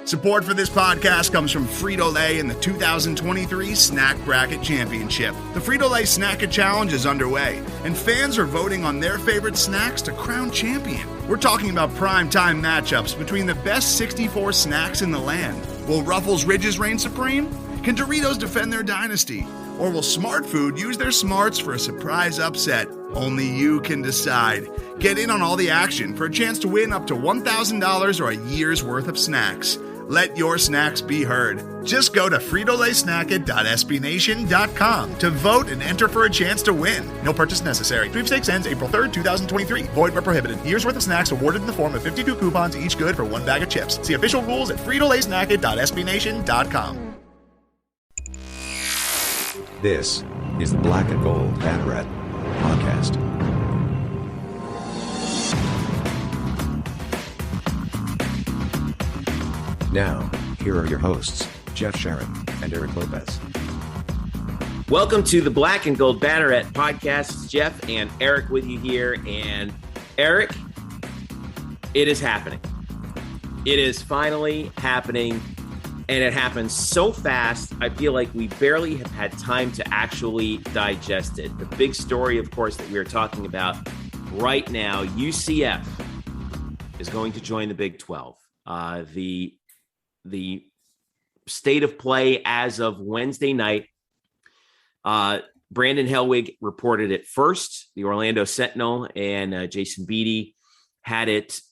Support for this podcast comes from Frito-Lay and the 2023 Snack Bracket Championship. The Frito-Lay Snack-A Challenge is underway, and fans are voting on their favorite snacks to crown champion. We're talking about prime-time matchups between the best 64 snacks in the land. Will Ruffles Ridges reign supreme? Can Doritos defend their dynasty? Or will Smart Food use their smarts for a surprise upset? Only you can decide. Get in on all the action for a chance to win up to $1,000 or a year's worth of snacks. Let your snacks be heard. Just go to fritolaysnacket.sbnation.com to vote and enter for a chance to win. No purchase necessary. Sweepstakes ends April 3rd, 2023. Void where prohibited. Year's worth of snacks awarded in the form of 52 coupons, each good for one bag of chips. See official rules at fritolaysnacket.sbnation.com. This is the Black Gold Banneret Podcast. Now, here are your hosts, Jeff Sharon and Eric Lopez. Welcome to the Black and Gold Banneret Podcast. It's Jeff and Eric with you here. And Eric, it is happening. It is finally happening. And it happens so fast, I feel like we barely have had time to actually digest it. The big story, of course, that we are talking about right now, UCF is going to join the Big 12. The state of play as of Wednesday night, Brandon Helwig reported it first. The Orlando Sentinel and Jason Beatty had it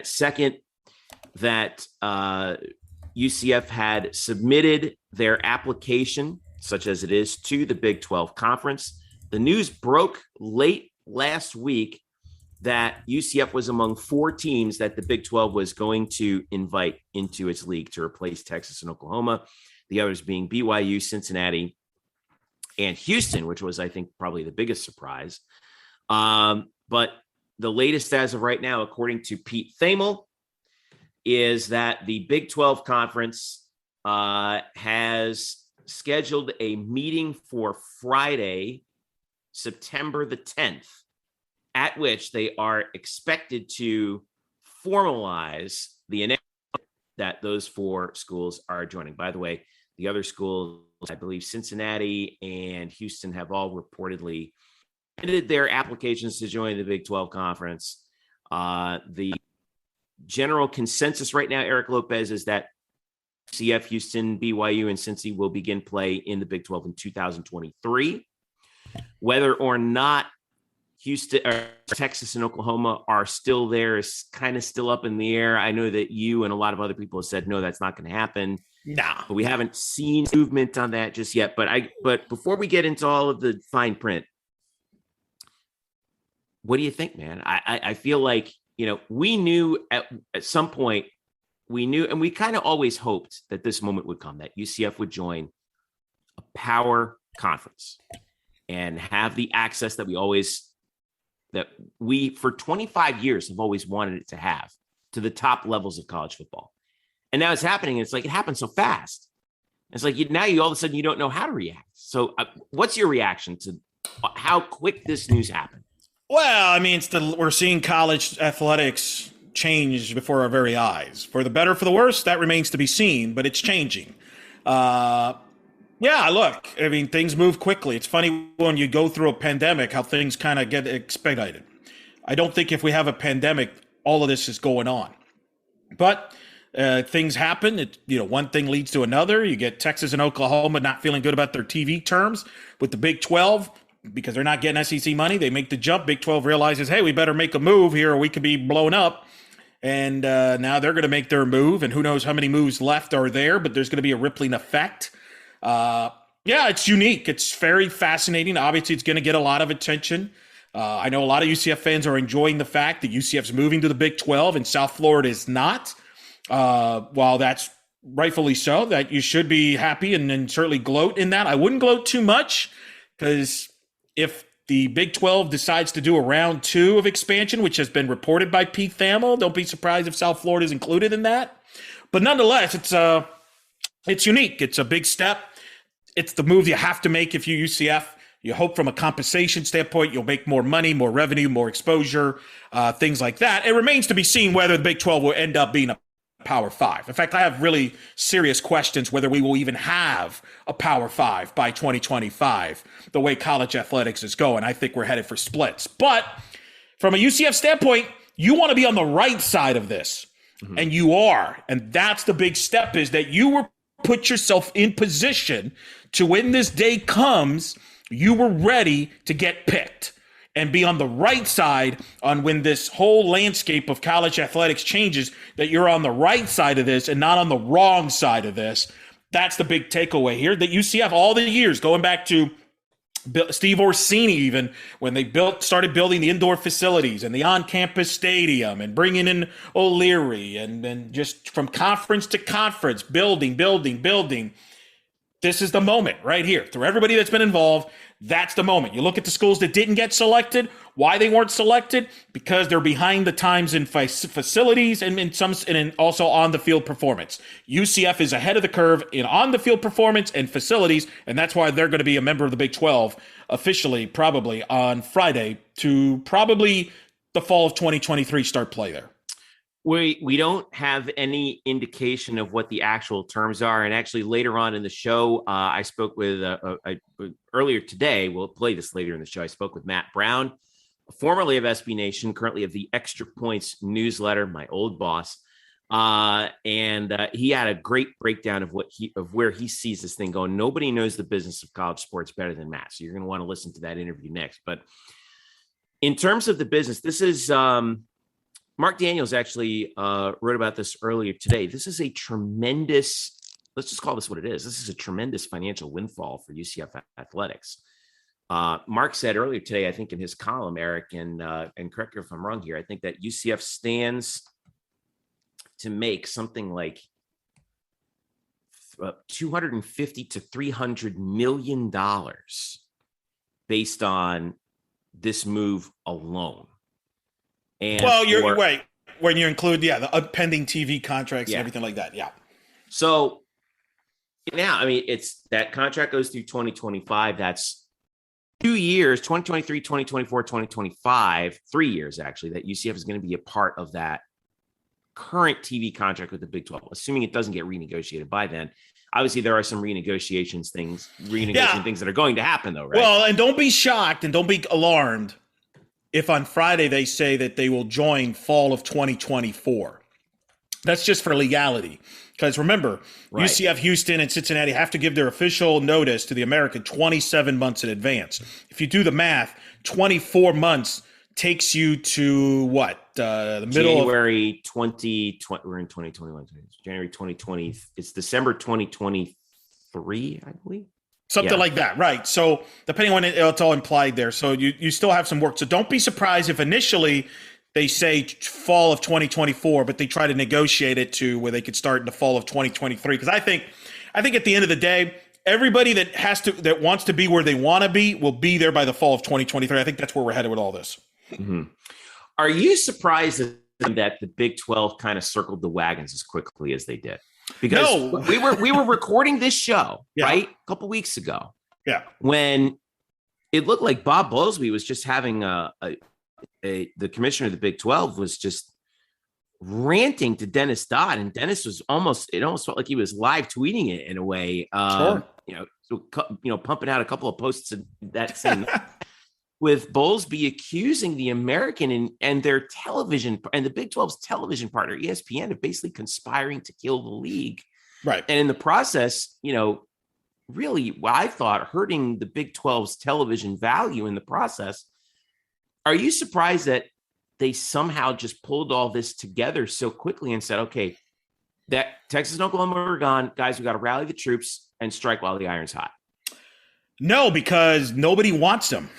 second. That UCF had submitted their application, such as it is, to the Big 12 Conference. The news broke late last week that UCF was among 4 teams that the Big 12 was going to invite into its league to replace Texas and Oklahoma, the others being BYU, Cincinnati, and Houston, which was, I think, probably the biggest surprise. But the latest as of right now, according to Pete Thamel, is that the Big 12 Conference has scheduled a meeting for Friday, September the 10th, at which they are expected to formalize the announcement that those 4 schools are joining. By the way, the other schools, I believe Cincinnati and Houston, have all reportedly ended their applications to join the Big 12 Conference. The general consensus right now, Eric Lopez, is that CF, Houston, BYU, and Cincy will begin play in the Big 12 in 2023. Whether or not Houston, Texas, and Oklahoma are still there is kind of still up in the air. I know that you and a lot of other people have said, no, that's not going to happen. Nah. But we haven't seen movement on that just yet. But before we get into all of the fine print, what do you think, man? I feel like, we knew at some point, and we kind of always hoped that this moment would come, that UCF would join a power conference and have the access that we for 25 years have always wanted it to have to the top levels of college football. And now it's happening. And it's like, it happened so fast. It's like now you all of a sudden you don't know how to react. So what's your reaction to how quick this news happened? Well, I mean, we're seeing college athletics change before our very eyes. For the better, for the worse, that remains to be seen, but it's changing. Yeah, look, I mean, things move quickly. It's funny when you go through a pandemic, how things kind of get expedited. I don't think if we have a pandemic, all of this is going on. But things happen. One thing leads to another. You get Texas and Oklahoma not feeling good about their TV terms with the Big 12 because they're not getting SEC money. They make the jump. Big 12 realizes, hey, we better make a move here or we could be blown up. And now they're going to make their move. And who knows how many moves left are there, but there's going to be a rippling effect. Yeah, it's unique. It's very fascinating. Obviously, it's going to get a lot of attention. I know a lot of UCF fans are enjoying the fact that UCF's moving to the Big 12 and South Florida is not. While that's rightfully so, that you should be happy and certainly gloat in that. I wouldn't gloat too much because if the Big 12 decides to do a round 2 of expansion, which has been reported by Pete Thamel, don't be surprised if South Florida is included in that. But nonetheless, it's unique. It's a big step. It's the move you have to make if you're UCF. You hope from a compensation standpoint, you'll make more money, more revenue, more exposure, things like that. It remains to be seen whether the Big 12 will end up being a Power Five. In fact, I have really serious questions whether we will even have a Power Five by 2025, the way college athletics is going. I think we're headed for splits. But from a UCF standpoint, you want to be on the right side of this, and you are. And that's the big step, is that you were put yourself in position to, when this day comes, you were ready to get picked and be on the right side on when this whole landscape of college athletics changes, that you're on the right side of this and not on the wrong side of this. That's the big takeaway here, that UCF all the years, going back to Steve Orsini, even when they started building the indoor facilities and the on-campus stadium and bringing in O'Leary and just from conference to conference, building. This is the moment right here. Through everybody that's been involved, that's the moment. You look at the schools that didn't get selected, why they weren't selected, because they're behind the times in facilities and also on the field performance. UCF is ahead of the curve in on the field performance and facilities, and that's why they're going to be a member of the Big 12 officially, probably on Friday, to probably the fall of 2023 start play there. We don't have any indication of what the actual terms are. And actually later on in the show, I spoke with earlier today, we'll play this later in the show. I spoke with Matt Brown, formerly of SB Nation, currently of the Extra Points newsletter, my old boss. And he had a great breakdown of where he sees this thing going. Nobody knows the business of college sports better than Matt. So you're going to want to listen to that interview next. But in terms of the business, this is, Mark Daniels actually wrote about this earlier today. This is a tremendous, let's just call this what it is. This is a tremendous financial windfall for UCF athletics. Mark said earlier today, I think in his column, Eric, and correct me if I'm wrong here, I think that UCF stands to make something like $250 to $300 million based on this move alone. And well, you're right when you include the pending TV contracts and everything like that. Yeah. So now, I mean, it's that contract goes through 2025. That's 2 years, 2023, 2024, 2025, 3 years actually, that UCF is going to be a part of that current TV contract with the Big 12, assuming it doesn't get renegotiated by then. Obviously, there are some renegotiating things that are going to happen, though, right? Well, and don't be shocked and don't be alarmed if on Friday they say that they will join fall of 2024. That's just for legality. Because remember, right, UCF, Houston, and Cincinnati have to give their official notice to the American 27 months in advance. If you do the math, 24 months takes you to what? The middle January 2020. We're in 2021. January 2020. It's December 2023, I believe. Something like that, right? So depending on it's all implied there. So you still have some work. So don't be surprised if initially they say fall of 2024, but they try to negotiate it to where they could start in the fall of 2023. Because I think at the end of the day, everybody that wants to be where they want to be will be there by the fall of 2023. I think that's where we're headed with all this. Mm-hmm. Are you surprised that the Big 12 kind of circled the wagons as quickly as they did? Because we were recording this show, right, a couple weeks ago. Yeah. When it looked like Bob Bowlesby was just having the commissioner of the Big 12 was just ranting to Dennis Dodd, and Dennis was almost felt like he was live tweeting it in a way. Pumping out a couple of posts in that same with Bowlesby accusing the American and their television and the Big 12's television partner, ESPN, of basically conspiring to kill the league. Right. And in the process, really what I thought hurting the Big 12's television value in the process. Are you surprised that they somehow just pulled all this together so quickly and said, okay, that Texas and Oklahoma are gone, guys, we got to rally the troops and strike while the iron's hot? No, because nobody wants them.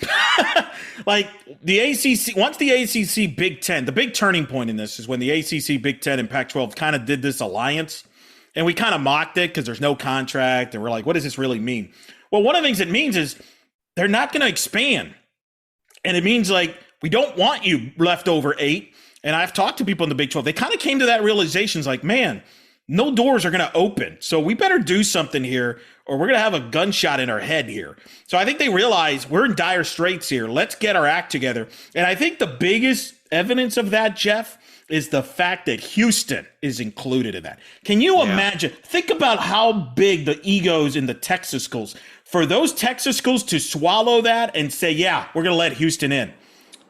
Like the ACC, once the ACC Big Ten, the big turning point in this is when the ACC Big Ten and Pac-12 kind of did this alliance, and we kind of mocked it because there's no contract, and we're like, what does this really mean? Well, one of the things it means is they're not going to expand, and it means like we don't want you left over 8. And I've talked to people in the Big 12. They kind of came to that realization, like, man, no doors are going to open. So we better do something here or we're going to have a gunshot in our head here. So I think they realize we're in dire straits here. Let's get our act together. And I think the biggest evidence of that, Jeff, is the fact that Houston is included in that. Can you imagine? Think about how big the egos in the Texas schools. For those Texas schools to swallow that and say, yeah, we're going to let Houston in.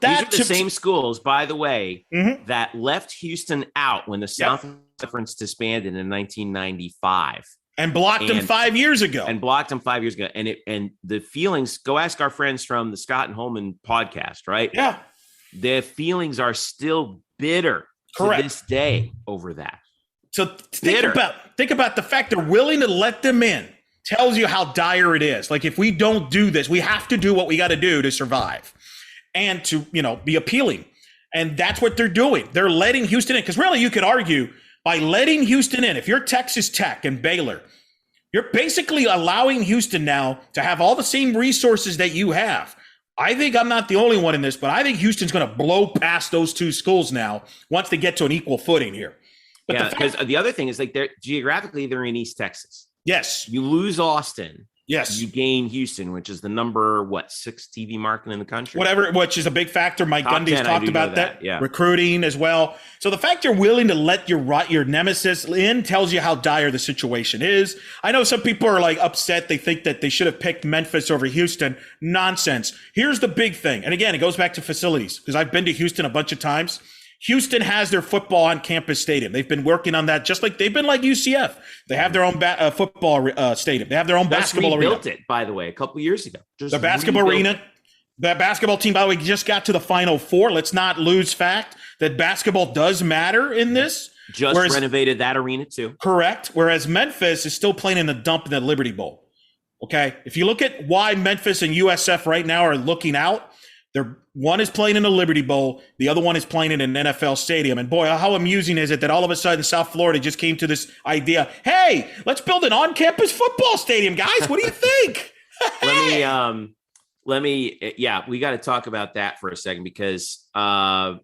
These are the same schools, by the way, that left Houston out when the South Conference disbanded in 1995. And blocked them 5 years ago. And the feelings, go ask our friends from the Scott and Holman podcast, right? Yeah. The feelings are still bitter to this day over that. So think about the fact they're willing to let them in. Tells you how dire it is. Like, if we don't do this, we have to do what we got to do to survive and to, be appealing. And that's what they're doing. They're letting Houston in. Because really, you could argue by letting Houston in, if you're Texas Tech and Baylor, you're basically allowing Houston now to have all the same resources that you have. I think I'm not the only one in this, but I think Houston's going to blow past those two schools now once they get to an equal footing here. But because the other thing is, like, they're in East Texas. Yes. You lose Austin. Yes. You gain Houston, which is the number, 6 TV market in the country? Whatever, which is a big factor. Mike Gundy's talked about that. Yeah. Recruiting as well. So the fact you're willing to let your nemesis in tells you how dire the situation is. I know some people are like upset. They think that they should have picked Memphis over Houston. Nonsense. Here's the big thing. And again, it goes back to facilities, because I've been to Houston a bunch of times. Houston has their football on campus stadium. They've been working on that, just like they've been like UCF. They have their own football stadium. They have their own basketball arena. Built it, by the way, a couple of years ago. The basketball arena. That basketball team, by the way, just got to the Final Four. Let's not lose fact that basketball does matter in this. Renovated that arena too. Correct. Whereas Memphis is still playing in the dump in the Liberty Bowl. Okay. If you look at why Memphis and USF right now are looking out, one is playing in the Liberty Bowl. The other one is playing in an NFL stadium. And boy, how amusing is it that all of a sudden South Florida just came to this idea, hey, let's build an on-campus football stadium, guys. What do you think? We got to talk about that for a second, because the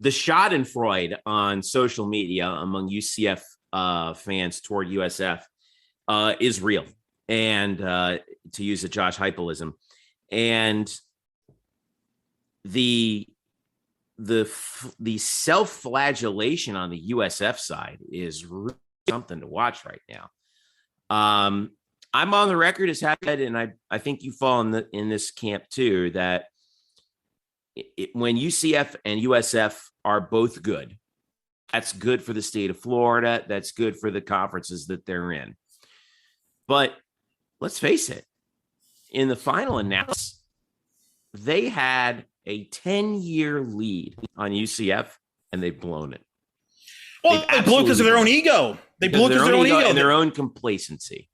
schadenfreude on social media among UCF fans toward USF is real. And to use a Josh Heupel-ism. And the self-flagellation on the USF side is really something to watch right now. I'm on the record as having, and I think you fall in this camp too, that when UCF and USF are both good, that's good for the state of Florida. That's good for the conferences that they're in. But let's face it, in the final analysis, they had a 10-year lead on UCF, and they've blown it. Well, they blew because of their own ego. They blew because of their own ego and their own complacency.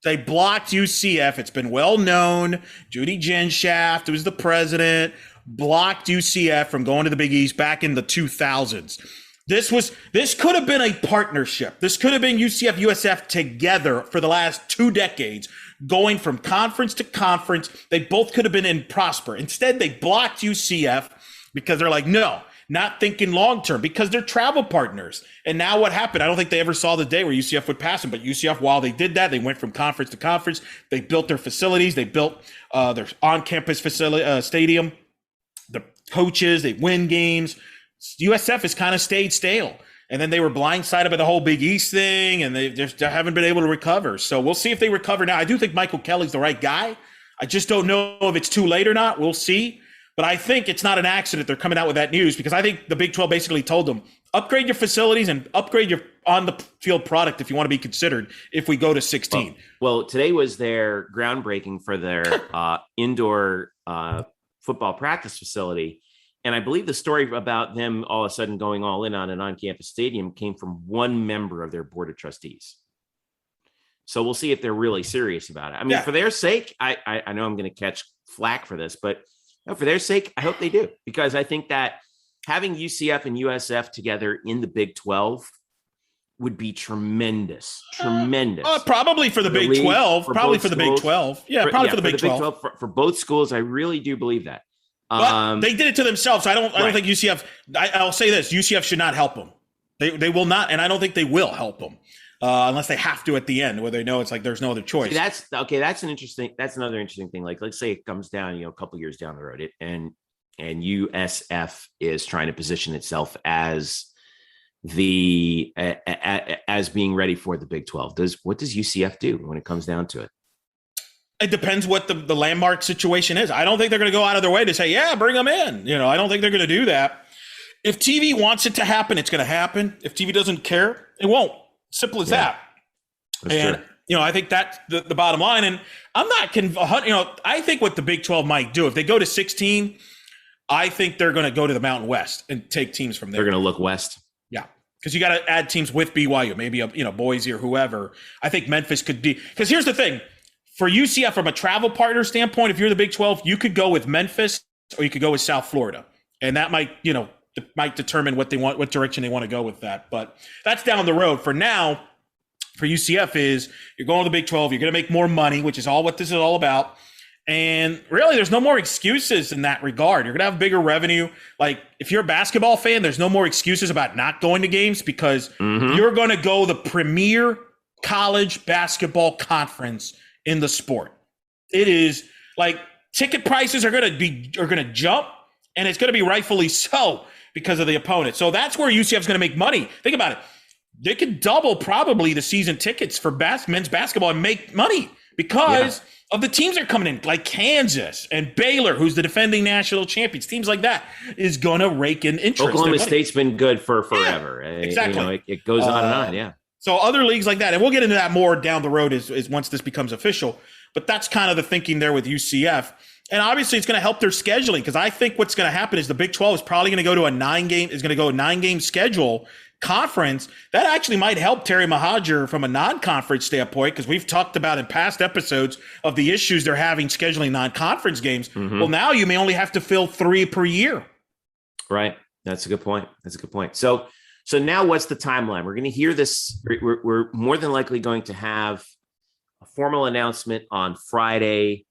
They blocked UCF. It's been well known. Judy Genshaft, who was the president, blocked UCF from going to the Big East back in the 2000s. This could have been a partnership. This could have been UCF, USF together for the last 2 decades, going from conference to conference. They both could have been in prosper. Instead, they blocked UCF because they're like, no, not thinking long-term, because they're travel partners. And now what happened? I don't think they ever saw the day where UCF would pass them. But UCF, while they did that, they went from conference to conference. They built their facilities. They built their on-campus stadium. The coaches, they win games. USF has kind of stayed stale. And then they were blindsided by the whole Big East thing, and they just haven't been able to recover. So we'll see if they recover now. I do think Michael Kelly's the right guy. I just don't know if it's too late or not. We'll see. But I think it's not an accident they're coming out with that news, because I think the Big 12 basically told them, upgrade your facilities and upgrade your on-the-field product if you want to be considered if we go to 16. Well, today was their groundbreaking for their indoor football practice facility. And I believe the story about them all of a sudden going all in on an on-campus stadium came from one member of their board of trustees. So we'll see if they're really serious about it. I mean, for their sake, I know I'm going to catch flack for this, but for their sake, I hope they do, because I think that having UCF and USF together in the Big 12 would be tremendous. Probably for the Big 12. Probably for the Big 12. Yeah, probably for the Big 12. For both schools, I really do believe that. But they did it to themselves. I don't think UCF. I'll say this: UCF should not help them. They will not, and I don't think they will help them unless they have to at the end, where they know it's like there's no other choice. See, that's another interesting thing. Like, let's say it comes down, a couple years down the road, and and USF is trying to position itself as as being ready for the Big 12. What does UCF do when it comes down to it? It depends what the landmark situation is. I don't think they're going to go out of their way to say, yeah, bring them in. I don't think they're going to do that. If TV wants it to happen, it's going to happen. If TV doesn't care, it won't. Simple as that. That's true. I think that's the bottom line. And I'm not I think what the Big 12 might do, if they go to 16, I think they're going to go to the Mountain West and take teams from there. They're going to look west. Yeah. Because you got to add teams with BYU, maybe Boise or whoever. I think Memphis could be, because here's the thing. For UCF, from a travel partner standpoint, if you're the Big 12, you could go with Memphis or you could go with South Florida. And that might determine what direction they want to go with that. But that's down the road. For now, for UCF is you're going to the Big 12, you're going to make more money, which is all what this is all about. And really, there's no more excuses in that regard. You're going to have bigger revenue. Like, if you're a basketball fan, there's no more excuses about not going to games because you're going to go the premier college basketball conference in the sport. It is like ticket prices are going to jump, and it's going to be rightfully so because of the opponent. So that's where UCF is going to make money. Think about it. They could double probably the season tickets for men's basketball and make money because of the teams that are coming in, like Kansas and Baylor, who's the defending national champions. Teams like that is going to rake in interest. Oklahoma State's been good for forever. Yeah, exactly. It goes on and on. Yeah. So other leagues like that, and we'll get into that more down the road is once this becomes official. But that's kind of the thinking there with UCF. And obviously it's going to help their scheduling because I think what's going to happen is the Big 12 is probably going to go to a 9-game schedule conference. That actually might help Terry Mohajir from a non-conference standpoint because we've talked about in past episodes of the issues they're having scheduling non-conference games. Mm-hmm. Well, now you may only have to fill 3 per year. Right. That's a good point. So now what's the timeline? We're going to hear this. We're more than likely going to have a formal announcement on Friday.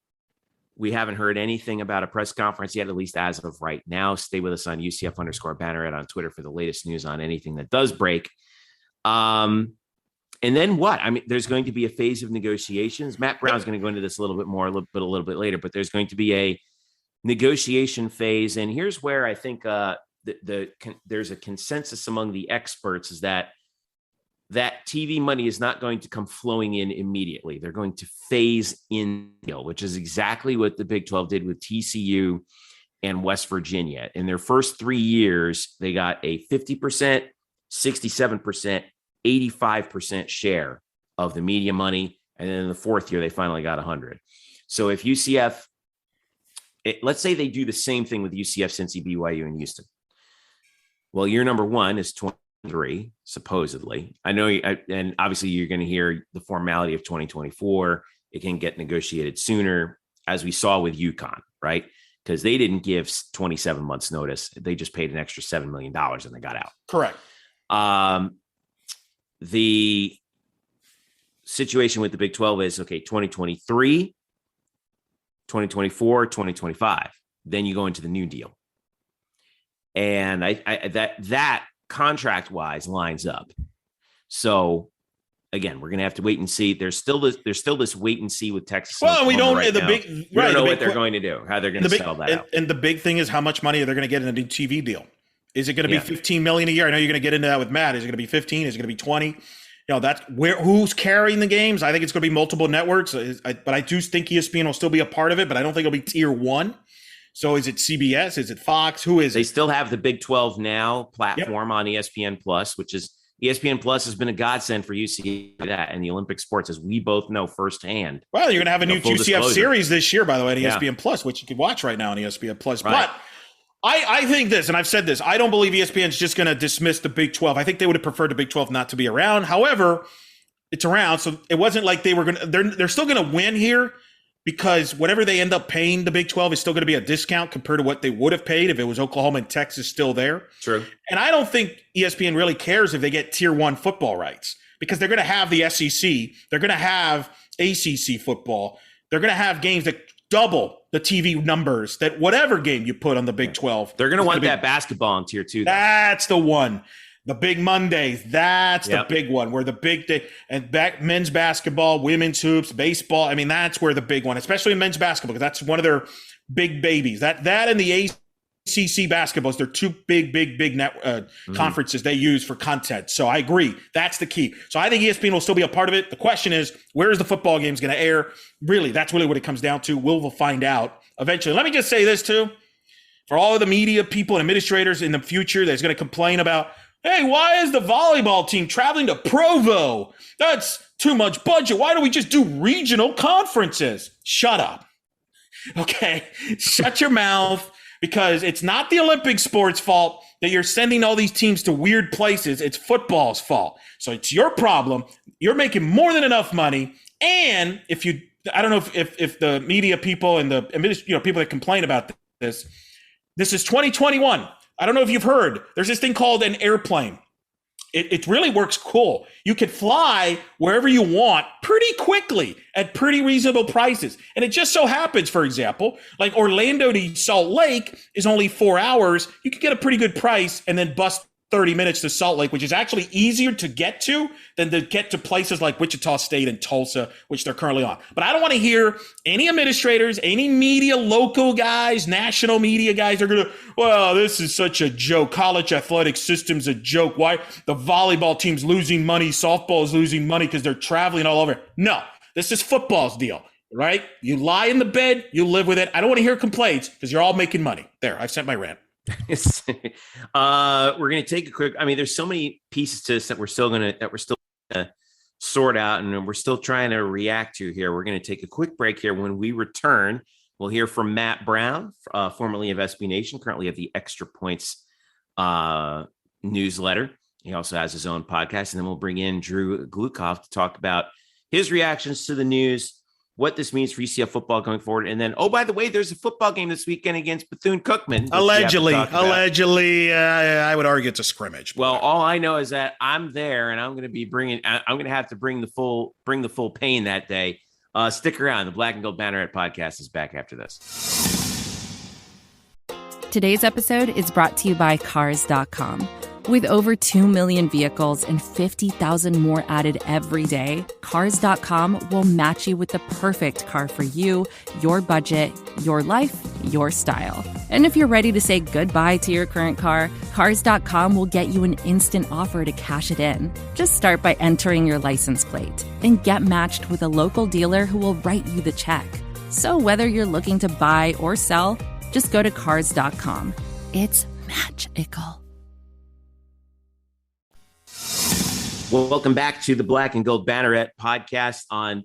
We haven't heard anything about a press conference yet, at least as of right now. Stay with us on UCF_Banneret on Twitter for the latest news on anything that does break. And then what? I mean, there's going to be a phase of negotiations. Matt Brown's going to go into this a little bit later, but there's going to be a negotiation phase. And here's where I think there's a consensus among the experts is that TV money is not going to come flowing in immediately. They're going to phase in, which is exactly what the Big 12 did with TCU and West Virginia. In their first 3 years, they got a 50%, 67%, 85% share of the media money. And then in the fourth year, they finally got 100. So if UCF, let's say they do the same thing with UCF, Cincy, BYU, and Houston. Well, year number one is 23, supposedly. I know, and obviously you're going to hear the formality of 2024. It can get negotiated sooner, as we saw with UConn, right? Because they didn't give 27 months notice. They just paid an extra $7 million and they got out. Correct. The situation with the Big 12 is, okay, 2023, 2024, 2025. Then you go into the new deal. And that contract-wise lines up. So again, we're going to have to wait and see. There's still this wait and see with Texas. Well, we don't. We don't know what they're going to do, how they're going to sell that out. And the big thing is how much money they're going to get in a new TV deal. Is it going to be $15 million a year? I know you're going to get into that with Matt. Is it going to be 15? Is it going to be 20? That's who's carrying the games. I think it's going to be multiple networks, but I do think ESPN will still be a part of it. But I don't think it'll be tier one. So is it CBS? Is it Fox? Who is it? They still have the Big 12 Now platform on ESPN Plus, which is ESPN Plus has been a godsend for UCF and the Olympic sports, as we both know firsthand. Well, you're going to have a new UCF series this year, by the way, on ESPN Plus, which you can watch right now on ESPN Plus. Right. But I think this, and I've said this, I don't believe ESPN is just going to dismiss the Big 12. I think they would have preferred the Big 12 not to be around. However, it's around, so it wasn't like they were going to. They're still going to win here. Because whatever they end up paying the Big 12 is still going to be a discount compared to what they would have paid if it was Oklahoma and Texas still there. True. And I don't think ESPN really cares if they get tier one football rights because they're going to have the SEC. They're going to have ACC football. They're going to have games that double the TV numbers that whatever game you put on the Big 12. They're going to want that basketball in tier two. That's the one. The big Mondays, that's the big one where the big day and men's basketball, women's hoops, baseball. I mean, that's where the big one, especially in men's basketball, because that's one of their big babies. That and the ACC basketballs. They're two big conferences they use for content. So I agree. That's the key. So I think ESPN will still be a part of it. The question is, where is the football games going to air? Really, that's really what it comes down to. We'll find out eventually. Let me just say this too. For all of the media people and administrators in the future that's going to complain about, hey, why is the volleyball team traveling to Provo? That's too much budget. Why don't we just do regional conferences? Shut up. Okay? Shut your mouth, because it's not the Olympic sports' fault that you're sending all these teams to weird places. It's football's fault. So it's your problem. You're making more than enough money. And I don't know if the media people and the people that complain about this is 2021. I don't know if you've heard. There's this thing called an airplane. It really works cool. You can fly wherever you want pretty quickly at pretty reasonable prices. And it just so happens, for example, like Orlando to Salt Lake is only 4 hours. You can get a pretty good price and then bust 30 minutes to Salt Lake, which is actually easier to get to than to get to places like Wichita State and Tulsa, which they're currently on. But I don't want to hear any administrators, any media, local guys, national media guys are going to, well, this is such a joke. College athletic system's a joke. Why the volleyball team's losing money, softball is losing money because they're traveling all over. No, this is football's deal, right? You lie in the bed, you live with it. I don't want to hear complaints because you're all making money. There, I've sent my rant. We're going to take a quick, there's so many pieces to this that we're still going to sort out, and we're still trying to react to here. We're going to take a quick break here. When we return, we'll hear from Matt Brown, formerly of SB Nation, currently of the Extra Points newsletter. He also has his own podcast, and then we'll bring in Drew Glukov to talk about his reactions to the news, what this means for UCF football going forward. And then, oh, by the way, there's a football game this weekend agained Bethune-Cookman. Allegedly, I would argue it's a scrimmage. Well, all I know is that I'm there, and I'm going to have to bring the full pain that day. Stick around. The Black and Gold Banneret Podcast is back after this. Today's episode is brought to you by Cars.com. With over 2 million vehicles and 50,000 more added every day, Cars.com will match you with the perfect car for you, your budget, your life, your style. And if you're ready to say goodbye to your current car, Cars.com will get you an instant offer to cash it in. Just start by entering your license plate and get matched with a local dealer who will write you the check. So whether you're looking to buy or sell, just go to Cars.com. It's magical. Well, welcome back to the Black and Gold Banneret Podcast on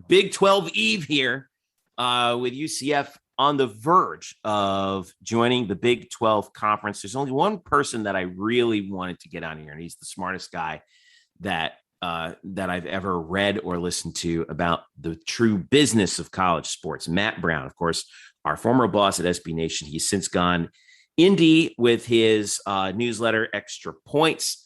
Big 12 Eve here with UCF on the verge of joining the Big 12 Conference. There's only one person that I really wanted to get on here, and he's the smartest guy that I've ever read or listened to about the true business of college sports. Matt Brown, of course, our former boss at SB Nation. He's since gone indie with his newsletter, Extra Points,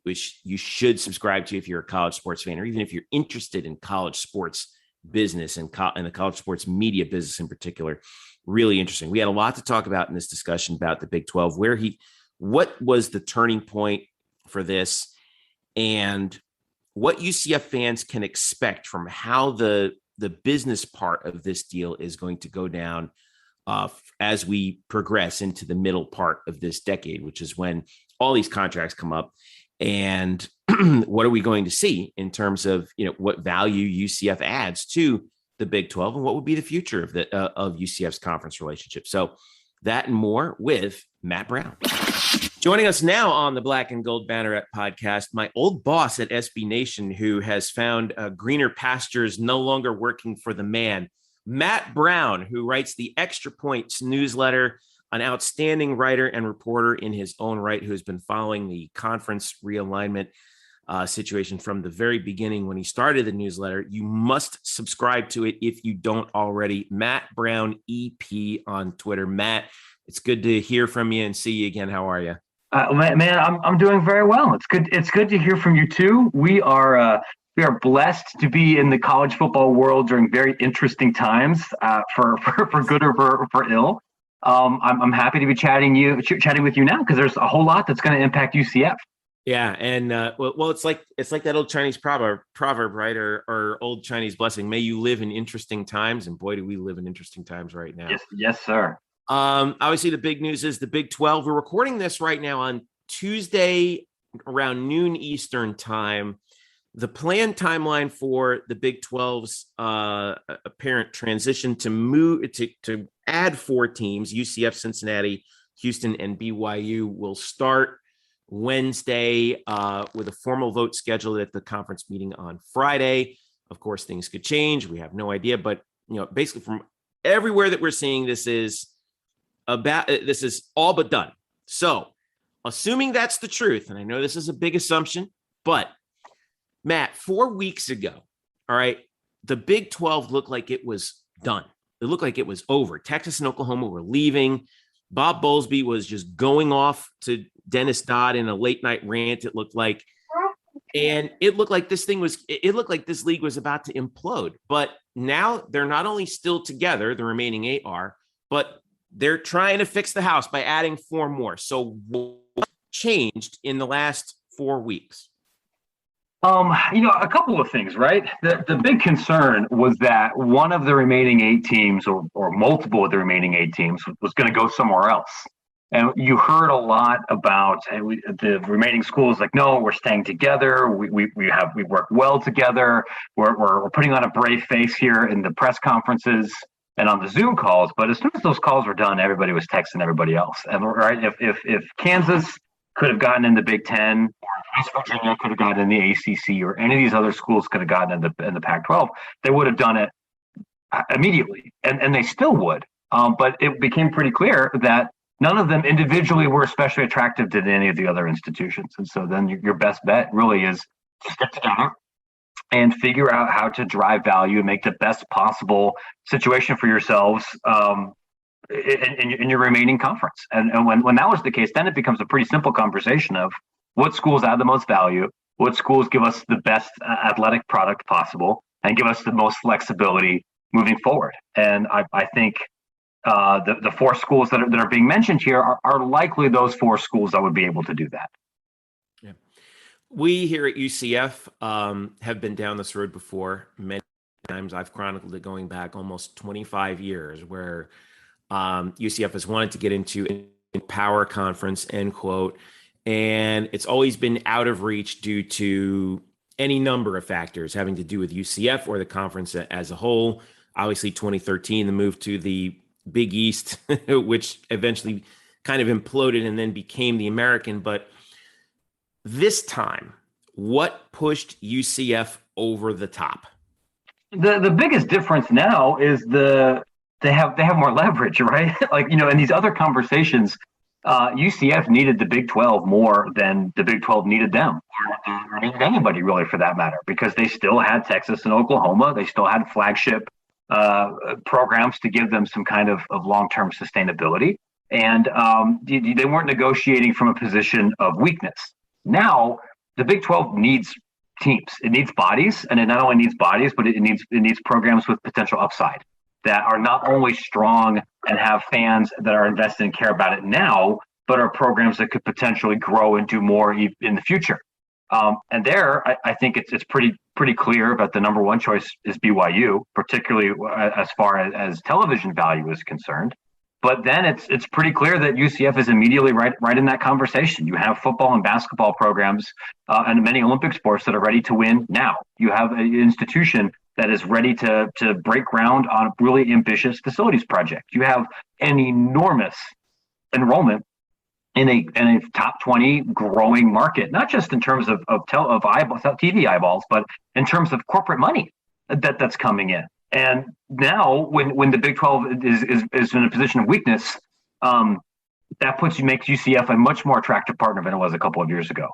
which you should subscribe to if you're a college sports fan, or even if you're interested in college sports business and the college sports media business in particular. Really interesting. We had a lot to talk about in this discussion about the Big 12, what was the turning point for this, and what UCF fans can expect from how the business part of this deal is going to go down as we progress into the middle part of this decade, which is when all these contracts come up. And what are we going to see in terms of, what value UCF adds to the Big 12, and what would be the future of UCF's conference relationship? So that and more with Matt Brown. Joining us now on the Black and Gold Banneret Podcast, my old boss at SB Nation, who has found greener pastures no longer working for the man, Matt Brown, who writes the Extra Points newsletter, an outstanding writer and reporter in his own right, who has been following the conference realignment situation from the very beginning when he started the newsletter. You must subscribe to it if you don't already. Matt Brown EP on Twitter. Matt, it's good to hear from you and see you again. How are you? Man, I'm doing very well. It's good to hear from you too. We are blessed to be in the college football world during very interesting times, for good or for ill. I'm happy to be chatting with you now, because there's a whole lot that's going to impact UCF. Yeah, and well, it's like that old Chinese proverb, right, or old Chinese blessing. May you live in interesting times, and boy, do we live in interesting times right now. Yes, sir. Obviously, the big news is the Big 12. We're recording this right now on Tuesday around noon Eastern time. The planned timeline for the Big 12's apparent transition to move to add 4 teams, UCF, Cincinnati, Houston, and BYU, will start Wednesday with a formal vote scheduled at the conference meeting on Friday. Of course, things could change. We have no idea, but basically from everywhere that we're seeing, this is all but done. So, assuming that's the truth, and I know this is a big assumption, but Matt, 4 weeks ago, all right, the Big 12 looked like it was done. It looked like it was over. Texas and Oklahoma were leaving. Bob Bowlesby was just going off to Dennis Dodd in a late night rant, it looked like. And it looked like this league was about to implode. But now they're not only still together, the remaining 8 are, but they're trying to fix the house by adding 4 more. So what changed in the last 4 weeks? A couple of things, right? The big concern was that one of the remaining 8 teams or multiple of the remaining 8 teams was going to go somewhere else. And you heard a lot about the remaining schools like, no, we're staying together. We work well together. We're putting on a brave face here in the press conferences and on the Zoom calls. But as soon as those calls were done, everybody was texting everybody else. And right, if Kansas could have gotten in the Big Ten, or West Virginia could have gotten in the ACC, or any of these other schools could have gotten in the Pac-12, they would have done it immediately, and they still would. But it became pretty clear that none of them individually were especially attractive to any of the other institutions. And so then your best bet really is just get together and figure out how to drive value and make the best possible situation for yourselves in your remaining conference. And when that was the case, then it becomes a pretty simple conversation of what schools add the most value, what schools give us the best athletic product possible, and give us the most flexibility moving forward. And I think the 4 schools that are being mentioned here are likely those 4 schools that would be able to do that. Yeah. We here at UCF have been down this road before many times. I've chronicled it going back almost 25 years, where UCF has wanted to get into a power conference, end quote, and it's always been out of reach due to any number of factors having to do with UCF or the conference as a whole. Obviously, 2013, the move to the Big East, which eventually kind of imploded and then became the American. But this time, what pushed UCF over the top? The biggest difference now is they have more leverage, right? In these other conversations, UCF needed the Big 12 more than the Big 12 needed them, or needed anybody really for that matter, because they still had Texas and Oklahoma. They still had flagship programs to give them some kind of long-term sustainability. And they weren't negotiating from a position of weakness. Now, the Big 12 needs teams. It needs bodies, and it not only needs bodies, but it needs programs with potential upside that are not only strong and have fans that are invested and care about it now, but are programs that could potentially grow and do more in the future. And there, I think it's pretty clear that the number one choice is BYU, particularly as far as television value is concerned. But then it's pretty clear that UCF is immediately right in that conversation. You have football and basketball programs and many Olympic sports that are ready to win now. You have an institution that is ready to break ground on a really ambitious facilities project. You have an enormous enrollment in a top 20 growing market, not just in terms of eyeballs, TV eyeballs, but in terms of corporate money that's coming in. And now, when the Big 12 is in a position of weakness, that makes UCF a much more attractive partner than it was a couple of years ago.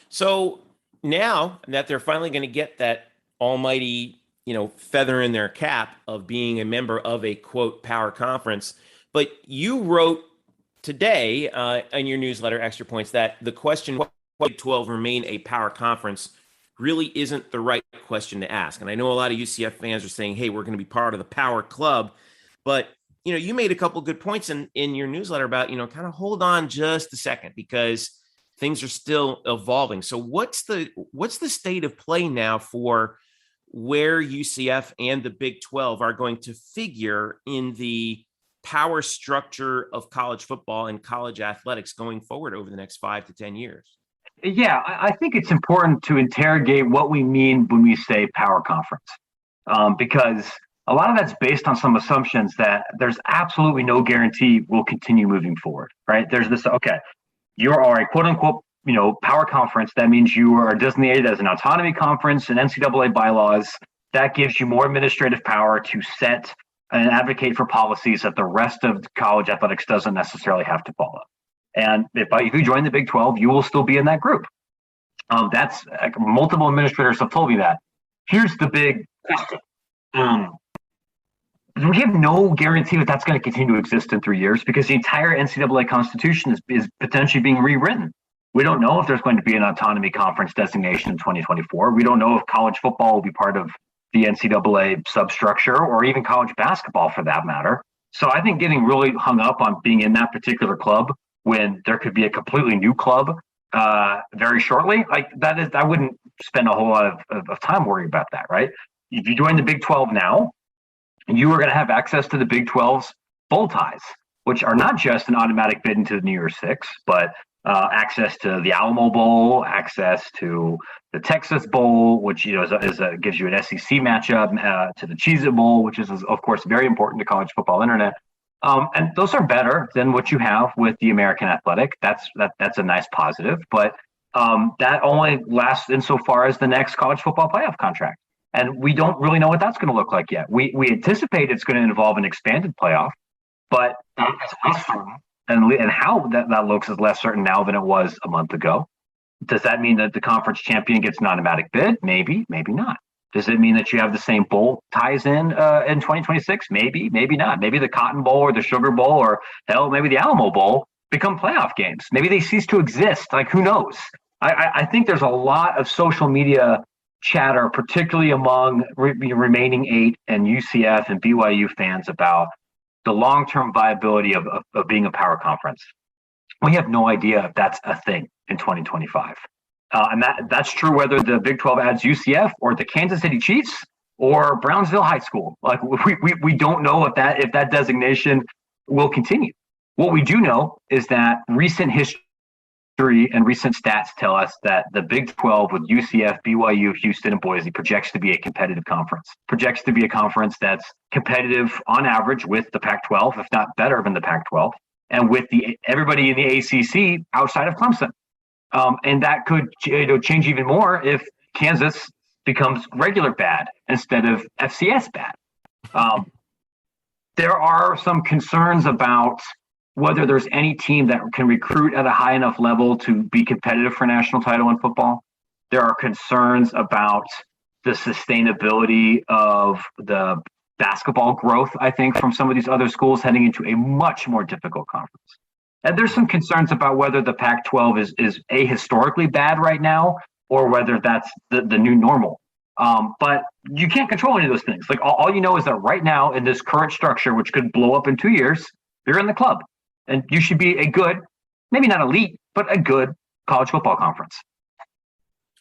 So now that they're finally going to get that almighty, feather in their cap of being a member of a quote power conference, but you wrote today in your newsletter, Extra Points, that the question why Big 12 remain a power conference really isn't the right question to ask. And I know a lot of UCF fans are saying, hey, we're going to be part of the power club. But, you made a couple good points in your newsletter about, kind of hold on just a second, because things are still evolving. So what's the state of play now for where UCF and the Big 12 are going to figure in the power structure of college football and college athletics going forward over the next 5 to 10 years? Yeah, I think it's important to interrogate what we mean when we say power conference, because a lot of that's based on some assumptions that there's absolutely no guarantee will continue moving forward, right? There's this, okay, you are a quote unquote, power conference. That means you are designated as an autonomy conference and NCAA bylaws. That gives you more administrative power to set and advocate for policies that the rest of college athletics doesn't necessarily have to follow. And if you join the Big 12, you will still be in that group. That's multiple administrators have told me that. Here's the big question. We have no guarantee that that's going to continue to exist in 3 years because the entire NCAA constitution is potentially being rewritten. We don't know if there's going to be an autonomy conference designation in 2024. We don't know if college football will be part of the NCAA substructure or even college basketball for that matter. So I think getting really hung up on being in that particular club when there could be a completely new club very shortly, like that is, I wouldn't spend a whole lot of time worrying about that, right? If you join the Big 12 now, you are going to have access to the Big 12's bowl ties, which are not just an automatic bid into the New Year's Six, but access to the Alamo Bowl, access to the Texas Bowl, which gives you an SEC matchup, to the Cheez-It Bowl, which is of course very important to college football internet. And those are better than what you have with the American Athletic. That's a nice positive, but that only lasts insofar as the next college football playoff contract. And we don't really know what that's going to look like yet. We anticipate it's going to involve an expanded playoff, but it's less certain. And how that looks is less certain now than it was a month ago. Does that mean that the conference champion gets an automatic bid? Maybe, maybe not. Does it mean that you have the same bowl ties in 2026? Maybe, maybe not. Maybe the Cotton Bowl or the Sugar Bowl or hell, maybe the Alamo Bowl become playoff games. Maybe they cease to exist. Like, who knows? I think there's a lot of social media chatter, particularly among remaining 8 and UCF and BYU fans about the long-term viability of being a power conference. We have no idea if that's a thing in 2025. And that's true whether the Big 12 adds UCF or the Kansas City Chiefs or Brownsville High School. Like we don't know if that designation will continue. What we do know is that recent history and recent stats tell us that the Big 12 with UCF, BYU, Houston, and Boise projects to be a competitive conference. Projects to be a conference that's competitive on average with the Pac-12, if not better than the Pac-12, and with everybody in the ACC outside of Clemson. And that could change even more if Kansas becomes regular bad instead of FCS bad. There are some concerns about whether there's any team that can recruit at a high enough level to be competitive for national title in football. There are concerns about the sustainability of the basketball growth, I think, from some of these other schools heading into a much more difficult conference. And there's some concerns about whether the Pac-12 is historically bad right now or whether that's the new normal. But you can't control any of those things. Like all you know is that right now in this current structure, which could blow up in 2 years, you're in the club. And you should be a good, maybe not elite, but a good college football conference.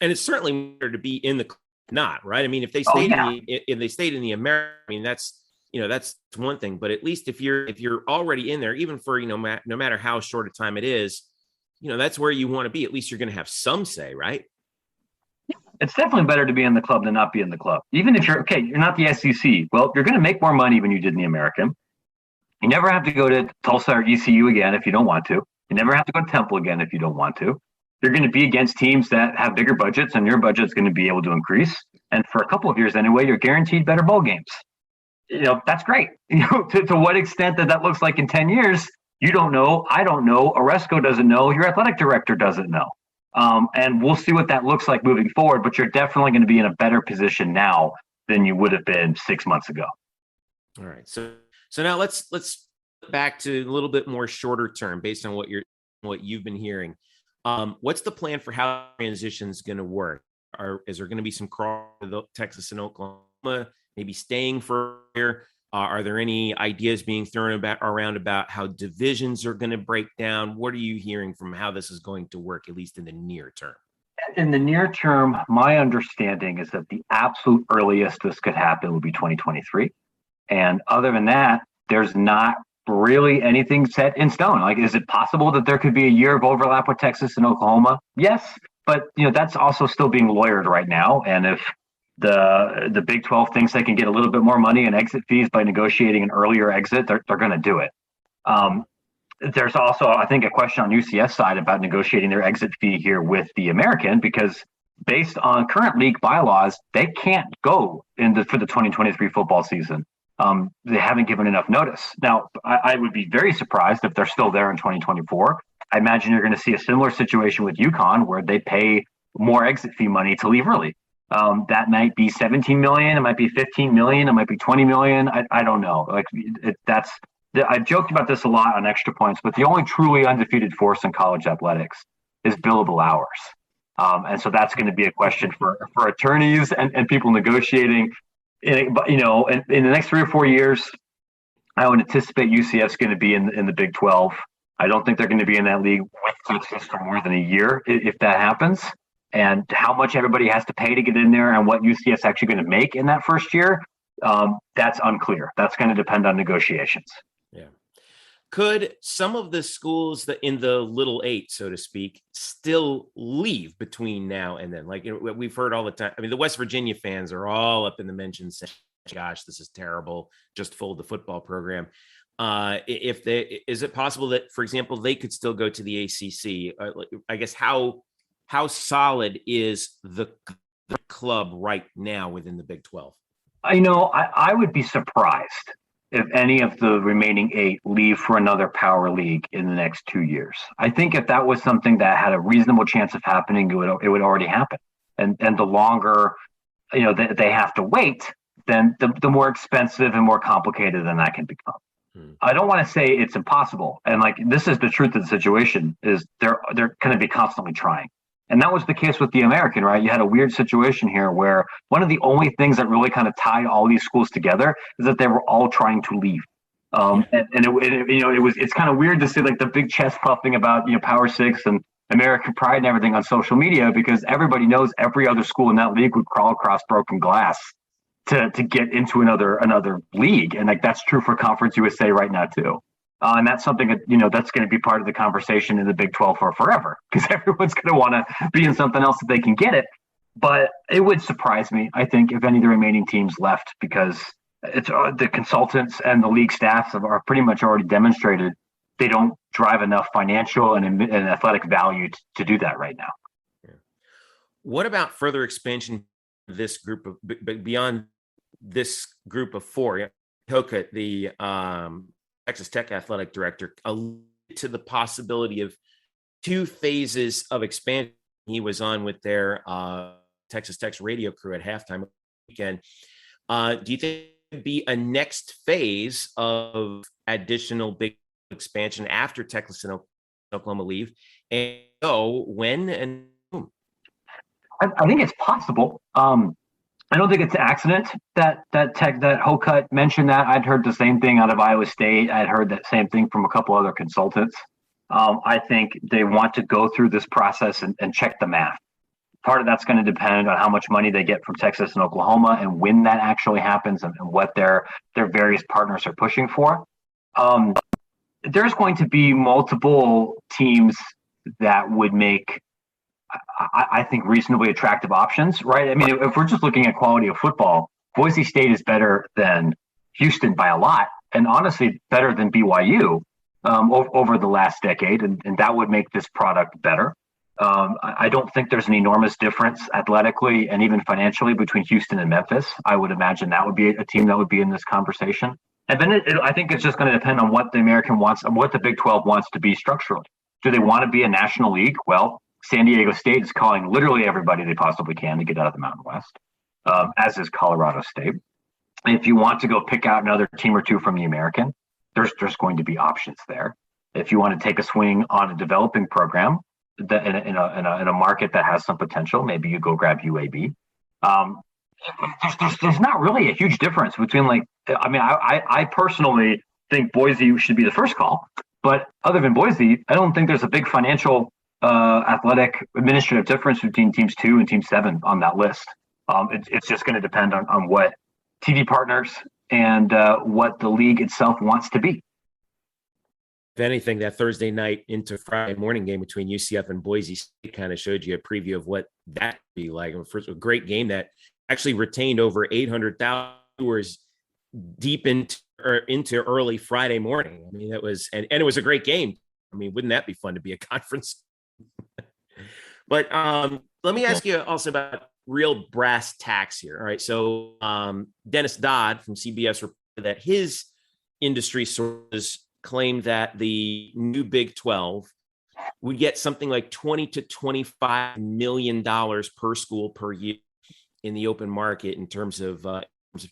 And it's certainly better to be in the not right. I mean, if they stayed if they stayed in the American, I mean, that's one thing. But at least if you're already in there, even for no matter how short a time it is, that's where you want to be. At least you're going to have some say, right? It's definitely better to be in the club than not be in the club. Even if you're not the SEC. Well, you're going to make more money than you did in the American. You never have to go to Tulsa or ECU again if you don't want to. You never have to go to Temple again if you don't want to. You're going to be against teams that have bigger budgets, and your budget's going to be able to increase. And for a couple of years anyway, you're guaranteed better bowl games. That's great. To what extent that looks like in 10 years, you don't know. I don't know. Oresco doesn't know. Your athletic director doesn't know. And we'll see what that looks like moving forward. But you're definitely going to be in a better position now than you would have been 6 months ago. All right. So now let's back to a little bit more shorter term based on what you've been hearing. What's the plan for how transition is going to work? Is there going to be some cross with Texas and Oklahoma, maybe staying for a year? Are there any ideas being thrown around about how divisions are going to break down? What are you hearing from how this is going to work, at least in the near term? In the near term, my understanding is that the absolute earliest this could happen would be 2023. And other than that, there's not really anything set in stone. Like, is it possible that there could be a year of overlap with Texas and Oklahoma? Yes, but that's also still being lawyered right now. And if the Big 12 thinks they can get a little bit more money in exit fees by negotiating an earlier exit, they're going to do it. There's also, I think, a question on UCF's side about negotiating their exit fee here with the American, because based on current league bylaws, they can't go for the 2023 football season. They haven't given enough notice. Now, I would be very surprised if they're still there in 2024. I imagine you're going to see a similar situation with UConn, where they pay more exit fee money to leave early. That might be $17 million. It might be $15 million. It might be $20 million. I don't know. I've joked about this a lot on Extra Points, but the only truly undefeated force in college athletics is billable hours. And so that's going to be a question for attorneys and people negotiating. In the next 3 or 4 years, I would anticipate UCF's going to be in the Big 12. I don't think they're going to be in that league with Texas for more than a year if that happens. And how much everybody has to pay to get in there and what UCF's actually going to make in that first year, that's unclear. That's going to depend on negotiations. Yeah. Could some of the schools that in the Little Eight, so to speak, still leave between now and then? Like, we've heard all the time. I mean, the West Virginia fans are all up in the mentions saying, "Gosh, this is terrible. Just fold the football program." Is it possible that, for example, they could still go to the ACC? I guess how solid is the club right now within the Big 12? I would be surprised if any of the remaining 8 leave for another power league in the next 2 years. I think if that was something that had a reasonable chance of happening, it would already happen. And the longer, they have to wait, then the more expensive and more complicated then that can become. I don't want to say it's impossible. And this is the truth of the situation, is they're going to be constantly trying. And that was the case with the American, right? You had a weird situation here where one of the only things that really kind of tied all these schools together is that they were all trying to leave. It's kind of weird to see the big chest puffing about, Power Six and American pride and everything on social media, because everybody knows every other school in that league would crawl across broken glass to get into another league. And that's true for Conference USA right now too. And that's something that, that's going to be part of the conversation in the Big 12 for forever, because everyone's going to want to be in something else if they can get it. But it would surprise me, I think, if any of the remaining teams left, because it's the consultants and the league staffs are pretty much already demonstrated they don't drive enough financial and athletic value to do that right now. Yeah. What about further expansion of this group of beyond this group of 4? Hoka, the Texas Tech athletic director, alluded to the possibility of 2 phases of expansion. He was on with their Texas Tech's radio crew at halftime weekend. Do you think there'd be a next phase of additional big expansion after Texas and Oklahoma leave? And when and whom? I think it's possible. I don't think it's an accident that Hocut mentioned that. I'd heard the same thing out of Iowa State. I'd heard that same thing from a couple other consultants. I think they want to go through this process and check the math. Part of that's going to depend on how much money they get from Texas and Oklahoma and when that actually happens and what their various partners are pushing for. There's going to be multiple teams that would make, I think, reasonably attractive options, right? I mean, if we're just looking at quality of football, Boise State is better than Houston by a lot, and honestly better than BYU over the last decade, and that would make this product better. I don't think there's an enormous difference athletically and even financially between Houston and Memphis. I would imagine that would be a team that would be in this conversation. And then I think it's just going to depend on what the American wants and what the Big 12 wants to be structurally. Do they want to be a national league? Well, San Diego State is calling literally everybody they possibly can to get out of the Mountain West, as is Colorado State. If you want to go pick out another team or two from the American, there's going to be options there. If you want to take a swing on a developing program that in a market that has some potential, maybe you go grab UAB. There's not really a huge difference between I personally think Boise should be the first call, but other than Boise, I don't think there's a big financial athletic administrative difference between teams 2 and team 7 on that list. It's just going to depend on what TV partners and what the league itself wants to be. if anything, that Thursday night into Friday morning game between UCF and Boise State kind of showed you a preview of what that would be like. First, a great game that actually retained over 800,000 viewers deep into early Friday morning. I mean, that was, and it was a great game. I mean, wouldn't that be fun to be a conference? But let me ask you also about real brass tacks here. All right. So Dennis Dodd from CBS reported that his industry sources claimed that the new Big 12 would get something like $20 to $25 million per school per year in the open market in terms of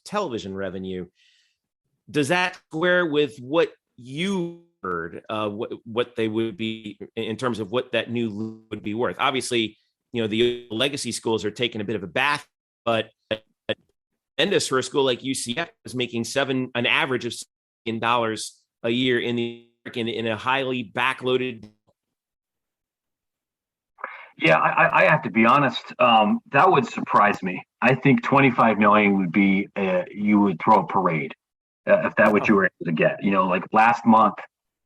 television revenue. Does that square with what you heard, what they would be in terms of what that new would be worth? Obviously, the legacy schools are taking a bit of a bath, but tremendous for a school like UCF is making an average of $7 million a year in a highly backloaded. Yeah, I have to be honest. That would surprise me. I think 25 million would be you would throw a parade if that what you were able to get. Like last month,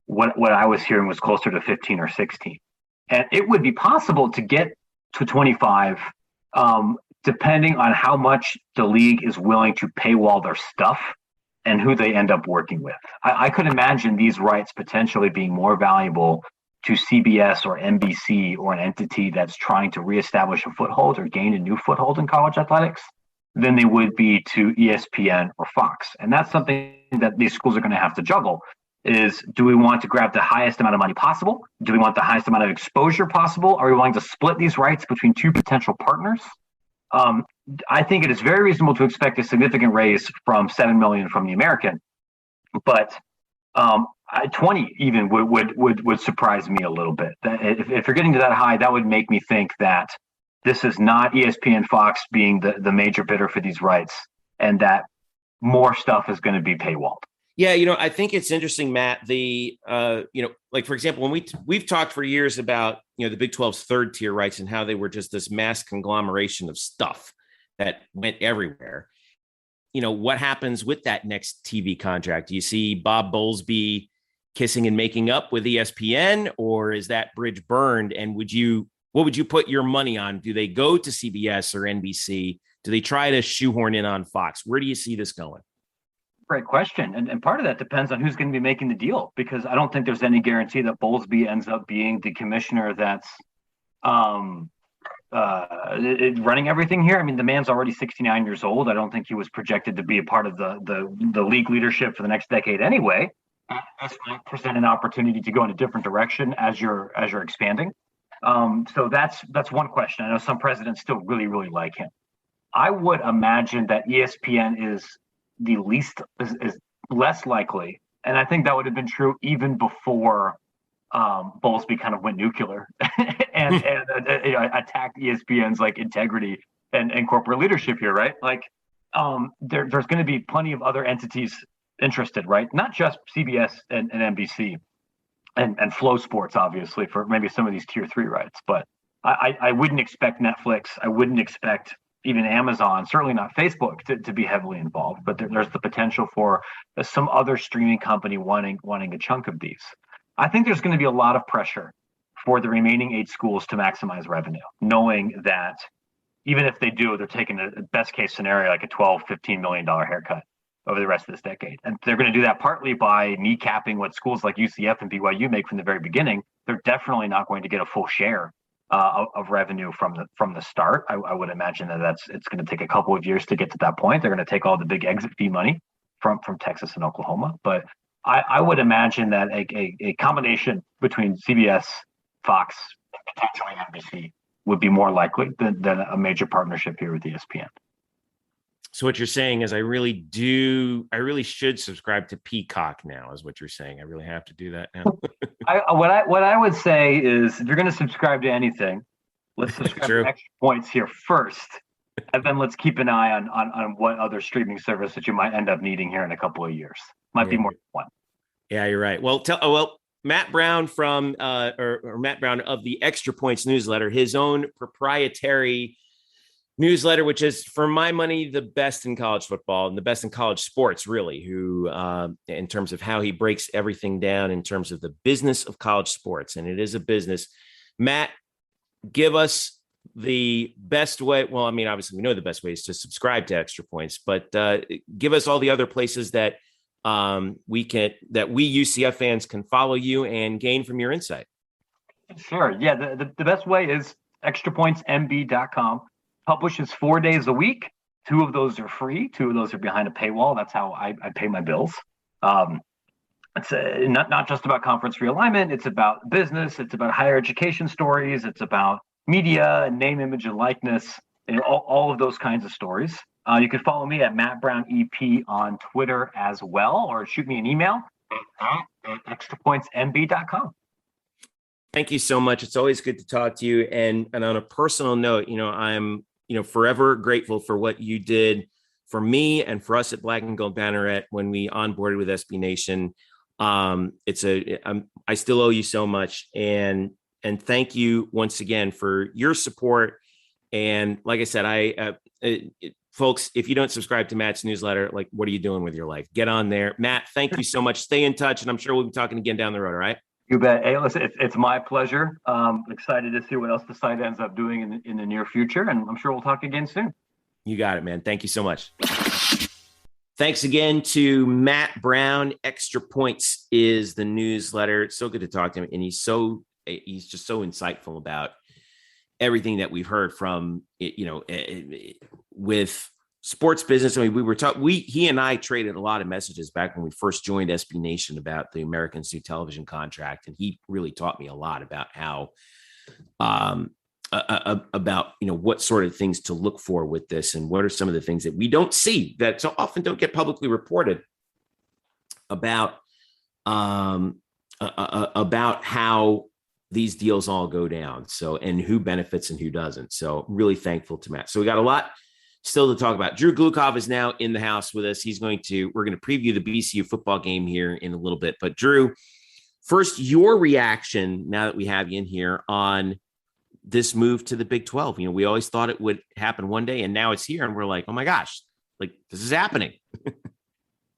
what I was hearing was closer to 15 or 16, and it would be possible to get to 25, depending on how much the league is willing to paywall their stuff and who they end up working with. I could imagine these rights potentially being more valuable to CBS or NBC or an entity that's trying to reestablish a foothold or gain a new foothold in college athletics than they would be to ESPN or Fox. And that's something that these schools are going to have to juggle is, do we want to grab the highest amount of money possible? Do we want the highest amount of exposure possible? Are we willing to split these rights between two potential partners? I think it is very reasonable to expect a significant raise from $7 million from the American, but 20 even would surprise me a little bit. If you're getting to that high, that would make me think that this is not ESPN Fox being the major bidder for these rights, and that more stuff is going to be paywalled. Yeah, I think it's interesting, Matt. Like for example, when we've talked for years about the Big 12's third tier rights and how they were just this mass conglomeration of stuff that went everywhere. What happens with that next TV contract? Do you see Bob Bowlesby kissing and making up with ESPN, or is that bridge burned? And what would you put your money on? Do they go to CBS or NBC? Do they try to shoehorn in on Fox? Where do you see this going? Great question. And part of that depends on who's going to be making the deal, because I don't think there's any guarantee that Bowlesby ends up being the commissioner that's running everything here. I mean, the man's already 69 years old. I don't think he was projected to be a part of the league leadership for the next decade anyway. This might present an opportunity to go in a different direction as you're expanding. So that's one question. I know some presidents still really, really like him. I would imagine that ESPN is less likely, and I think that would have been true even before Bowlesby kind of went nuclear and attacked ESPN's like integrity and corporate leadership here, right? Like, there's going to be plenty of other entities interested, right? Not just CBS and NBC and Flow Sports, obviously, for maybe some of these tier 3 rights, but I wouldn't expect Netflix. I wouldn't expect even Amazon, certainly not Facebook, to be heavily involved. But there's the potential for some other streaming company wanting a chunk of these. I think there's going to be a lot of pressure for the remaining 8 schools to maximize revenue, knowing that even if they do, they're taking a best case scenario, like a $12, $15 million haircut over the rest of this decade. And they're going to do that partly by kneecapping what schools like UCF and BYU make from the very beginning. They're definitely not going to get a full share of revenue from the start. I would imagine it's going to take a couple of years to get to that point. They're going to take all the big exit fee money from Texas and Oklahoma. But I would imagine that a combination between CBS, Fox, and potentially NBC would be more likely than a major partnership here with ESPN. So what you're saying is I really should subscribe to Peacock now, is what you're saying. I really have to do that now. What I would say is, if you're going to subscribe to anything, let's subscribe to Extra Points here first, and then let's keep an eye on what other streaming service that you might end up needing here in a couple of years. Might be more than one. Yeah, you're right. Well, Matt Brown from Matt Brown of the Extra Points newsletter, his own proprietary newsletter, which is, for my money, the best in college football and the best in college sports, really, who, in terms of how he breaks everything down in terms of the business of college sports. And it is a business. Matt, give us the best way. Well, I mean, obviously we know the best way is to subscribe to Extra Points, but give us all the other places that we UCF fans can follow you and gain from your insight. Sure. Yeah. The best way is extrapointsmb.com. Publishes 4 days a week. 2 of those are free. 2 of those are behind a paywall. That's how I pay my bills. It's not just about conference realignment. It's about business. It's about higher education stories. It's about media, name, image, and likeness, and all of those kinds of stories. You can follow me at Matt Brown EP on Twitter as well, or shoot me an email at extrapointsmb.com. Thank you so much. It's always good to talk to you. And on a personal note, I'm forever grateful for what you did for me and for us at Black and Gold Banneret when we onboarded with SB Nation. I still owe you so much. And thank you once again for your support. And like I said, folks, if you don't subscribe to Matt's newsletter, like, what are you doing with your life? Get on there. Matt, thank you so much. Stay in touch. And I'm sure we'll be talking again down the road. All right. You bet. Hey, listen, it's my pleasure. Excited to see what else the site ends up doing in the near future. And I'm sure we'll talk again soon. You got it, man. Thank you so much. Thanks again to Matt Brown. Extra Points is the newsletter. It's so good to talk to him. And he's just so insightful about everything that we've heard from, with sports business. I mean, he and I traded a lot of messages back when we first joined SB Nation about the American Institute television contract. And he really taught me a lot about how, what sort of things to look for with this, and what are some of the things that we don't see that so often don't get publicly reported about how these deals all go down. So, and who benefits and who doesn't. So really thankful to Matt. So we got a lot still to talk about. Drew Glukov is now in the house with us. We're going to preview the BCU football game here in a little bit. But Drew, first, your reaction now that we have you in here on this move to the Big 12. We always thought it would happen one day, and now it's here, and we're like, oh my gosh, like, this is happening.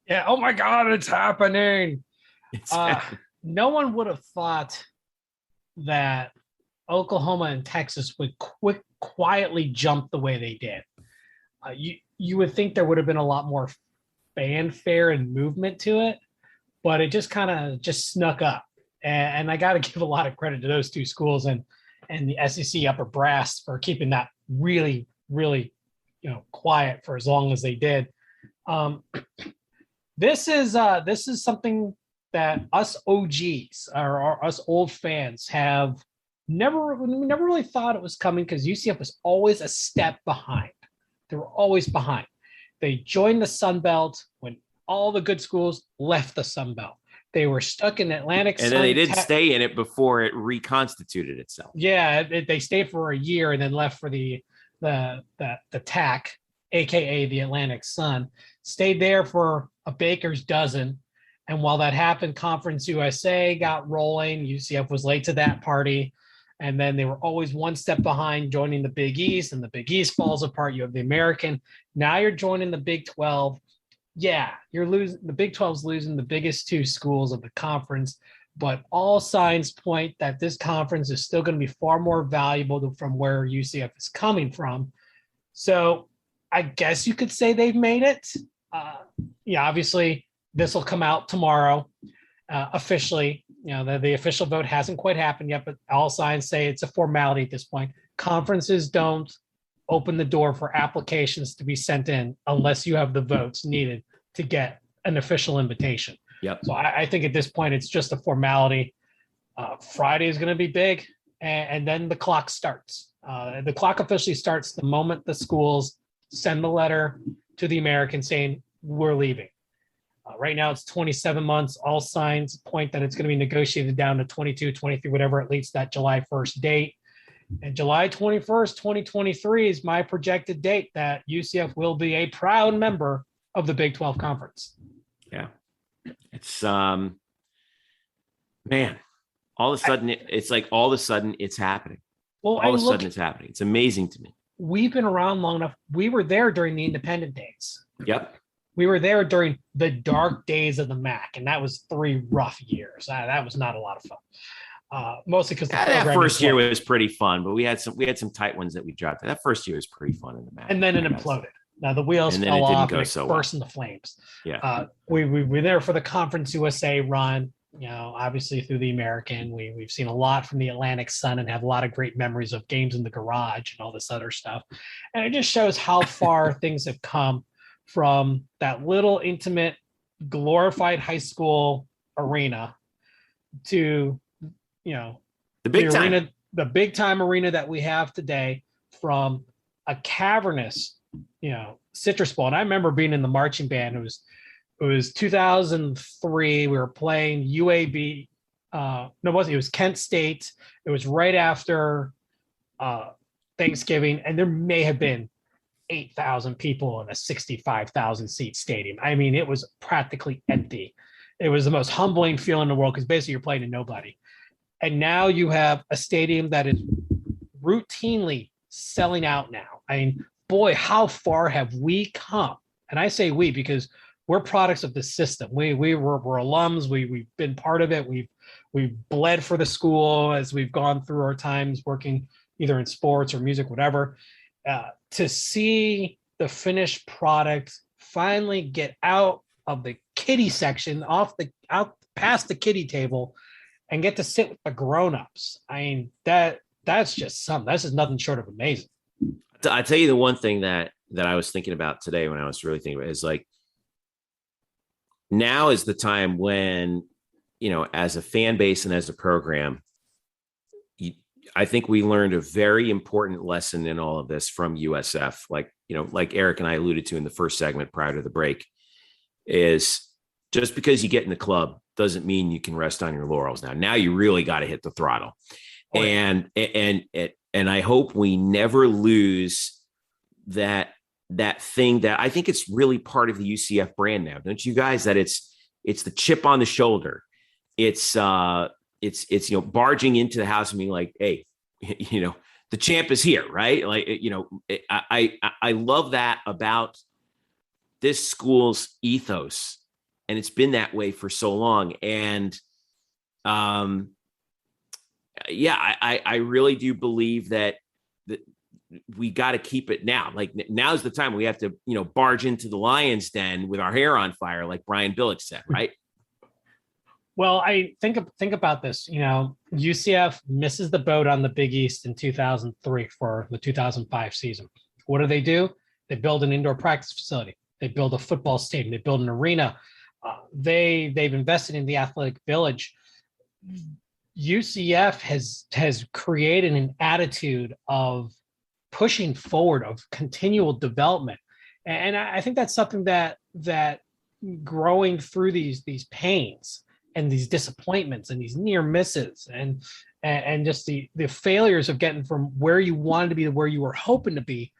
Yeah. Oh my God, it's happening. No one would have thought that Oklahoma and Texas would quietly jump the way they did. You would think there would have been a lot more fanfare and movement to it, but it just kind of snuck up. And I got to give a lot of credit to those 2 schools and the SEC upper brass for keeping that really, really, quiet for as long as they did. This is something that us OGs or us old fans have never really thought it was coming, because UCF was always a step behind. They were always behind. They joined the Sun Belt when all the good schools left the Sun Belt. They were stuck in Atlantic. And then they did stay in it before it reconstituted itself. Yeah, they stayed for a year and then left for the TAC, aka the Atlantic Sun. Stayed there for a baker's dozen. And while that happened, Conference USA got rolling. UCF was late to that party. And then they were always one step behind joining the Big East, and the Big East falls apart. You have the American. Now you're joining the Big 12. Yeah, you're losing. The Big 12 is losing the biggest 2 schools of the conference, but all signs point that this conference is still going to be far more valuable from where UCF is coming from. So I guess you could say they've made it. Obviously this will come out tomorrow officially. The official vote hasn't quite happened yet, but all signs say it's a formality at this point. Conferences don't open the door for applications to be sent in unless you have the votes needed to get an official invitation. Yep. So I think at this point, it's just a formality. Friday is going to be big, and then the clock starts. The clock officially starts the moment the schools send the letter to the American saying, we're leaving. Right now it's 27 months. All signs point that it's going to be negotiated down to 22, 23, whatever it leads to that July 1st date. And July 21st, 2023 is my projected date that UCF will be a proud member of the Big 12 Conference. Yeah. It's, man, all of a sudden, it's happening. Well, all of a sudden it's happening. It's amazing to me. we've been around long enough. We were there during the independent days. Yep. We were there during the dark days of the MAC, and that was 3 rough years. That was not a lot of fun. Mostly because that first year was pretty fun, but we had some tight ones that we dropped. That first year was pretty fun in the MAC. And then it imploded. Now the wheels fell off and it burst into flames. Yeah. We were there for the Conference USA run, obviously through the American. We've seen a lot from the Atlantic Sun and have a lot of great memories of games in the garage and all this other stuff. And it just shows how far things have come from that little intimate, glorified high school arena to, the big time arena that we have today, from a cavernous, Citrus Bowl. And I remember being in the marching band. It was 2003. We were playing UAB. No, it wasn't. It was Kent State. It was right after Thanksgiving, and there may have been 8,000 people in a 65,000 seat stadium. I mean, it was practically empty. It was the most humbling feeling in the world, because basically you're playing to nobody. And now you have a stadium that is routinely selling out now. I mean, boy, how far have we come? And I say we because we're products of the system. We're alums. We've been part of it. We've bled for the school as we've gone through our times working either in sports or music, whatever. To see the finished product finally get out of the kiddie section, out past the kiddie table, and get to sit with the grown-ups. I mean, that's just something. That's just nothing short of amazing. I tell you, the one thing that I was thinking about today when I was really thinking about it is, like, now is the time when, as a fan base and as a program, I think we learned a very important lesson in all of this from USF. Like Eric and I alluded to in the first segment prior to the break, is just because you get in the club doesn't mean you can rest on your laurels. Now you really got to hit the throttle. Oh, yeah. And I hope we never lose that thing that I think it's really part of the UCF brand now. Don't you guys? That it's the chip on the shoulder. It's barging into the house and being like, hey, the champ is here, right? Like, I love that about this school's ethos, and it's been that way for so long. And I really do believe that we got to keep it now. Like, now's the time we have to, barge into the lion's den with our hair on fire, like Brian Billick said, right? Well, I think about this. UCF misses the boat on the Big East in 2003 for the 2005 season. What do? They build an indoor practice facility. They build a football stadium. They build an arena. They've invested in the athletic village. UCF has created an attitude of pushing forward, of continual development, and I think that's something that growing through these pains and these disappointments and these near misses and just the failures of getting from where you wanted to be to where you were hoping to be,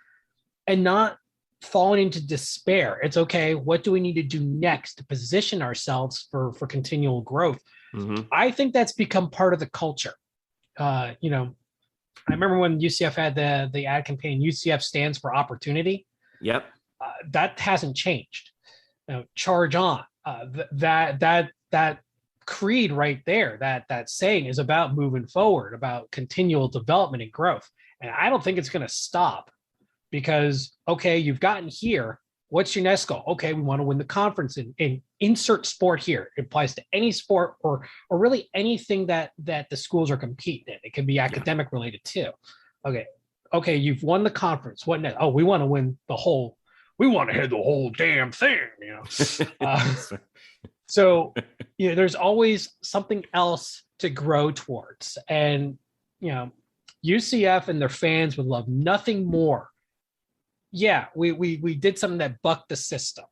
and not falling into despair. It's okay. What do we need to do next to position ourselves for continual growth? Mm-hmm. I think that's become part of the culture. I remember when UCF had the ad campaign, UCF stands for opportunity. Yep. That hasn't changed. Charge on. That creed right there, that saying is about moving forward, about continual development and growth. And I don't think it's going to stop, because, okay, you've gotten here. What's your next goal? Okay, we want to win the conference and insert sport here. It applies to any sport or really anything that the schools are competing in. It can be academic related too. Okay, you've won the conference. What next? Oh, we want to win we want to hit the whole damn thing, So, there's always something else to grow towards. And, UCF and their fans would love nothing more. Yeah, we did something that bucked the system.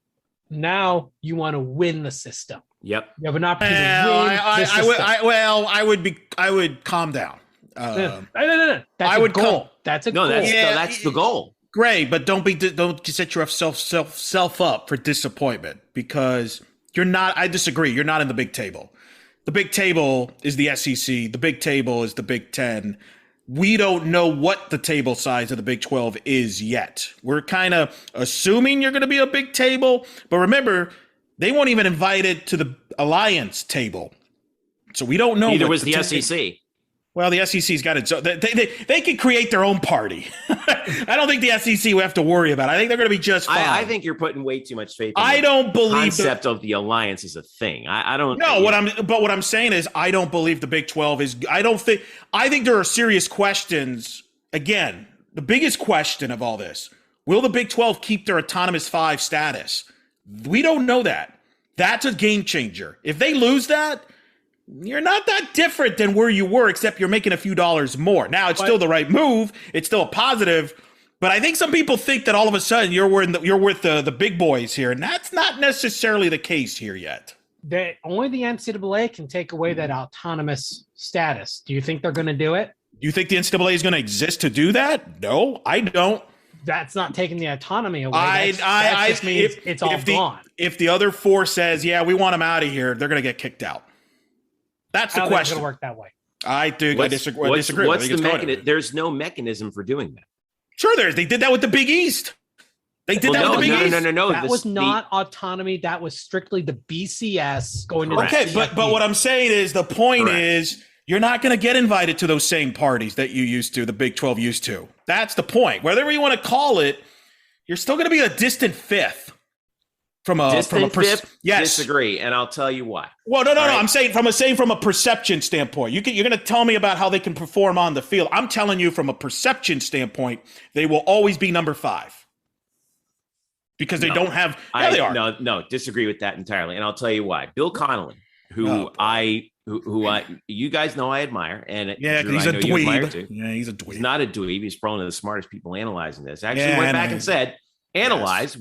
Now you want to win the system. Yep. You have an opportunity to win the system. I would calm down. No. That's a goal. That's a goal. That's the goal. Great, but don't set yourself up for disappointment, because you're not. I disagree. You're not in the big table. The big table is the SEC. The big table is the Big Ten. we don't know what the table size of the Big 12 is yet. We're kind of assuming you're going to be a big table, but remember, they won't even invite it to the Alliance table. So we don't know. Neither was the SEC. Well, the SEC's got it. So they can create their own party. I don't think the SEC will have to worry about it. I think they're going to be just fine. I think you're putting way too much faith in I don't believe the concept of the alliance is a thing. I don't know. What I'm saying is I don't believe the Big 12 is I think there are serious questions. Again, the biggest question of all this, will the Big 12 keep their autonomous 5 status? We don't know that. That's a game changer. If they lose that, you're not that different than where you were, except you're making a few dollars more. Now, it's still the right move. It's still a positive. But I think some people think that all of a sudden you're with the big boys here, and that's not necessarily the case here yet. Only the NCAA can take away that autonomous status. Do you think they're going to do it? You think the NCAA is going to exist to do that? No, I don't. That's not taking the autonomy away. That just means it's all gone. If the other 4 says, yeah, we want them out of here, they're going to get kicked out. That's the question. Going to work that way. I disagree. What's the mechanism? There's no mechanism for doing that. Sure, they did that with the Big East. They did that with the Big East. No. That was not autonomy. That was strictly the BCS going to. Okay, but what I'm saying is the point is you're not going to get invited to those same parties that you used to. The Big 12 used to. That's the point. Whatever you want to call it, you're still going to be a distant fifth. From a fifth, yes. Disagree, and I'll tell you why. Well, no. I'm saying from a perception standpoint. You're going to tell me about how they can perform on the field. I'm telling you from a perception standpoint, they will always be number 5 because they don't have. They are. No, disagree with that entirely, and I'll tell you why. Bill Connolly, who you guys know I admire, and Drew, he's I a know you admire too. Yeah, he's a dweeb. He's not a dweeb. He's probably one of the smartest people analyzing this. Actually, went back and said, analyze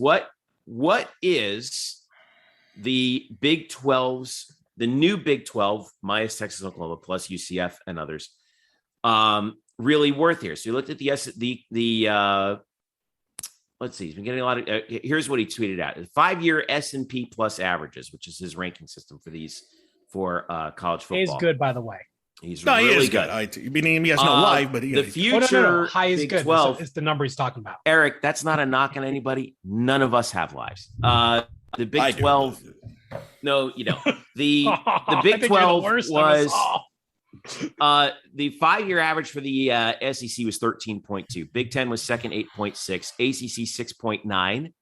what is the Big 12's, the new Big 12 minus Texas, Oklahoma plus UCF and others, really worth here? So you looked at let's see, he's been getting a lot of. Here's what he tweeted out: 5-year S&P plus averages, which is his ranking system for college football. He's good, by the way. He's really good. I mean, he has no live, but the future high is good. 12 is the number he's talking about. Eric, that's not a knock on anybody. None of us have lives. The Big 12. No, you know the Big 12 was the 5-year average for the SEC was 13.2. Big 10 was second, 8.6. ACC 6.9.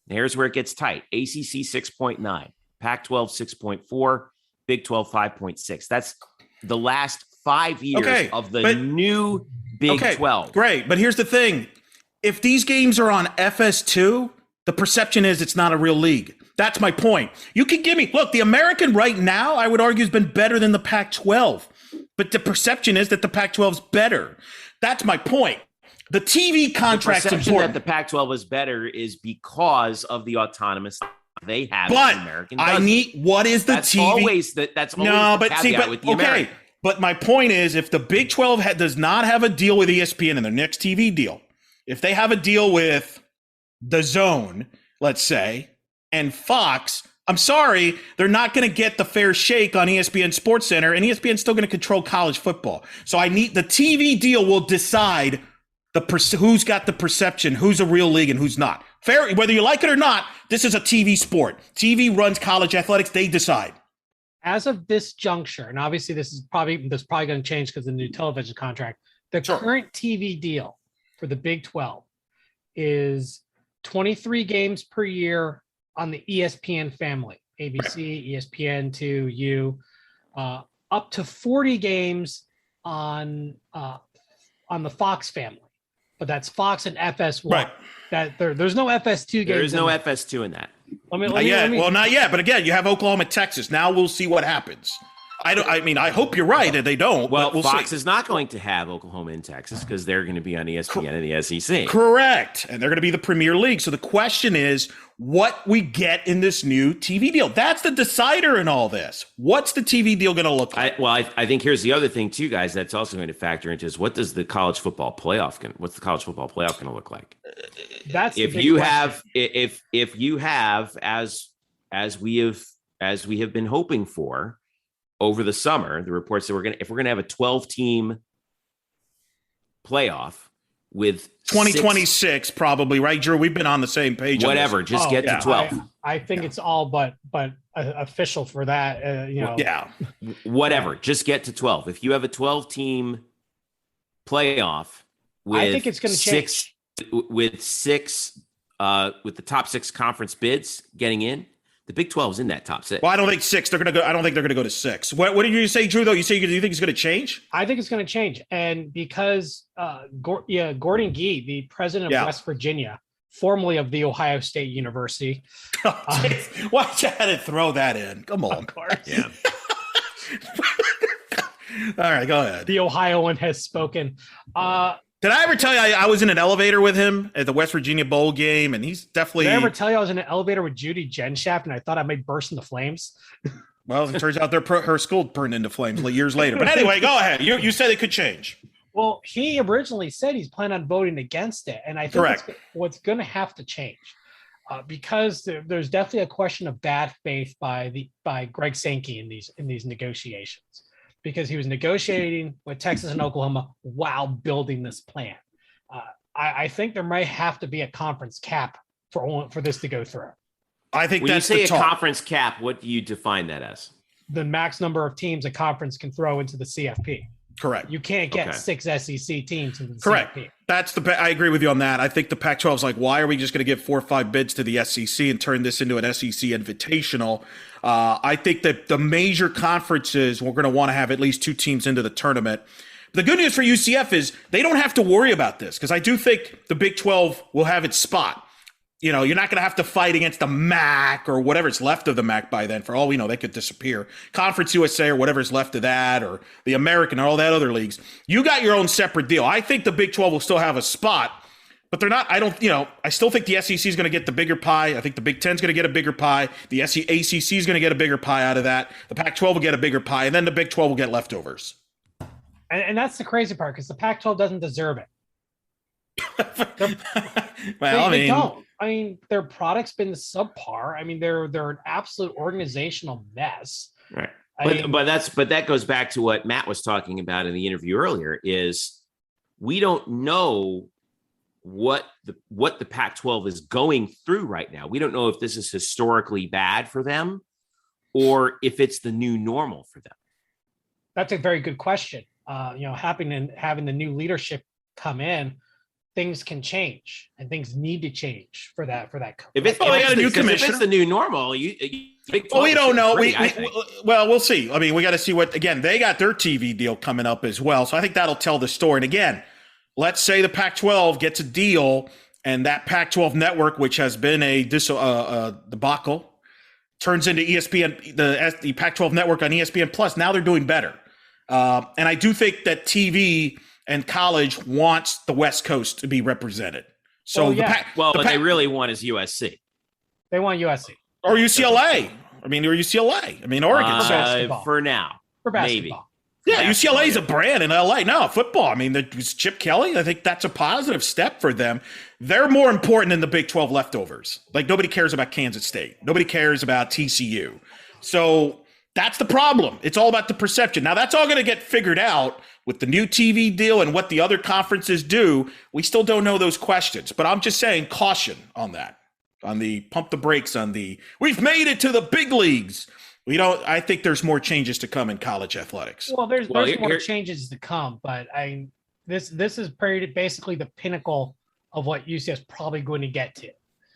Here's where it gets tight. ACC 6.9. Pac-12 6.4. Big 12 5.6. That's the last 5 years of the new Big 12. Great. But here's the thing. If these games are on FS2, the perception is it's not a real league. That's my point. You can give me, look, the American right now, I would argue, has been better than the Pac-12. But the perception is that the Pac-12 is better. That's my point. The TV contract's important. The perception that the Pac-12 is better is because of the autonomous they have. But the American what is the that's TV? Always the caveat with the American. But my point is, if the Big 12 does not have a deal with ESPN in their next TV deal, if they have a deal with The Zone, let's say, and Fox, I'm sorry, they're not going to get the fair shake on ESPN SportsCenter, and ESPN's still going to control college football. So I need the TV deal will decide who's got the perception, who's a real league and who's not. Fair, whether you like it or not, this is a TV sport. TV runs college athletics. They decide. As of this juncture, and obviously this is probably going to change because of the new television contract. The current TV deal for the Big 12 is 23 games per year on the ESPN family, ABC, ESPN2, U, up to 40 games on the Fox family. But that's Fox and FS1. Right. That there's no FS2 games. There is no FS2 in that. Not yet. But again, you have Oklahoma, Texas. Now we'll see what happens. I hope you're right that they don't. Well, we'll Fox see. is not going to have Oklahoma and Texas because they're going to be on ESPN and the SEC. Correct. And they're going to be the Premier League. So the question is what we get in this new TV deal. That's the decider in all this. What's the TV deal going to look like? I think here's the other thing too, guys, that's also going to factor into is what's the college football playoff going to look like? That's if you have as we have been hoping for over the summer, the reports that if we're going to have a 12-team playoff with 2026, probably, right, Drew? We've been on the same page. Whatever, just get to 12. I think it's all but official for that. Whatever, just get to 12. If you have a 12-team playoff, I think it's going to change with the top 6 conference bids getting in. The Big 12 is in that top 6. Well, I don't think 6. They're going to go. I don't think they're going to go to 6. What did you say, Drew? Though you think it's going to change? I think it's going to change, and because Gordon Gee, the president of West Virginia, formerly of the Ohio State University, why you had to throw that in? Come on, of course. Yeah. All right, go ahead. The Ohioan has spoken. Did I ever tell you I was in an elevator with him at the West Virginia Bowl game, and he's definitely. Did I ever tell you I was in an elevator with Judy Genshaft, and I thought I might burst into flames? Well, it turns out her school burned into flames years later. But anyway, go ahead. You said it could change. Well, he originally said he's planning on voting against it, and I think what's going to have to change because there's definitely a question of bad faith by Greg Sankey in these negotiations. Because he was negotiating with Texas and Oklahoma while building this plan. I think there might have to be a conference cap for this to go through. I think when that's you say a conference cap, what do you define that as? The max number of teams a conference can throw into the CFP. Correct. You can't get 6 SEC teams into the Correct. CFP. I agree with you on that. I think the Pac-12 is like, why are we just going to give 4 or 5 bids to the SEC and turn this into an SEC invitational? I think that the major conferences, we're going to want to have at least 2 teams into the tournament. The good news for UCF is they don't have to worry about this because I do think the Big 12 will have its spot. You're not going to have to fight against the MAC or whatever's left of the MAC by then. For all we know, they could disappear. Conference USA or whatever's left of that, or the American or all that other leagues. You got your own separate deal. I think the Big 12 will still have a spot, but they're not. I still think the SEC is going to get the bigger pie. I think the Big 10 is going to get a bigger pie. The ACC is going to get a bigger pie out of that. The Pac-12 will get a bigger pie, and then the Big 12 will get leftovers. And that's the crazy part because the Pac-12 doesn't deserve it. They don't. I mean, their product's been subpar. I mean, they're an absolute organizational mess. Right. But that goes back to what Matt was talking about in the interview earlier. Is we don't know what the Pac-12 is going through right now. We don't know if this is historically bad for them, or if it's the new normal for them. That's a very good question. Having the new leadership come in, things can change and things need to change for that. If it's the new normal, we don't know. We'll see. I mean, we got to see they got their TV deal coming up as well. So I think that'll tell the story. And again, let's say the Pac-12 gets a deal and that Pac-12 network, which has been a debacle, turns into ESPN, the Pac-12 network on ESPN Plus. Now they're doing better. And I do think that TV and college wants the West Coast to be represented. So what they really want is USC. They want USC or UCLA. I mean, Oregon. For now, for basketball. Maybe. Yeah, UCLA is a brand in LA. No, football. I mean, there's Chip Kelly. I think that's a positive step for them. They're more important than the Big 12 leftovers. Like nobody cares about Kansas State. Nobody cares about TCU. So that's the problem. It's all about the perception. Now that's all going to get figured out with the new TV deal and what the other conferences do. We still don't know those questions, but I'm just saying caution on that, on the pump the brakes on the, we've made it to the big leagues. I think there's more changes to come in college athletics. Well, there's more changes to come, but this is basically the pinnacle of what UCF is probably going to get to.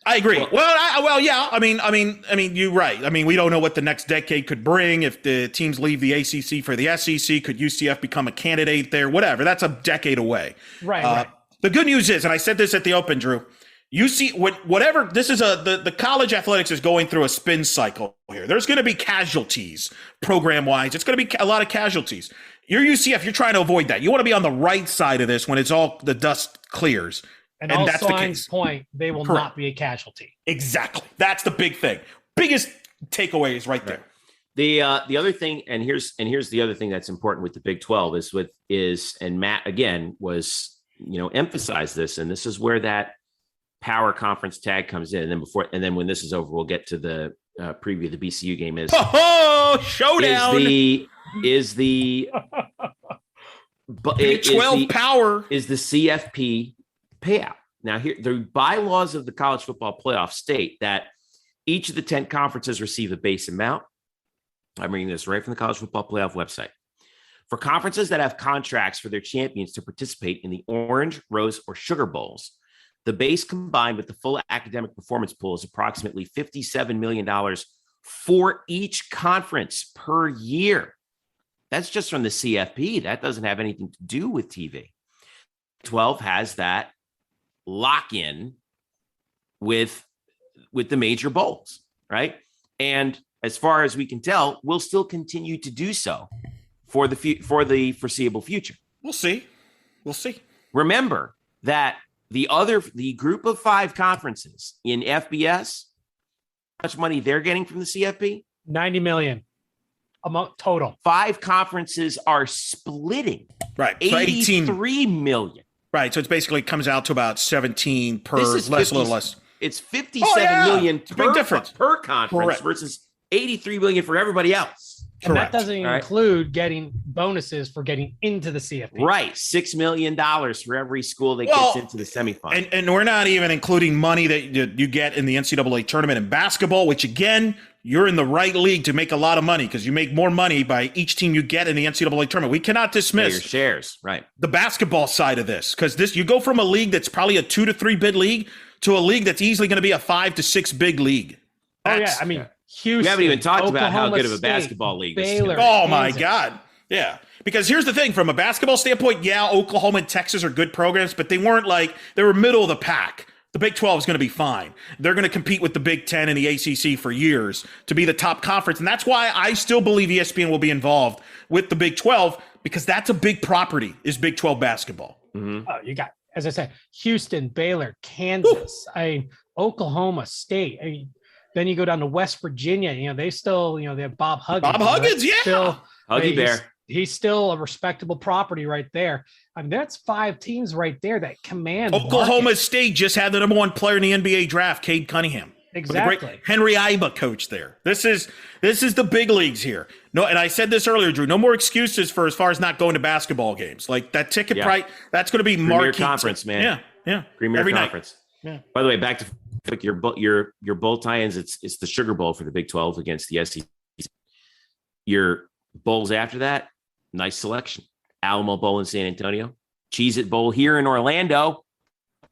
I agree. Yeah. I mean, you're right. I mean, we don't know what the next decade could bring. If the teams leave the ACC for the SEC, could UCF become a candidate there? Whatever. That's a decade away. Right. The good news is, and I said this at the Open, Drew, the college athletics is going through a spin cycle here. There's going to be casualties program-wise. It's going to be a lot of casualties. You're UCF. You're trying to avoid that. You want to be on the right side of this when it's all the dust clears. And all that's signs point they will not be a casualty. Exactly. That's the big thing. Biggest takeaway is right there. The other thing, and here's the other thing that's important with the Big 12 and Matt again was emphasized this, and this is where that power conference tag comes in, and then when this is over, we'll get to the preview of the BCU game. Showdown is the But Big 12 power is the CFP payout. Now, here the bylaws of the college football playoff state that each of the 10 conferences receive a base amount. I'm reading this right from the college football playoff website. For conferences that have contracts for their champions to participate in the Orange, Rose, or Sugar Bowls, the base combined with the full academic performance pool is approximately $57 million for each conference per year. That's just from the CFP. That doesn't have anything to do with TV. 12 has that lock-in with the major bowls, right? And as far as we can tell, we'll still continue to do so for the foreseeable future. We'll see. Remember that the group of 5 conferences in FBS, how much money they're getting from the CFP? $90 million total. 5 conferences are splitting. Right. So $83 million. Right. So it basically comes out to about 17 per, This is a little less. It's $57 million It's a big difference. per conference. Correct. Versus $83 million for everybody else. And Correct. that doesn't include getting bonuses for getting into the CFP. Right. $6 million for every school that gets into the semifinal. And we're not even including money that you get in the NCAA tournament in basketball, which again, you're in the right league to make a lot of money because you make more money by each team you get in the NCAA tournament. We cannot dismiss your shares, right? The basketball side of this, because you go from a league that's probably a 2 to 3 bid league to a league that's easily going to be a 5 to 6 big league. I mean, Houston. We haven't even talked about how Oklahoma good of a State, basketball league this is. Baylor, Oh my Kansas. God. Yeah. Because here's the thing, from a basketball standpoint, yeah, Oklahoma and Texas are good programs, but they were middle of the pack. The Big 12 is going to be fine. They're going to compete with the Big 10 and the ACC for years to be the top conference. And that's why I still believe ESPN will be involved with the Big 12, because that's a big property, is Big 12 basketball. Mm-hmm. Oh, you got, as I said, Houston, Baylor, Kansas, Oklahoma State. Then you go down to West Virginia. They still, they have Bob Huggins. Bob Huggins, yeah. Still, Huggy Bear. He's still a respectable property right there. I mean, that's 5 teams right there that command. Oklahoma market. State just had the number 1 player in the NBA draft, Cade Cunningham. Exactly. With the great Henry Iba coach there. This is the big leagues here. No, and I said this earlier, Drew. No more excuses for as far as not going to basketball games. Like that ticket price, that's going to be Premier marquee conference, man. Yeah. Premier Every conference. Night. Yeah. By the way, back to your bowl tie-ins. It's the Sugar Bowl for the Big 12 against the SEC. Your bowls after that, nice selection. Alamo Bowl in San Antonio, Cheez-It Bowl here in Orlando,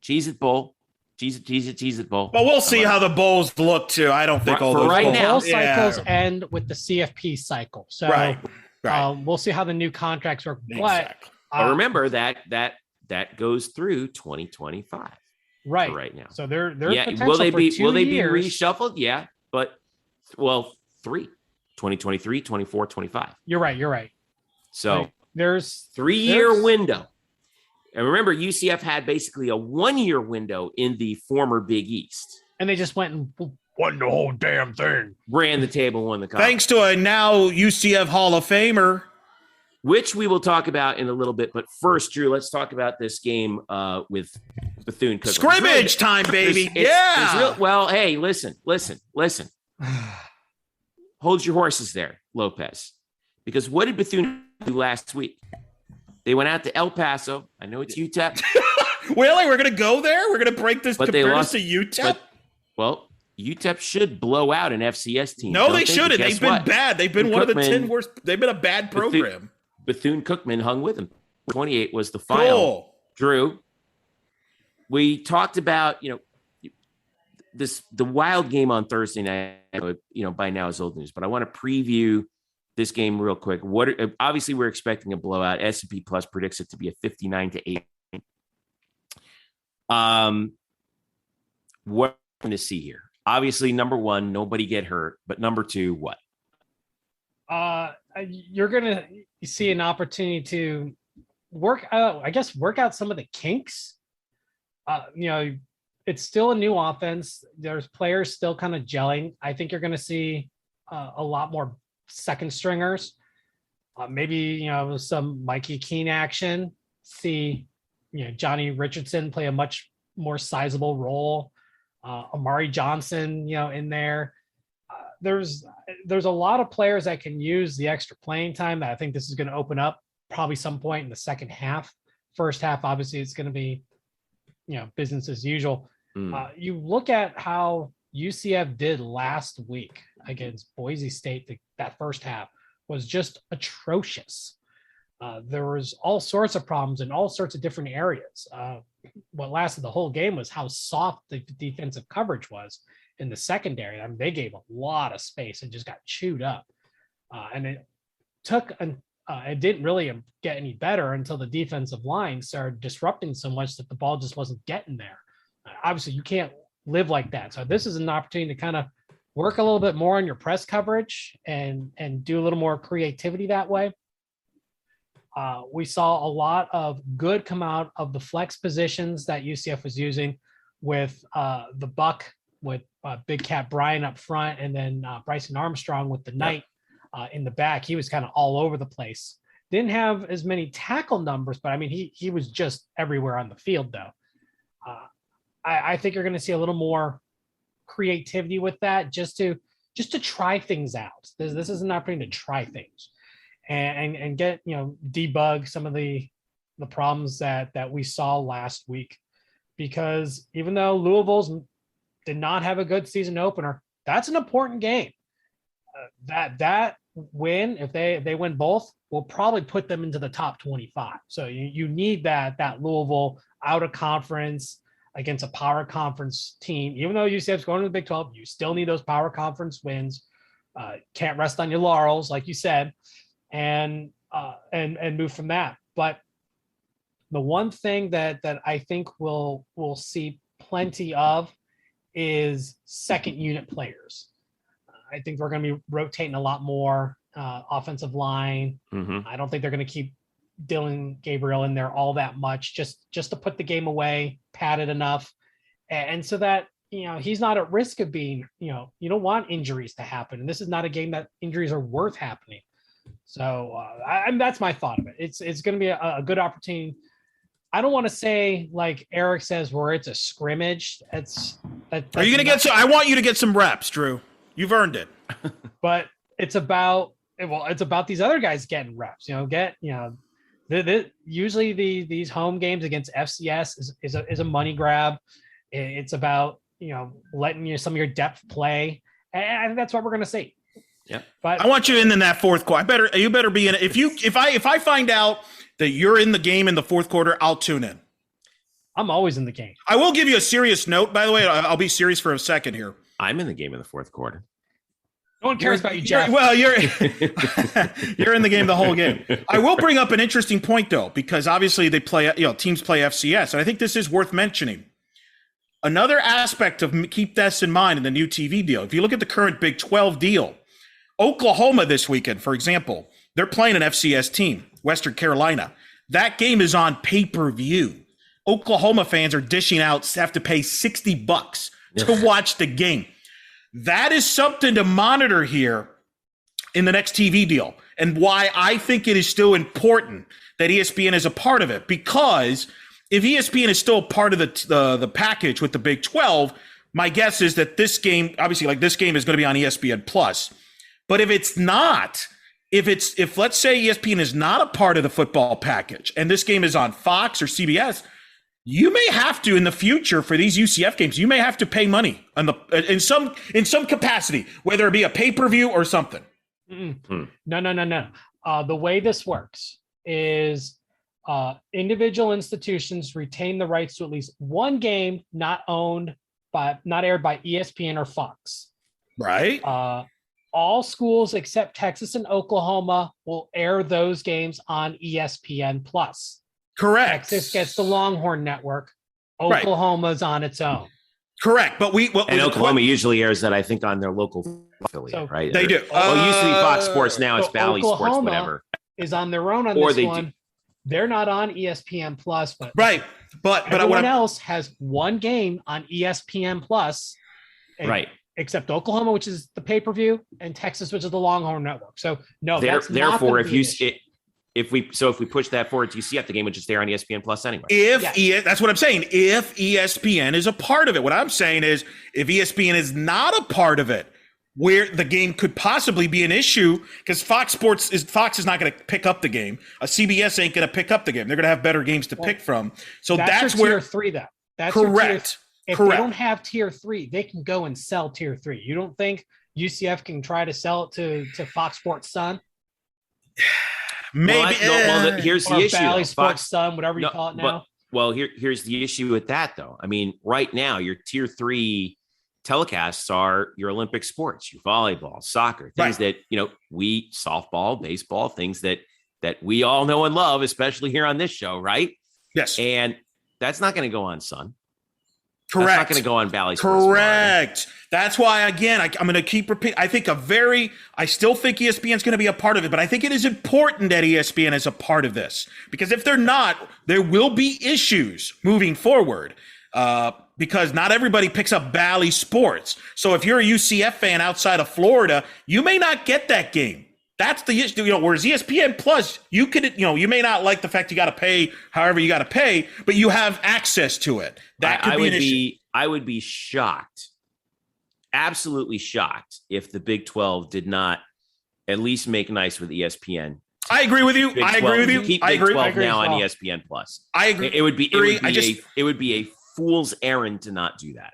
Cheez-It Bowl, Cheez-It Bowl. Well, we'll see how the bowls look too. I don't think all for those right bowls. now. Bowl cycles end with the CFP cycle, so Right. we'll see how the new contracts work. Exactly. But remember that goes through 2025. Right now. So they're will they be years. reshuffled? Yeah, but 2023, 24, 25. You're right. So there's 3-year window. And remember, UCF had basically a 1-year window in the former Big East. And they just went and won the whole damn thing. Ran the table, won the conference. Thanks to a now UCF Hall of Famer. Which we will talk about in a little bit. But first, Drew, let's talk about this game with Bethune-Cookman. Scrimmage time, baby. Well, hey, listen. Hold your horses there, Lopez. Because what did Bethune do last week? They went out to El Paso. I know it's UTEP. Really? We're going to go there? We're going to break this But they comparison lost to UTEP? UTEP should blow out an FCS team. No, they shouldn't. They've been bad. They've been one of the 10 worst. They've been a bad program. Bethune-Cookman hung with them. 28 was the final. Cool. Drew, we talked about, the Wild game on Thursday night, by now is old news, but I want to preview this game real quick. Obviously we're expecting a blowout. S&P Plus predicts it to be a 59-8. What are we going to see here? Obviously, number 1, nobody get hurt, but number 2, what? You're going to see an opportunity to work out some of the kinks. It's still a new offense. There's players still kind of gelling. I think you're going to see a lot more second stringers. Maybe, some Mikey Keene action. See, Johnny Richardson play a much more sizable role. Amari Johnson, in there. There's a lot of players that can use the extra playing time that I think this is going to open up probably some point in the second half. First half, obviously, it's going to be, business as usual. You look at how UCF did last week against Boise State. That first half was just atrocious. There was all sorts of problems in all sorts of different areas. What lasted the whole game was how soft the defensive coverage was in the secondary. I mean, they gave a lot of space and just got chewed up. And it didn't really get any better until the defensive line started disrupting so much that the ball just wasn't getting there. Obviously, you can't live like that. So this is an opportunity to kind of work a little bit more on your press coverage and do a little more creativity that way. We saw a lot of good come out of the flex positions that UCF was using with the Buck, with Big Cat Brian up front, and then Bryson Armstrong with the Knight in the back. He was kind of all over the place. Didn't have as many tackle numbers, but I mean, he was just everywhere on the field, though. I think you're going to see a little more creativity with that, just to try things out. This is an opportunity to try things and get, debug some of the problems that we saw last week. Because even though Louisville's did not have a good season opener, that's an important game. That win, if they win both, will probably put them into the top 25. So you need that Louisville out of conference against a power conference team. Even though UCF's going to the Big 12, you still need those power conference wins. Can't rest on your laurels, like you said, and move from that. But the one thing that I think we'll see plenty of is second unit players. I think we're going to be rotating a lot more offensive line. Mm-hmm. I don't think they're going to keep Dylan Gabriel in there all that much, just to put the game away, pad it enough, and so that he's not at risk of being, you don't want injuries to happen, and this is not a game that injuries are worth happening. So that's my thought of it. It's going to be a good opportunity. I don't want to say, like Eric says, where it's a scrimmage. Are you going to get some? I want you to get some reps, Drew. You've earned it. But it's about these other guys getting reps. Usually these home games against FCS is a money grab. It's about letting some of your depth play, and I think that's what we're going to see. Yeah, but I want you in that fourth quarter. You better be in it. If I find out that you're in the game in the fourth quarter, I'll tune in. I'm always in the game. I will give you a serious note, by the way. I'll be serious for a second here. I'm in the game in the fourth quarter. No one cares about you, Jeff. You're in the game the whole game. I will bring up an interesting point, though, because obviously they play, teams play FCS, and I think this is worth mentioning. Another aspect of keep this in mind in the new TV deal. If you look at the current Big 12 deal, Oklahoma this weekend, for example, they're playing an FCS team, Western Carolina. That game is on pay-per-view. Oklahoma fans are dishing out, have to pay $60 to watch the game. That is something to monitor here in the next TV deal, and why I think it is still important that ESPN is a part of it. Because if ESPN is still part of the package with the Big 12, my guess is that this game, obviously, like this game is going to be on ESPN Plus. But if it's not, if let's say ESPN is not a part of the football package, and this game is on Fox or CBS, you may have to, in the future, for these UCF games, you may have to pay money in some capacity, whether it be a pay-per-view or something. No. The way this works is individual institutions retain the rights to at least one game not aired by ESPN or Fox. Right. All schools except Texas and Oklahoma will air those games on ESPN Plus. Correct. Texas gets the Longhorn Network. Oklahoma's on its own. Correct. But Oklahoma usually airs that, I think, on their local affiliate, right? They do. Well, it used to be Fox Sports. Now it's Valley Oklahoma Sports, whatever. Is on their own on this one. They're not on ESPN Plus, but right. But everyone else has one game on ESPN Plus. Right. Except Oklahoma, which is the pay-per-view, and Texas, which is the Longhorn Network. So no, therefore, if we push that forward to UCF, the game would just air on ESPN Plus anyway. That's what I'm saying. If ESPN is a part of it, what I'm saying is, if ESPN is not a part of it, where the game could possibly be an issue because Fox is not going to pick up the game. CBS ain't going to pick up the game. They're going to have better games to pick from. So that's where tier 3, though. That's correct. If they don't have tier 3, they can go and sell tier 3. You don't think UCF can try to sell it to Fox Sports Sun? Maybe. Here's the issue. Valley Sports Sun, whatever you call it now. Here's the issue with that, though. I mean, right now, your tier 3 telecasts are your Olympic sports, your volleyball, soccer, things that, we softball, baseball, things that we all know and love, especially here on this show, right? Yes. And that's not going to go on Sun. Correct. That's not going to go on Valley Sports. Correct. That's why, again, I'm going to keep repeating. I still think ESPN is going to be a part of it, but I think it is important that ESPN is a part of this because if they're not, there will be issues moving forward because not everybody picks up Valley Sports. So if you're a UCF fan outside of Florida, you may not get that game. That's the issue, whereas ESPN Plus, you could, you may not like the fact you got to pay however you got to pay, but you have access to it. That could be an issue. I would be shocked, absolutely shocked, if the Big 12 did not at least make nice with ESPN. I agree with you. Keep Big 12 now on ESPN Plus. I agree. It would be a fool's errand to not do that.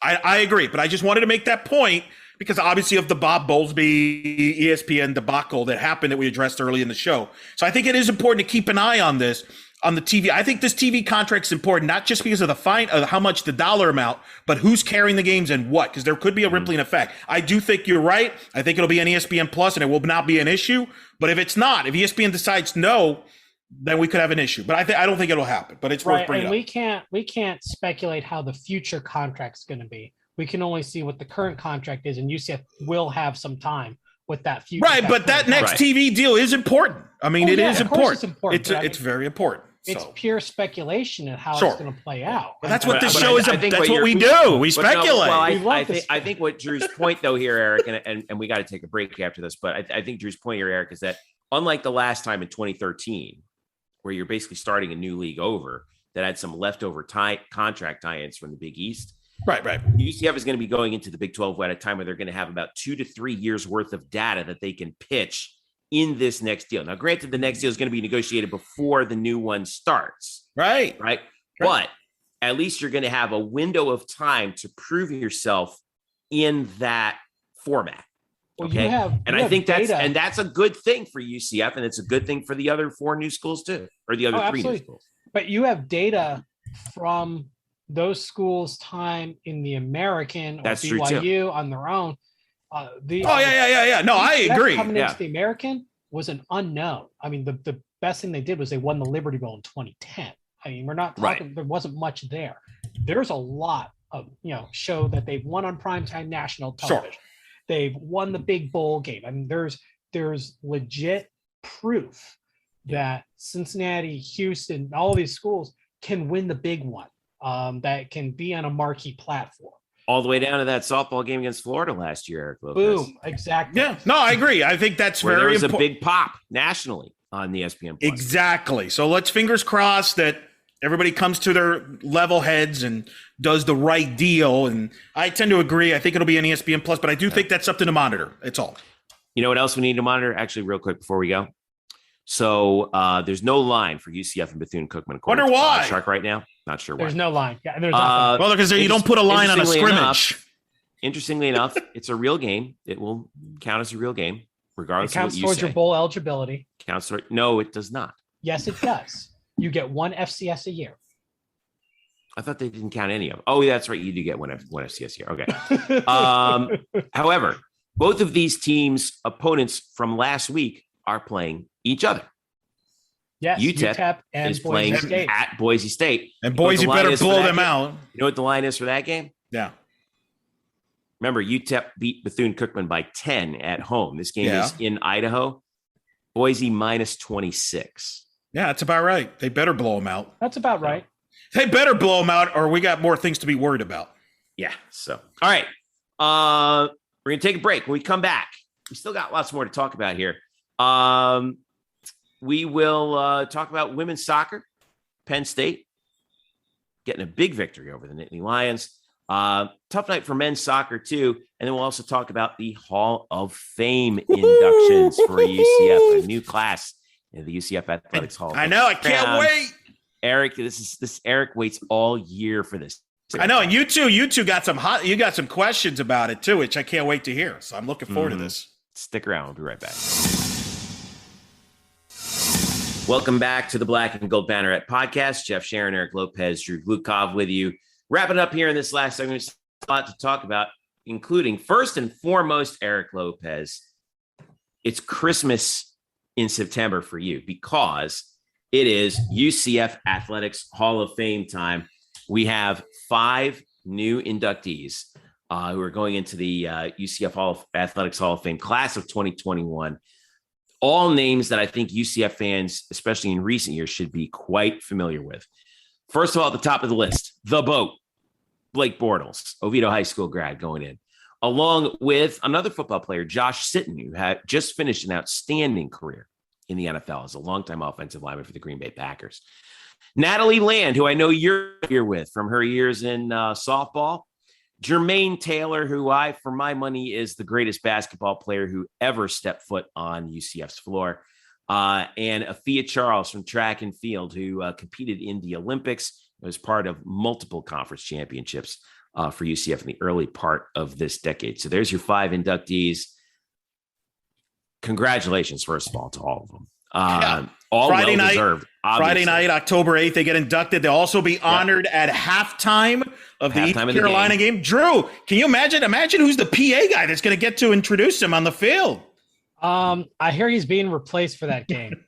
I agree, but I just wanted to make that point. Because obviously of the Bob Bowlesby ESPN debacle that happened that we addressed early in the show. So I think it is important to keep an eye on this, on the TV. I think this TV contract is important, not just because of the fine, how much the dollar amount, but who's carrying the games and what, because there could be a rippling effect. I do think you're right. I think it'll be on ESPN Plus and it will not be an issue. But if it's not, if ESPN decides no, then we could have an issue. But I don't think it'll happen, but it's worth bringing up. We can't speculate how the future contract's going to be. We can only see what the current contract is, and UCF will have some time with that future. Right, but that next TV deal is important. I mean, it is important. It's very important. It's pure speculation of how it's going to play out. But that's what this show is. That's what we do. We speculate. I think what Drew's point, though, here, Eric, and we got to take a break after this, but I think Drew's point here, Eric, is that unlike the last time in 2013, where you're basically starting a new league over that had some leftover contract tie-ins from the Big East, Right. UCF is going to be going into the Big 12 at a time where they're going to have about 2 to 3 years worth of data that they can pitch in this next deal. Now, granted, the next deal is going to be negotiated before the new one starts. Right. But at least you're going to have a window of time to prove yourself in that format. Okay. I think that's a good thing for UCF, and it's a good thing for the other 4 new schools too, or the other 3 new schools. But you have data from those schools' time in the American or BYU on their own. Yeah. No, I agree. Coming into the American was an unknown. I mean, the best thing they did was they won the Liberty Bowl in 2010. I mean, we're not talking, there wasn't much there. There's a lot of, show that they've won on primetime national television. Sure. They've won the big bowl game. I mean, there's legit proof that Cincinnati, Houston, all of these schools can win the big one. That can be on a marquee platform. All the way down to that softball game against Florida last year, Eric Lopez. Boom, exactly. Yeah, no, I agree. I think that's very important. There was a big pop nationally on the ESPN Plus. Exactly. So let's fingers crossed that everybody comes to their level heads and does the right deal. And I tend to agree. I think it'll be an ESPN Plus, but I do think that's something to monitor. It's all. You know what else we need to monitor? Actually, real quick before we go. So there's no line for UCF and Bethune-Cookman. Wonder why? Shark right now. Not sure why. There's no line. Yeah, there's well, because you don't put a line on a scrimmage. Interestingly enough, it's a real game. It will count as a real game, regardless of what you say. It counts towards your bowl eligibility. No, it does not. Yes, it does. You get one FCS a year. I thought they didn't count any of them. Oh, that's right. You do get one FCS a year. Okay. However, both of these teams' opponents from last week are playing each other. Yes, UTEP and is playing at Boise State. And Boise better blow them out. You know what the line is for that game? Yeah. Remember, UTEP beat Bethune-Cookman by 10 at home. This game is in Idaho. Boise minus 26. Yeah, that's about right. They better blow them out. That's about right. They better blow them out, or we got more things to be worried about. Yeah. So, all right. We're going to take a break. When we come back, we still got lots more to talk about here. We will talk about women's soccer. Penn State getting a big victory over the Nittany Lions. Tough night for men's soccer too. And then we'll also talk about the Hall of Fame inductions for UCF, a new class in the UCF Athletics Hall of Fame. I know. I can't wait. Eric, Eric waits all year for this. I know. And you two got some questions about it too, which I can't wait to hear. So I'm looking forward to this. Stick around. We'll be right back. Welcome back to the Black and Gold Banneret Podcast. Jeff Sharon, Eric Lopez, Drew Glukov with you. Wrapping up here in this last segment, a lot to talk about, including first and foremost, Eric Lopez. It's Christmas in September for you because it is UCF Athletics Hall of Fame time. We have 5 new inductees who are going into the UCF Athletics Hall of Fame class of 2021. All names that I think UCF fans, especially in recent years, should be quite familiar with. First of all, at the top of the list, the boat, Blake Bortles, Oviedo High School grad going in, along with another football player, Josh Sitton, who had just finished an outstanding career in the NFL as a longtime offensive lineman for the Green Bay Packers. Natalie Land, who I know you're here with from her years in softball. Jermaine Taylor, who for my money, is the greatest basketball player who ever stepped foot on UCF's floor. And Afia Charles from track and field, who competed in the Olympics, was part of multiple conference championships for UCF in the early part of this decade. So there's your 5 inductees. Congratulations, first of all, to all of them. All Friday well deserved. Friday night, October 8th, they get inducted. They'll also be honored at halftime of the East Carolina game. Drew, can you imagine? Imagine who's the PA guy that's going to get to introduce him on the field. I hear he's being replaced for that game.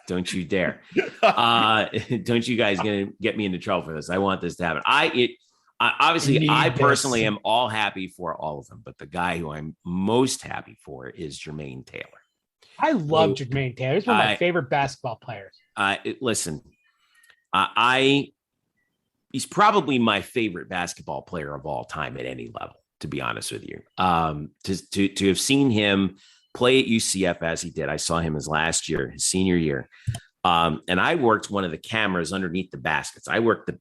Don't you dare. Don't you guys going to get me into trouble for this. I want this to happen. I personally am all happy for all of them, but the guy who I'm most happy for is Jermaine Taylor. I love Jermaine Taylor. He's one of my favorite basketball players. He's probably my favorite basketball player of all time at any level, to be honest with you. To have seen him play at UCF as he did, I saw him his senior year. And I worked one of the cameras underneath the baskets. I worked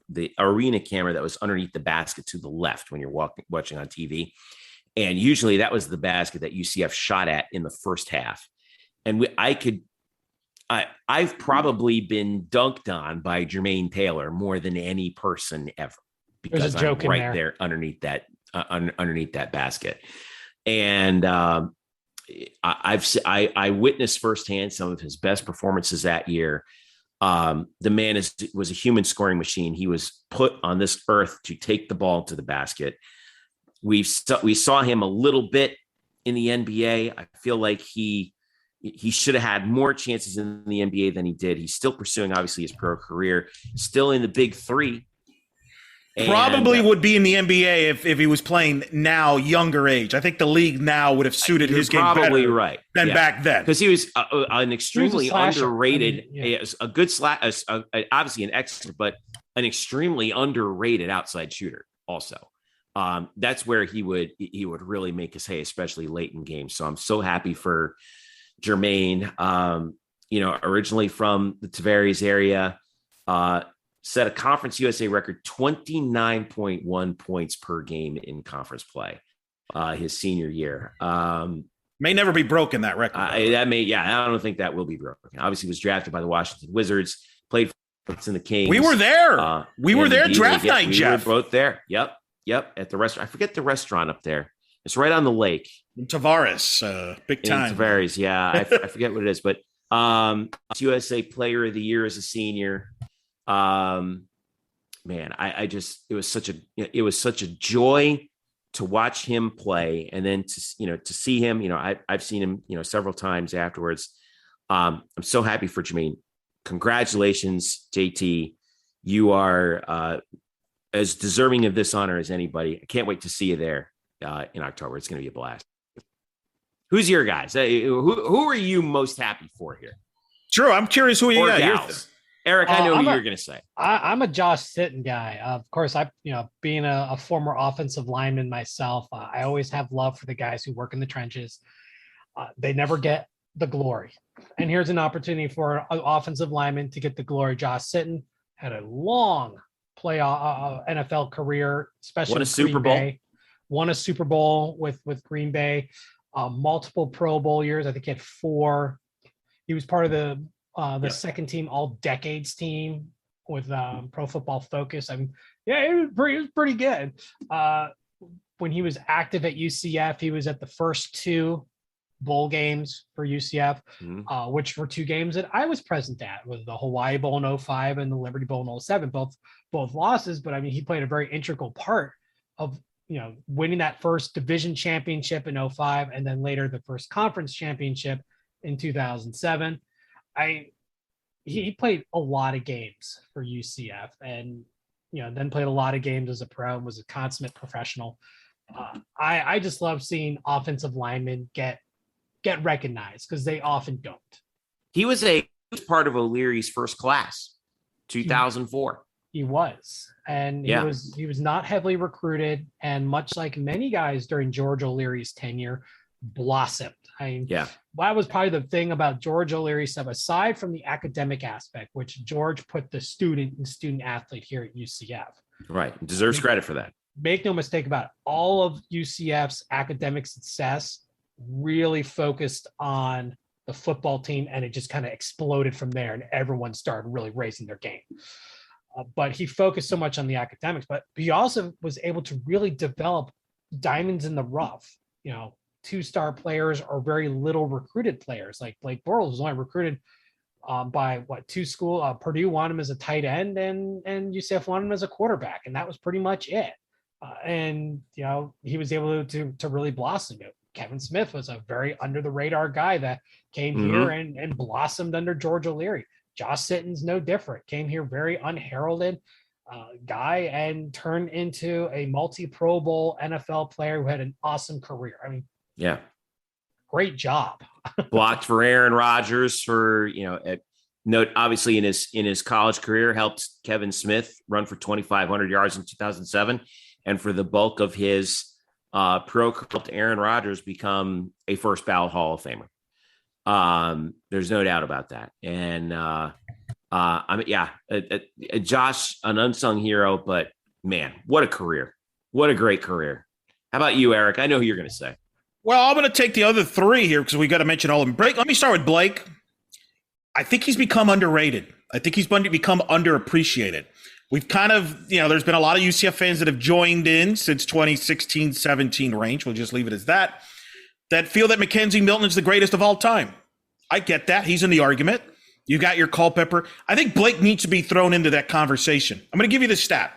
the arena camera that was underneath the basket to the left when you're watching on TV. And usually that was the basket that UCF shot at in the first half. And I've probably been dunked on by Jermaine Taylor more than any person ever, because I'm right there underneath that basket. And I witnessed firsthand some of his best performances that year. The man was a human scoring machine. He was put on this earth to take the ball to the basket. We saw him a little bit in the NBA. I feel like he should have had more chances in the NBA than he did. He's still pursuing, obviously, his pro career, still in the big 3. Probably would be in the NBA if he was playing now, younger age. I think the league now would have suited his game probably better right than back then. Because he was an extremely underrated, a good slash, obviously an excellent, but an extremely underrated outside shooter also. That's where he would really make his hay, especially late in games. So I'm so happy for Jermaine. Originally from the Tavares area, set a Conference USA record 29.1 points per game in conference play his senior year. May never be broken, that record. I don't think that will be broken. Obviously was drafted by the Washington Wizards, played for the Kings. We were there. We were there draft night, Jeff. We were both there. Yep. At the restaurant. I forget the restaurant up there. It's right on the lake. Tavares, big time. Tavares, yeah. I forget what it is, but USA Player of the Year as a senior. Man, it was such a joy to watch him play, and then to see him. I've seen him several times afterwards. I'm so happy for Jermaine. Congratulations, JT. You are as deserving of this honor as anybody. I can't wait to see you there in October. It's going to be a blast. Who's your guys? Who are you most happy for here? Drew, I'm curious who you got. Eric, I know who you're going to say. I'm a Josh Sitton guy. Of course, being a former offensive lineman myself, I always have love for the guys who work in the trenches. They never get the glory. And here's an opportunity for an offensive lineman to get the glory. Josh Sitton had a long play a NFL career, especially Won a with Super Green Bowl. Bay. Won a Super Bowl with Green Bay, multiple Pro Bowl years. I think he had 4. He was part of the second team All Decades team with Pro Football Focus. It was pretty good. When he was active at UCF, he was at the first 2 bowl games for UCF, which were 2 games that I was present at, with the Hawaii Bowl in 05 and the Liberty Bowl in 07, both losses. But I mean, he played a very integral part of, winning that first division championship in 05, and then later the first conference championship in 2007. He played a lot of games for UCF, and, then played a lot of games as a pro and was a consummate professional. I just love seeing offensive linemen get recognized, because they often don't. He was part of O'Leary's first class, 2004. He was, and he was not heavily recruited, and much like many guys during George O'Leary's tenure, blossomed. That was probably the thing about George O'Leary's stuff, aside from the academic aspect, which George put the student athlete here at UCF. Right, deserves credit for that. Make no mistake about it, all of UCF's academic success really focused on the football team, and it just kind of exploded from there, and everyone started really raising their game. But he focused so much on the academics, but he also was able to really develop diamonds in the rough, 2-star players or very little recruited players. Like Blake Bortles was only recruited by 2 schools. Purdue wanted him as a tight end, and UCF wanted him as a quarterback, and that was pretty much it. He was able to really blossom. Kevin Smith was a very under the radar guy that came here and blossomed under George O'Leary. Josh Sitton's no different. Came here very unheralded guy and turned into a multi-Pro Bowl NFL player who had an awesome career. Great job. Blocked for Aaron Rodgers for, obviously in his college career, helped Kevin Smith run for 2,500 yards in 2007. And for the bulk of his pro career, helped Aaron Rodgers become a first ballot Hall of Famer. There's no doubt about that. And Josh, an unsung hero, but man, what a career. What a great career. How about you, Eric? I know who you're going to say. Well, I'm going to take the other 3 here because we got to mention all of them. Let me start with Blake. I think he's become underrated. I think he's become underappreciated. We've kind of, there's been a lot of UCF fans that have joined in since 2016-17 range. We'll just leave it as that feel that Mackenzie Milton is the greatest of all time. I get that. He's in the argument. You got your Culpepper. I think Blake needs to be thrown into that conversation. I'm going to give you the stat.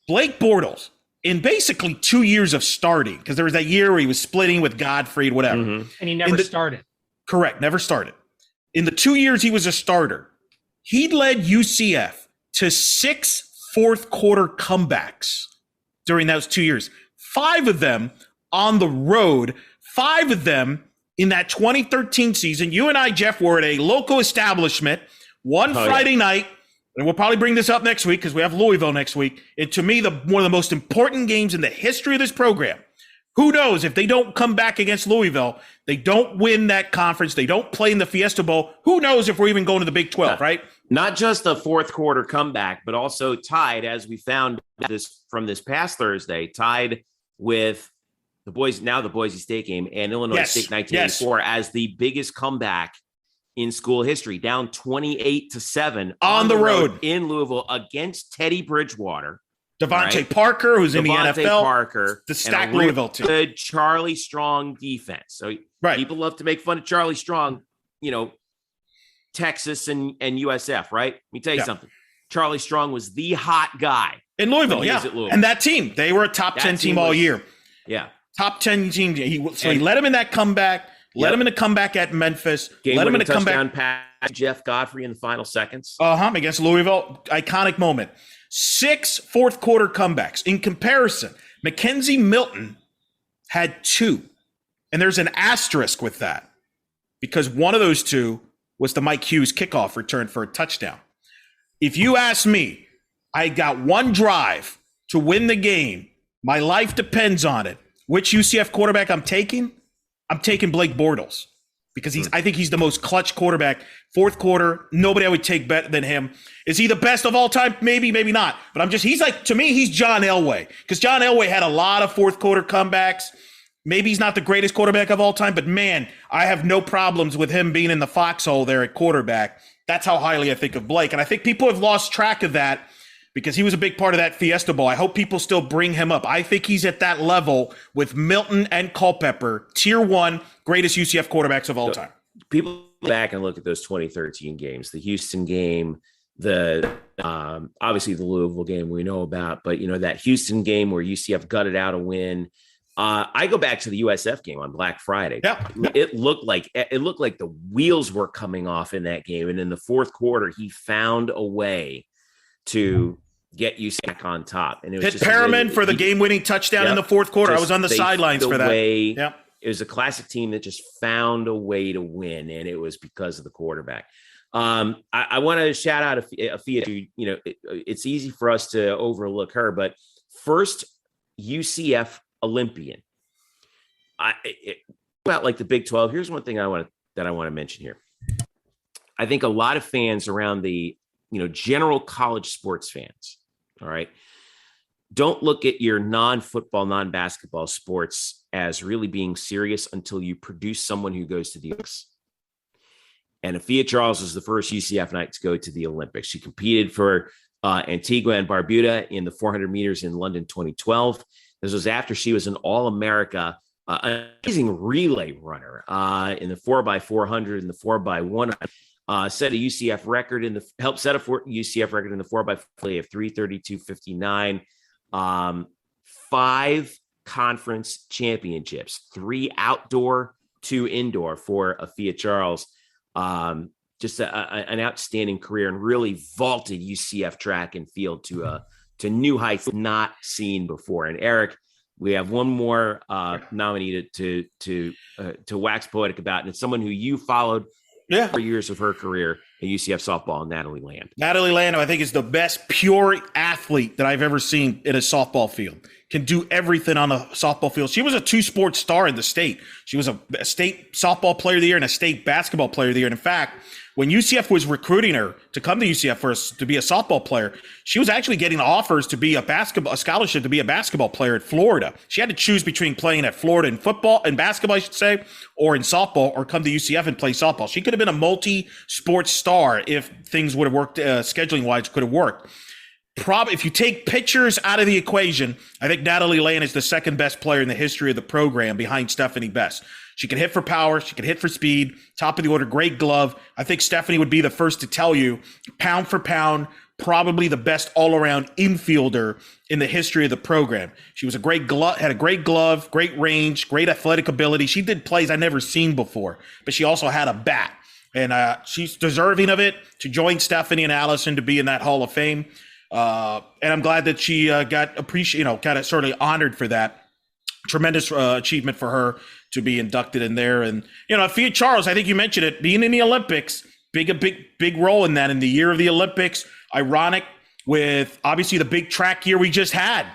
Blake Bortles, in basically 2 years of starting, because there was that year where he was splitting with Godfrey, whatever. And he never started. Correct, never started. In the 2 years he was a starter, he led UCF to 6 fourth-quarter comebacks during those 2 years. 5 of them on the road, 5 of them in that 2013 season. You and I, Jeff, were at a local establishment one Friday night, and we'll probably bring this up next week because we have Louisville next week. And to me, one of the most important games in the history of this program. Who knows if they don't come back against Louisville, they don't win that conference, they don't play in the Fiesta Bowl. Who knows if we're even going to the Big 12, right? Not just a fourth quarter comeback, but also tied, as we found from this past Thursday, tied with the Boise State game and Illinois State 1984 as the biggest comeback in school history, down 28-7 on the road in Louisville against Teddy Bridgewater. Devontae Parker, who's in the NFL. Parker, the stacked Louisville team. Good Charlie Strong defense. So people love to make fun of Charlie Strong, Texas and USF, right? Let me tell you something. Charlie Strong was the hot guy in Louisville, And that team, they were a top 10 team all year. Yeah. Top 10 team. He let him in that comeback, let him in a comeback at Memphis, let him in a comeback. Pass Jeff Godfrey in the final seconds. Against Louisville. Iconic moment. 6 fourth quarter comebacks. In comparison, Mackenzie Milton had 2. And there's an asterisk with that because one of those 2 was the Mike Hughes kickoff return for a touchdown. If you ask me, I got one drive to win the game. My life depends on it. Which UCF quarterback I'm taking? I'm taking Blake Bortles. because I think he's the most clutch quarterback. Fourth quarter, nobody I would take better than him. Is he the best of all time? Maybe, maybe not. But he's like, to me, he's John Elway, because John Elway had a lot of fourth quarter comebacks. Maybe he's not the greatest quarterback of all time, but man, I have no problems with him being in the foxhole there at quarterback. That's how highly I think of Blake. And I think people have lost track of that because he was a big part of that Fiesta Bowl. I hope people still bring him up. I think he's at that level with Milton and Culpepper, tier 1 greatest UCF quarterbacks of all time. People go back and look at those 2013 games, the Houston game, the obviously the Louisville game we know about, but that Houston game where UCF gutted out a win. I go back to the USF game on Black Friday. Yeah. It looked like the wheels were coming off in that game. And in the fourth quarter, he found a way to get UCF on top. And it was hit Perriman for the game-winning touchdown in the fourth quarter. I was on the sidelines for that. It was a classic team that just found a way to win, and it was because of the quarterback. I want to shout out Afia. It's easy for us to overlook her, but first UCF Olympian. About like the Big 12. Here's one thing I want to mention here. I think a lot of fans around the general college sports fans, all right, don't look at your non-football, non-basketball sports as really being serious until you produce someone who goes to the Olympics. And Afia Charles was the first UCF Knight to go to the Olympics. She competed for Antigua and Barbuda in the 400 meters in London 2012. This was after she was an All-America, amazing relay runner in the 4x400 and the 4x100. Set a UCF record helped set a UCF record in the 4x4 of 3:32.59. 5 conference championships, 3 outdoor, 2 indoor for Afia Charles. Just an outstanding career, and really vaulted UCF track and field to new heights not seen before. And Eric, we have one more nominee to wax poetic about, and it's someone who you followed for years of her career at UCF softball, Natalie Land. Natalie Land, I think, is the best pure athlete that I've ever seen in a softball field. Can do everything on the softball field. She was a 2-sport star in the state. She was a state softball player of the year and a state basketball player of the year. And in fact, when UCF was recruiting her to come to UCF to be a softball player, she was actually getting offers to be a scholarship to be a basketball player at Florida. She had to choose between playing at Florida in football and basketball, I should say, or in softball, or come to UCF and play softball. She could have been a multi-sport star if things would have worked, scheduling wise, could have worked. If you take pitchers out of the equation, I think Natalie Land is the second best player in the history of the program behind Stephanie Best. She can hit for power. She can hit for speed. Top of the order, great glove. I think Stephanie would be the first to tell you, pound for pound, probably the best all-around infielder in the history of the program. She was had a great glove, great range, great athletic ability. She did plays I'd never seen before, but she also had a bat. And she's deserving of it to join Stephanie and Allison to be in that Hall of Fame. And I'm glad that she got kind of sort of honored for that. Tremendous achievement for her to be inducted in there. And, Afia Charles, I think you mentioned it, being in the Olympics, big role in that, in the year of the Olympics. Ironic with obviously the big track year we just had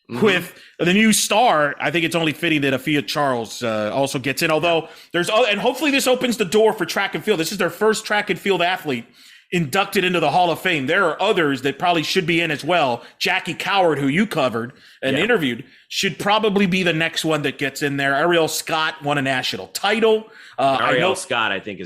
with the new star. I think it's only fitting that Afia Charles also gets in, although and hopefully this opens the door for track and field. This is their first track and field athlete inducted into the Hall of Fame. There are others that probably should be in as well. Jackie Coward, who you covered and interviewed, should probably be the next one that gets in there. Ariel Scott won a national title. Ariel Scott, I think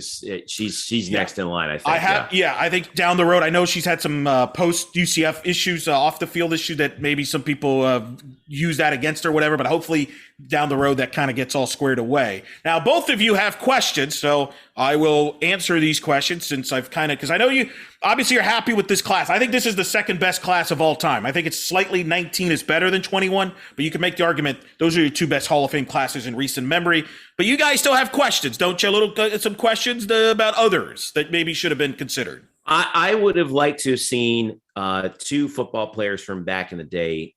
she's next in line. I think. I think down the road. I know she's had some post UCF issues, off the field issue that maybe some people use that against her, whatever. But hopefully down the road that kind of gets all squared away. Now, both of you have questions, so I will answer these questions since because I know you obviously you're happy with this class. I think this is the second best class of all time. I think it's slightly 19 is better than 21, but you can make the argument those are your 2 best Hall of Fame classes in recent memory. But you guys still have questions, don't you? Some questions about others that maybe should have been considered. I would have liked to have seen 2 football players from back in the day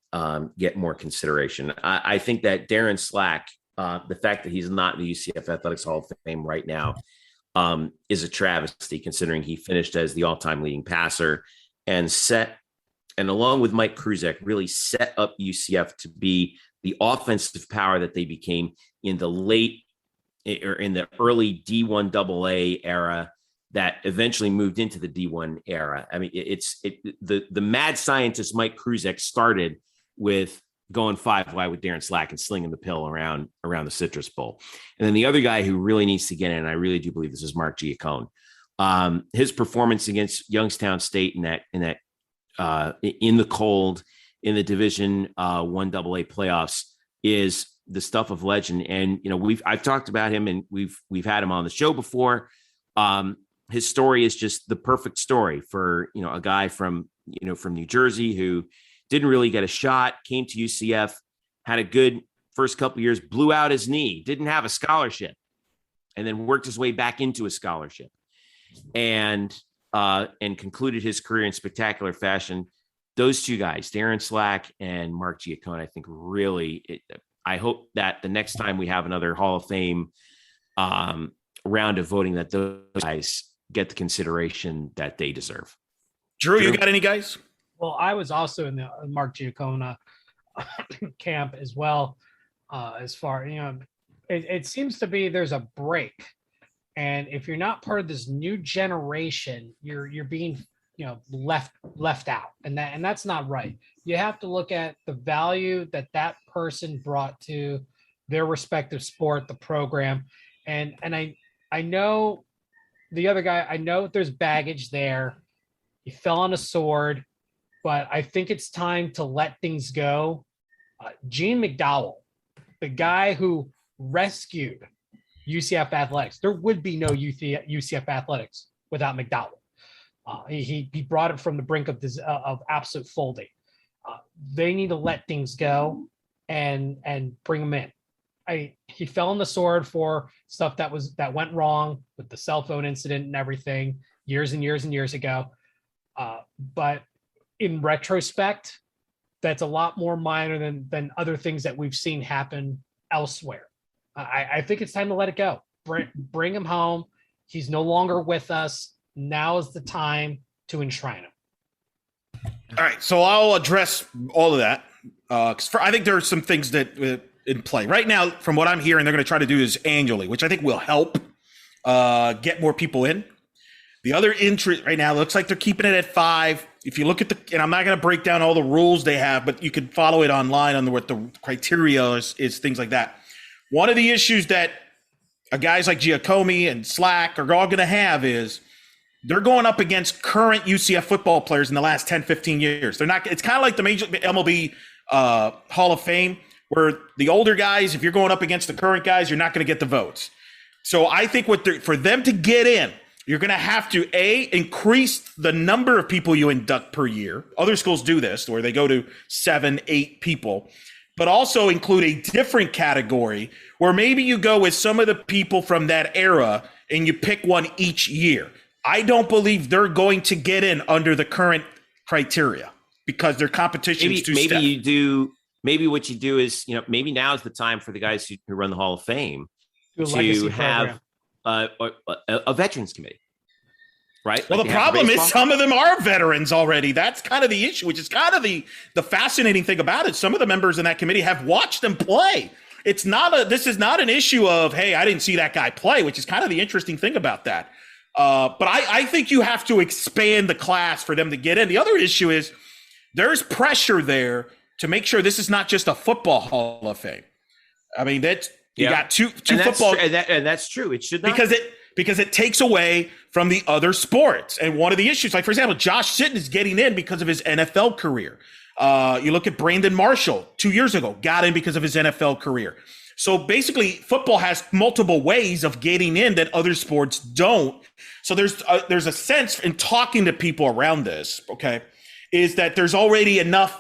get more consideration. I think that Darren Slack, the fact that he's not in the UCF Athletics Hall of Fame right now, is a travesty, considering he finished as the all-time leading passer and along with Mike Kruzek, really set up UCF to be the offensive power that they became in the late or in the early D1 AA era that eventually moved into the D1 era. I mean, the mad scientist Mike Kruzek started with going 5 wide with Darren Slack and slinging the pill around the Citrus Bowl. And then the other guy who really needs to get in, and I really do believe this, is Mark Giacone. His performance against Youngstown State in the cold in the Division 1 AA playoffs is the stuff of legend. And I've talked about him, and we've had him on the show before. His story is just the perfect story for a guy from New Jersey who didn't really get a shot, came to UCF, had a good first couple of years, blew out his knee, didn't have a scholarship, and then worked his way back into a scholarship, and concluded his career in spectacular fashion. Those two guys, Darren Slack and Mark Giacone, I think really, I hope that the next time we have another Hall of Fame round of voting, that those guys get the consideration that they deserve. Drew, you got any guys? Well, I was also in the Mark Giacone camp as well. As far, it seems to be there's a break. And if you're not part of this new generation, you're being, left out, and that's not right. You have to look at the value that person brought to their respective sport, the program, and I know the other guy. I know there's baggage there. He fell on a sword, but I think it's time to let things go. Gene McDowell, the guy who rescued UCF athletics. There would be no UCF athletics without McDowell. He brought it from the brink of absolute folding. They need to let things go and bring him in. He fell on the sword for stuff that went wrong with the cell phone incident and everything years and years and years ago. But in retrospect, that's a lot more minor than other things that we've seen happen elsewhere. I think it's time to let it go. Bring him home. He's no longer with us. Now is the time to enshrine him. All right, so I'll address all of that. I think there are some things that in play right now. From what I'm hearing, they're going to try to do this annually, which I think will help get more people in. The other interest right now looks like they're keeping it at 5. If you look at and I'm not going to break down all the rules they have, but you can follow it online on what the criteria is, things like that. One of the issues that guys like Giacone and Slack are all going to have is they're going up against current UCF football players in the last 10, 15 years. They're not. It's kind of like the major MLB Hall of Fame, where the older guys, if you're going up against the current guys, you're not going to get the votes. So I think for them to get in, you're going to have to, increase the number of people you induct per year. Other schools do this, where they go to 7, 8 people, but also include a different category where maybe you go with some of the people from that era and you pick one each year. I don't believe they're going to get in under the current criteria because their competition is too stiff. Maybe what you do is, maybe now is the time for the guys who run the Hall of Fame to have a veterans committee, right? Well, the problem is some of them are veterans already. That's kind of the issue, which is kind of the fascinating thing about it. Some of the members in that committee have watched them play. This is not an issue of, hey, I didn't see that guy play, which is kind of the interesting thing about that. But I think you have to expand the class for them to get in. The other issue is there's pressure there to make sure this is not just a football Hall of Fame. I mean, you got two football, and that's true. It should not, because it takes away from the other sports. And one of the issues, like for example, Josh Sitton is getting in because of his NFL career. You look at Brandon Marshall 2 years ago, got in because of his NFL career. So basically, football has multiple ways of getting in that other sports don't. So there's a sense in talking to people around this, okay, is that there's already enough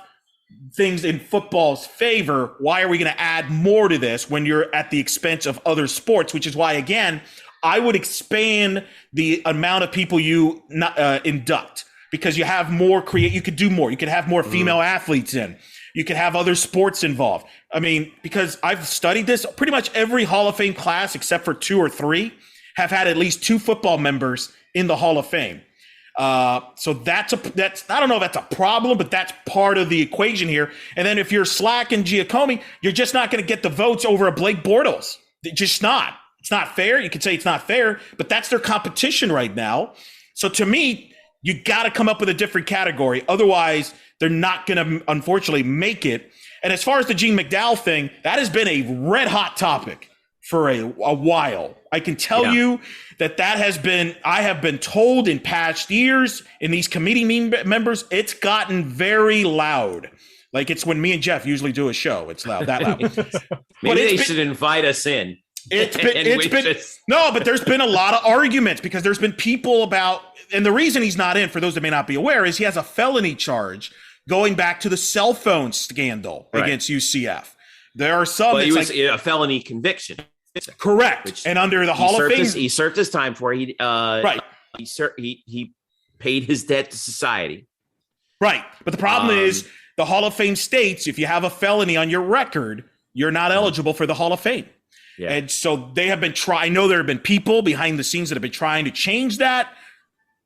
things in football's favor. Why are we going to add more to this when you're at the expense of other sports? Which is why, again, I would expand the amount of people you induct, because you have more you could do more. You could have more female athletes in. You could have other sports involved. I mean, because I've studied this, pretty much every Hall of Fame class, except for 2 or 3, have had at least 2 football members in the Hall of Fame. So that's I don't know if that's a problem, but that's part of the equation here. And then if you're Slack and Giacone, you're just not going to get the votes over a Blake Bortles. Just not. It's not fair. You could say it's not fair, but that's their competition right now. So to me, you got to come up with a different category. Otherwise, they're not going to, unfortunately, make it. And as far as the Gene McDowell thing, that has been a red hot topic for a while. I can tell you that has been, I have been told in past years, in these committee members, it's gotten very loud. Like it's when me and Jeff usually do a show. It's loud, that loud. Maybe they should invite us in. No, but there's been a lot of arguments because there's been people about, and the reason he's not in, for those that may not be aware, is he has a felony charge going back to the cell phone scandal against UCF. There are some. Well, he was a felony conviction. Correct. And under the Hall of Fame, he served his time for it. He paid his debt to society. Right. But the problem is the Hall of Fame states if you have a felony on your record, you're not eligible for the Hall of Fame. Yeah. And so they have been trying. I know there have been people behind the scenes that have been trying to change that,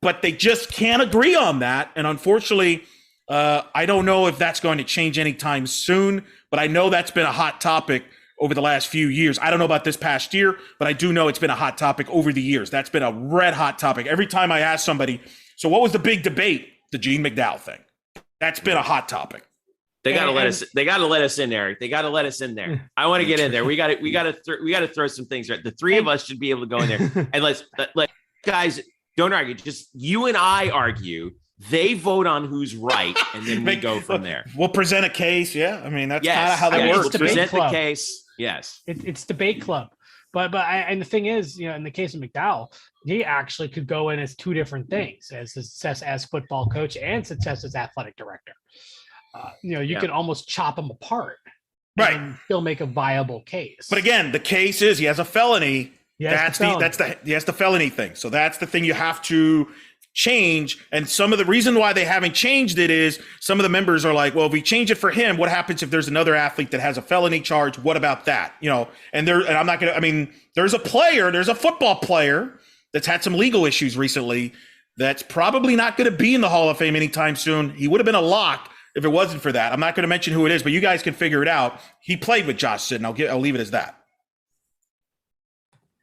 but they just can't agree on that. And unfortunately, I don't know if that's going to change anytime soon, but I know that's been a hot topic over the last few years. I don't know about this past year, but I do know it's been a hot topic over the years. That's been a red hot topic. Every time I ask somebody, so what was the big debate? The Gene McDowell thing. That's been a hot topic. They got to let us. They got to let us in there. They got to let us in there. I want to get in there. We got to throw some things right. The three of us should be able to go in there and let guys don't argue. Just you and I argue. They vote on who's right, and then we go from there. We'll present a case. Yeah, I mean that's kind of how that works. We'll present the case. Yes, it's debate club. But and the thing is, in the case of McDowell, he actually could go in as two different things: as success as football coach and success as athletic director. You can almost chop them apart, right? And still make a viable case. But again, the case is he has a felony. That's the felony thing. So that's the thing you have to change. And some of the reason why they haven't changed it is some of the members are like, well, if we change it for him, what happens if there's another athlete that has a felony charge? What about that? And I'm not going to, I mean, there's a football player that's had some legal issues recently that's probably not going to be in the Hall of Fame anytime soon. He would have been a lock if it wasn't for that. I'm not going to mention who it is, but you guys can figure it out. He played with Josh Sitton. I'll leave it as that.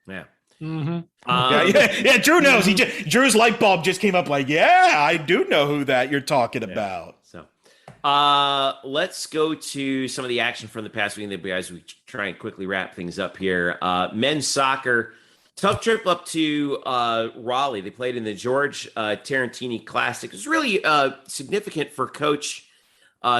Yeah. Mm-hmm. Drew knows. Drew's light bulb just came up. Like, yeah, I do know who that you're talking about. So, let's go to some of the action from the past week, guys. We try and quickly wrap things up here. Men's soccer, tough trip up to Raleigh. They played in the George Tarantini Classic. It was really significant for Coach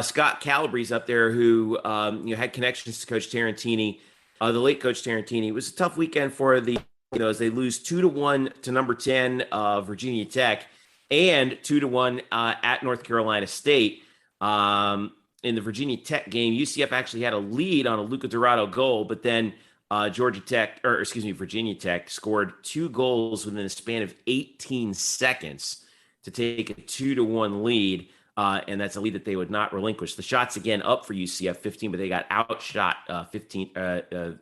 Scott Calabrese up there, who had connections to Coach Tarantini, the late Coach Tarantini. It was a tough weekend for the. As they lose 2-1 to number 10, Virginia Tech, and 2-1 at North Carolina State. In the Virginia Tech game, UCF actually had a lead on a Luca Dorado goal, but then Virginia Tech scored 2 goals within a span of 18 seconds to take a 2-1 lead. And that's a lead that they would not relinquish. The shots again up for UCF 15, but they got outshot 15 to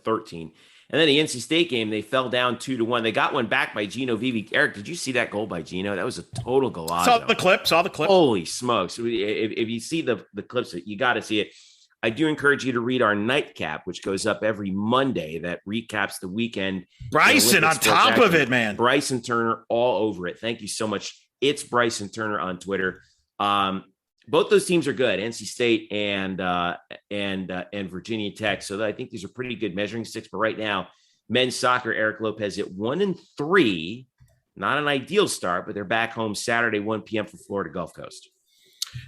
13. And then the NC State game, they fell down 2-1. They got one back by Gino Vivi. Eric, did you see that goal by Gino? That was a total golazo. Saw the clip. Holy smokes. If you see the clips, you got to see it. I do encourage you to read our nightcap, which goes up every Monday, that recaps the weekend. Bryson on top of it, man. Bryson Turner all over it. Thank you so much. It's Bryson Turner on Twitter. Both those teams are good, NC State and Virginia Tech. So I think these are pretty good measuring sticks. But right now, men's soccer, Eric Lopez at 1-3, not an ideal start, but they're back home Saturday, 1 p.m. for Florida Gulf Coast.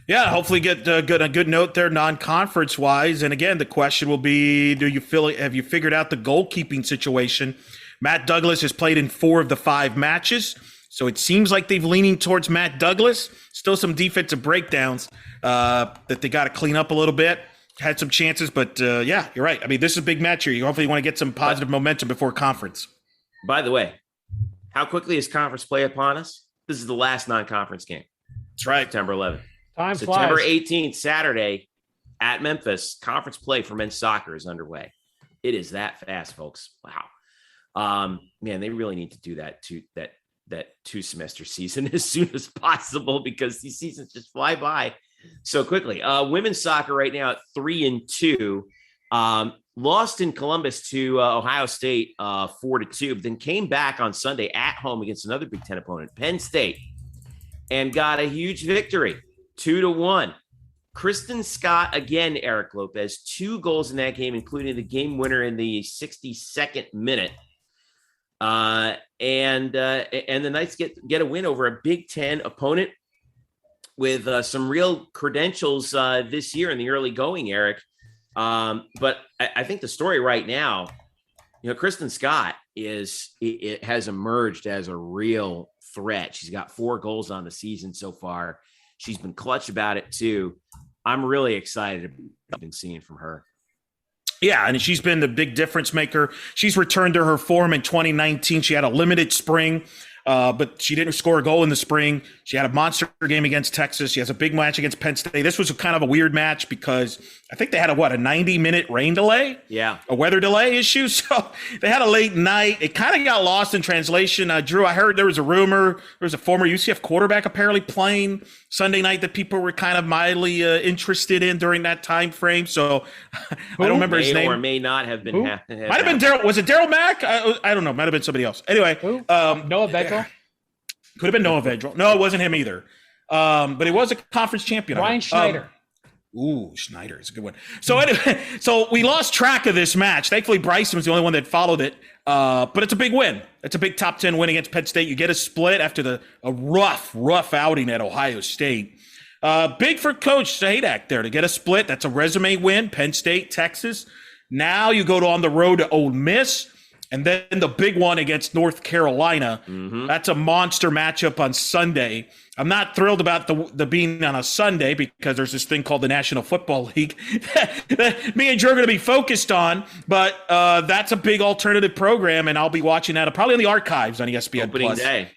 Yeah, hopefully get a good note there, non-conference wise. And again, the question will be: have you figured out the goalkeeping situation? Matt Douglas has played in 4 of the 5 matches. So it seems like they've leaning towards Matt Douglas. Still some defensive breakdowns that they got to clean up a little bit. Had some chances, but yeah, you're right. I mean, this is a big match here. You hopefully want to get some positive momentum before conference. By the way, how quickly is conference play upon us? This is the last non-conference game. That's right. September 11th. Time September flies. 18th, Saturday at Memphis, conference play for men's soccer is underway. It is that fast, folks. Wow. Man, they really need to do that 2-semester season as soon as possible, because these seasons just fly by so quickly. Women's soccer right now at 3-2. lost in Columbus to Ohio State 4-2, but then came back on Sunday at home against another Big Ten opponent, Penn State, and got a huge victory, 2-1. Kristen Scott, again, Eric Lopez, 2 goals in that game, including the game winner in the 62nd minute. And the Knights get a win over a Big Ten opponent with some real credentials this year in the early going, Eric. But I think the story right now, Kristen Scott it has emerged as a real threat. She's got 4 goals on the season so far. She's been clutch about it too. I'm really excited about what I've been seeing from her. Yeah, and she's been the big difference maker. She's returned to her form in 2019. She had a limited spring, but she didn't score a goal in the spring. She had a monster game against Texas. She has a big match against Penn State. This was kind of a weird match because I think they had a 90-minute rain delay? Yeah. A weather delay issue. So they had a late night. It kind of got lost in translation. Drew, I heard there was a rumor. There was a former UCF quarterback apparently playing Sunday night that people were kind of mildly interested in during that time frame. So I don't remember his name. Or may not have been. Might have been Daryl. Was it Daryl Mack? I don't know. Might have been somebody else. Anyway. Noah Vedral? Could have been Noah Vedral. No, it wasn't him either. But he was a conference champion. Ryan Schneider. Schneider is a good one. So anyway, so we lost track of this match. Thankfully, Bryson was the only one that followed it. But it's a big win. It's a big top 10 win against Penn State. You get a split after a rough outing at Ohio State. Big for Coach Sadak there to get a split. That's a resume win. Penn State, Texas. Now you go on the road to Ole Miss. And then the big one against North Carolina. Mm-hmm. That's a monster matchup on Sunday. I'm not thrilled about the being on a Sunday because there's this thing called the National Football League that me and Drew are going to be focused on. But that's a big alternative program, and I'll be watching that probably in the archives on ESPN+. Opening day.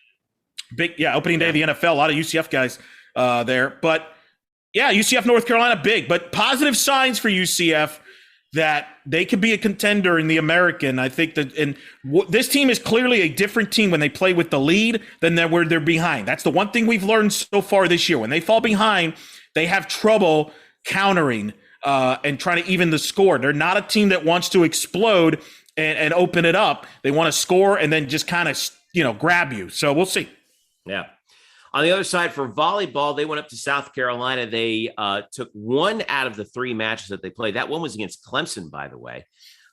Opening day of the NFL. A lot of UCF guys there. But, yeah, UCF, North Carolina, big. But positive signs for UCF that they could be a contender in the American. I think that this team is clearly a different team when they play with the lead than where they're behind. That's the one thing we've learned so far this year. When they fall behind, they have trouble countering and trying to even the score. They're not a team that wants to explode and open it up. They want to score and then just kind of grab you. So we'll see. Yeah. On the other side, for volleyball, they went up to South Carolina. They took 1 out of the 3 matches that they played. That one was against Clemson, by the way,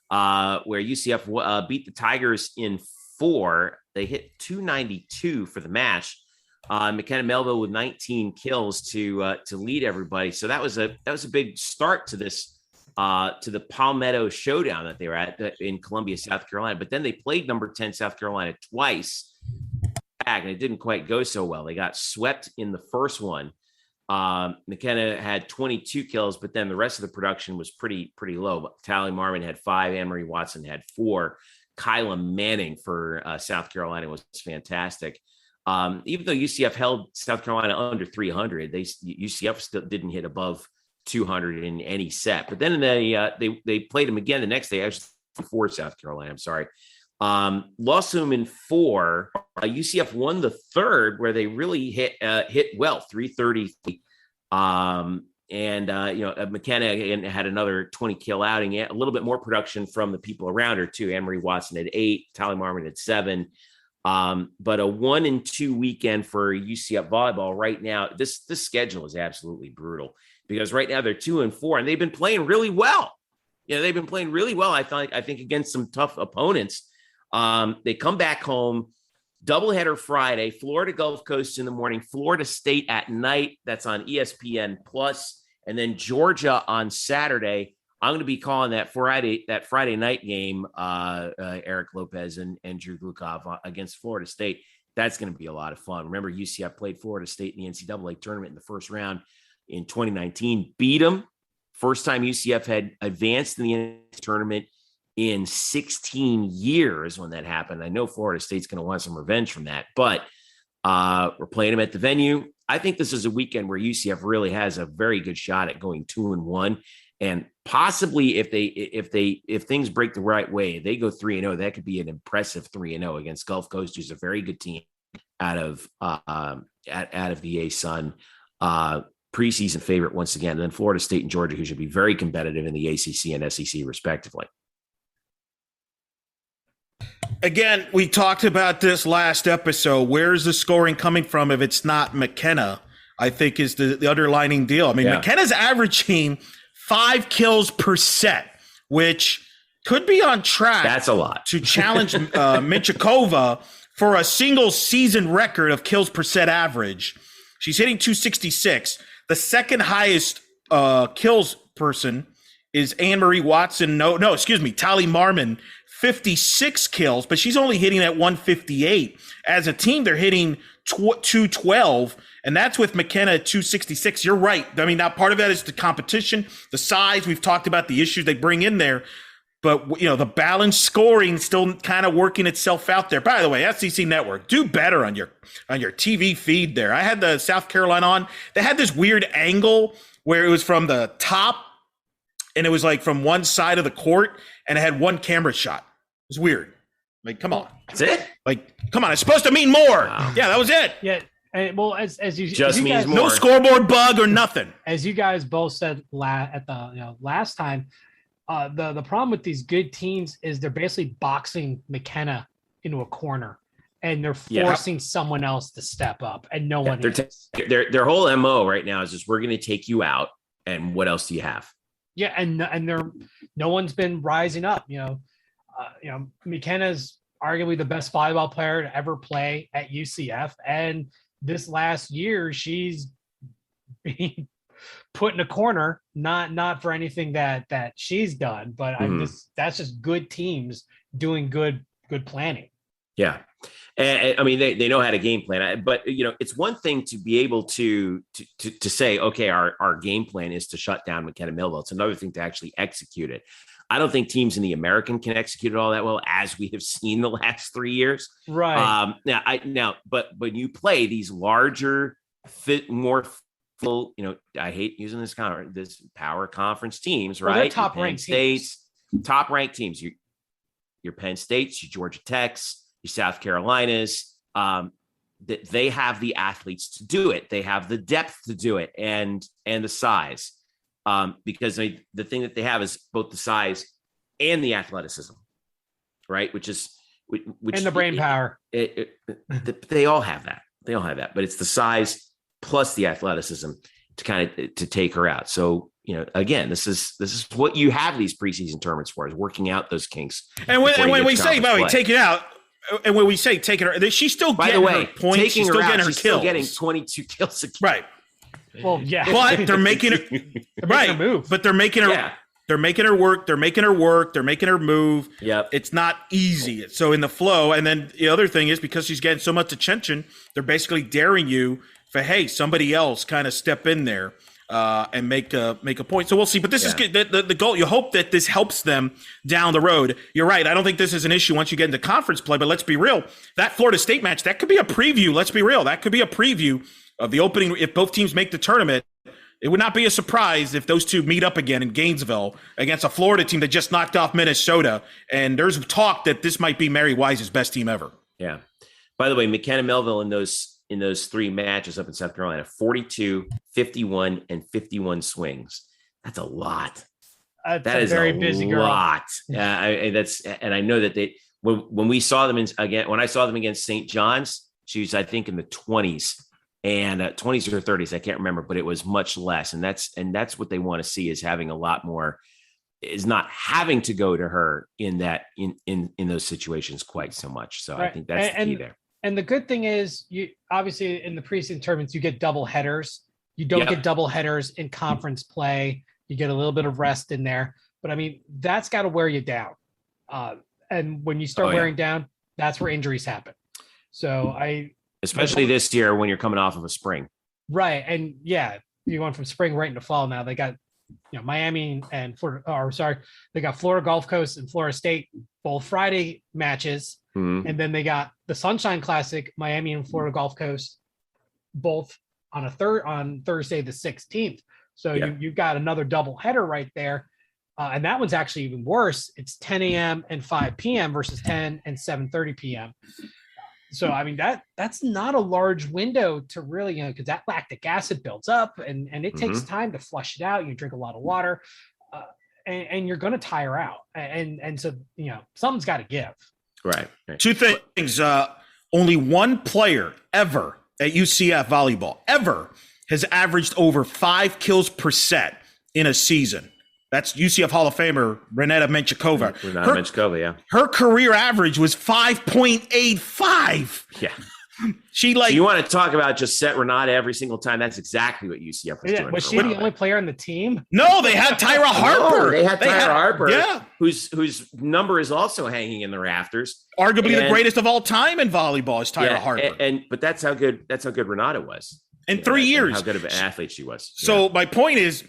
where UCF beat the Tigers in 4. They hit 292 for the match. McKenna Melville with 19 kills to lead everybody. So that was a big start to this to the Palmetto Showdown that they were at in Columbia, South Carolina. But then they played number 10 South Carolina twice. And it didn't quite go so well. They got swept in the first one. McKenna had 22 kills, but then the rest of the production was pretty low. Tally Marmon had 5. Anne-Marie Watson had 4. Kyla Manning for South Carolina was fantastic. Even though UCF held South Carolina under 300, UCF still didn't hit above 200 in any set. But then they played them again the next day, actually for South Carolina. I'm sorry. Lost to them in 4. UCF won the third, where they really hit well, 330. McKenna had another 20 kill outing, a little bit more production from the people around her too. Anne-Marie Watson had 8, Tally Marmon had 7. But a 1-2 weekend for UCF volleyball right now. This schedule is absolutely brutal because right now they're 2-4 and they've been playing really well. They've been playing really well. I think against some tough opponents. They come back home, doubleheader Friday, Florida Gulf Coast in the morning, Florida State at night. That's on ESPN Plus, and then Georgia on Saturday. I'm going to be calling that Friday night game, Eric Lopez and Drew Glukov against Florida State. That's going to be a lot of fun. Remember, UCF played Florida State in the NCAA tournament in the first round in 2019, beat them. First time UCF had advanced in the NCAA tournament in 16 years when that happened. I know Florida State's going to want some revenge from that, but we're playing them at the venue. I think this is a weekend where UCF really has a very good shot at going 2-1. And possibly if things break the right way, they go 3-0. That could be an impressive 3-0 against Gulf Coast, who's a very good team out of the A-Sun. Preseason favorite once again. And then Florida State and Georgia, who should be very competitive in the ACC and SEC respectively. Again, we talked about this last episode. Where's the scoring coming from if it's not McKenna? I think is the underlining deal. I mean, McKenna's averaging 5 kills per set, which could be on track. That's a lot to challenge Minchikova for a single season record of kills per set average. She's hitting 266. The second highest kills person is Anne-Marie Watson. Tali Marmon, 56 kills, but she's only hitting at 158. As a team, they're hitting 212, and that's with McKenna at 266. You're right. I mean, now part of that is the competition, the size. We've talked about the issues they bring in there. But, the balanced scoring still kind of working itself out there. By the way, SEC Network, do better on your TV feed there. I had the South Carolina on. They had this weird angle where it was from the top, and it was like from one side of the court, and it had one camera shot. It was weird. Like, come on. That's it? Like, come on. It's supposed to mean more. Wow. Yeah, that was it. Yeah. Well, as you just as you means guys, more. No scoreboard bug or nothing. As you guys both said last time, the problem with these good teams is they're basically boxing McKenna into a corner, and they're forcing someone else to step up, and no one. Their whole MO right now is just we're going to take you out, and what else do you have? Yeah, and no one's been rising up. McKenna's arguably the best volleyball player to ever play at UCF, and this last year she's being put in a corner, not for anything that she's done, but that's just good teams doing good planning. Yeah. And I mean, they know how to game plan, but it's one thing to be able to say, okay, our game plan is to shut down McKenna Millville. It's another thing to actually execute it. I don't think teams in the American can execute it all that well, as we have seen the last 3 years. Right. But when you play these larger, more full, I hate using this power conference teams, right? Well, they're top-ranked teams. Top-ranked teams. Your Penn States, your Georgia Techs, your South Carolinas. That they have the athletes to do it. They have the depth to do it, and the size. Because the thing that they have is both the size and the athleticism, right? Which and the brain power. They all have that. But it's the size plus the athleticism to take her out. So, again, this is what you have these preseason tournaments for, is working out those kinks. And when we say, by the way, take it out, and when we say take it out, she's still getting her points. She's still getting her kills. Still getting 22 kills a game. Right. Well, yeah. But they're making it right. Move. But they're making her. Yeah. They're making her work. They're making her work. They're making her move. Yep. It's not easy. So in the flow, and then the other thing is, because she's getting so much attention, they're basically daring you for, hey, somebody else kind of step in there and make a point. So we'll see. But this is good. The goal. You hope that this helps them down the road. You're right. I don't think this is an issue once you get into conference play. But let's be real. That Florida State match, that could be a preview. Let's be real. That could be a preview of the opening. If both teams make the tournament, it would not be a surprise if those two meet up again in Gainesville against a Florida team that just knocked off Minnesota. And there's talk that this might be Mary Wise's best team ever. Yeah. By the way, McKenna Melville in those 3 matches up in South Carolina, 42, 51, and 51 swings. That's a lot. That is a very busy lot. And I know that when we saw them when I saw them against St. John's, she was, I think, in the 20s. And 20s or 30s, I can't remember, but it was much less. And that's what they want to see, is having a lot more, is not having to go to her in those situations quite so much. So right. I think that's the key there. And the good thing is, you obviously in the preseason tournaments, you get double headers. You don't get double headers in conference play. You get a little bit of rest in there, but I mean, that's got to wear you down. And when you start wearing down, that's where injuries happen. So especially this year when you're coming off of a spring. Right. And you're going from spring right into fall now. They got, Miami and they got Florida Gulf Coast and Florida State, both Friday matches. Mm-hmm. And then they got the Sunshine Classic, Miami and Florida Gulf Coast, both on Thursday, the 16th. So you've got another double header right there. And that one's actually even worse. It's 10 a.m. and 5 p.m. versus 10 and 7:30 p.m. So, I mean, that's not a large window to really, because that lactic acid builds up and it takes time to flush it out. You drink a lot of water and you're going to tire out. And so, something's got to give. Right. Two things. Only one player ever at UCF volleyball ever has averaged over 5 kills per set in a season. That's UCF Hall of Famer Renata Menchikova. Her career average was 5.85. Yeah. So you want to talk about just set Renata every single time? That's exactly what UCF was doing. Was she the only player on the team? No, they had Tyra Harper. They had Tyra Harper, whose number is also hanging in the rafters. Arguably the greatest of all time in volleyball is Tyra Harper. But that's how good Renata was. In 3 years. How good of an athlete she was. So my point is,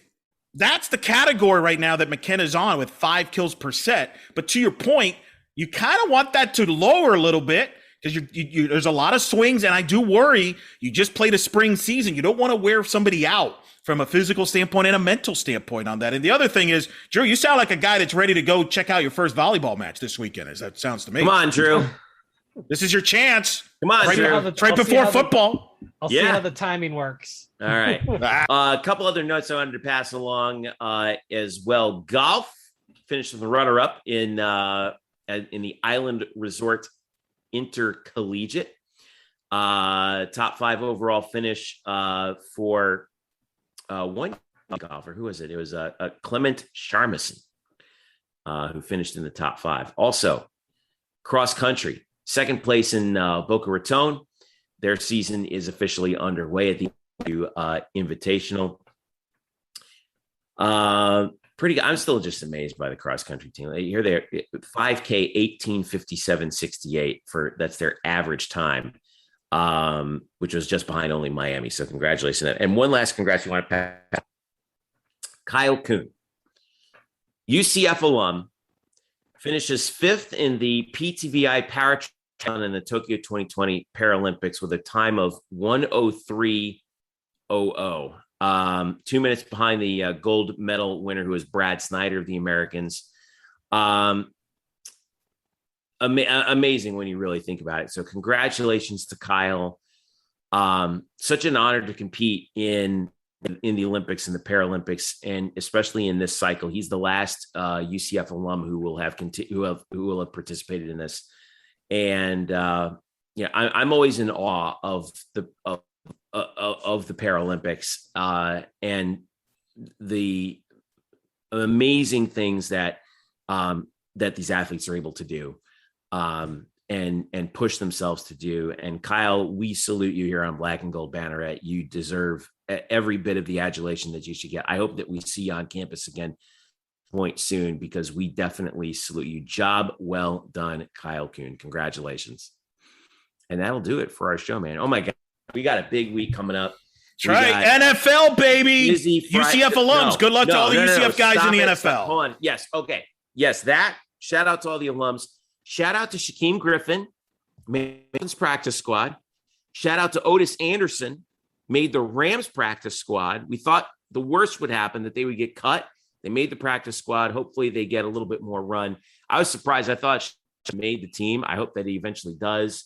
that's the category right now that McKenna's on with 5 kills per set. But to your point, you kind of want that to lower a little bit because there's a lot of swings. And I do worry, you just played a spring season. You don't want to wear somebody out from a physical standpoint and a mental standpoint on that. And the other thing is, Drew, you sound like a guy that's ready to go check out your first volleyball match this weekend, as that sounds to me. Come on, Drew. This is your chance. Come on, Drew. Right before football. I'll see how the timing works. All right. A couple other notes I wanted to pass along as well. Golf finished with a runner-up in the Island Resort Intercollegiate. Top 5 overall finish for one golfer. Who was it? It was Clement Sharmison who finished in the top 5. Also, cross country, second place in Boca Raton. Their season is officially underway at the Invitational. Pretty good. I'm still just amazed by the cross country team. Here they're 5K 18:57.68 that's their average time, which was just behind only Miami. So congratulations. And one last congrats you want to pass. Kyle Kuhn, UCF alum, finishes 5th in the PTVI Paratriathlon in the Tokyo 2020 Paralympics with a time of 1:03.00. 2 minutes behind the gold medal winner, who was Brad Snyder of the Americans. Amazing when you really think about it. So congratulations to Kyle. Such an honor to compete in the Olympics and the Paralympics, and especially in this cycle. He's the last UCF alum who will have participated in this. And I'm always in awe of the Paralympics and the amazing things that these athletes are able to do and push themselves to do. And Kyle, we salute you here on Black and Gold Banneret. You deserve every bit of the adulation that you should get. I hope that we see you on campus again point soon, because we definitely salute you. Job well done, Kyle Kuhn. Congratulations. And that'll do it for our show, man. Oh my God. We got a big week coming up. That's right. NFL, baby. UCF alums. Good luck to all the UCF guys in the NFL. Hold on. Yes. Okay. Yes. That. Shout out to all the alums. Shout out to Shaquem Griffin, Ravens practice squad. Shout out to Otis Anderson, made the Rams practice squad. We thought the worst would happen, that they would get cut. They made the practice squad. Hopefully they get a little bit more run. I was surprised. I thought he made the team. I hope that he eventually does.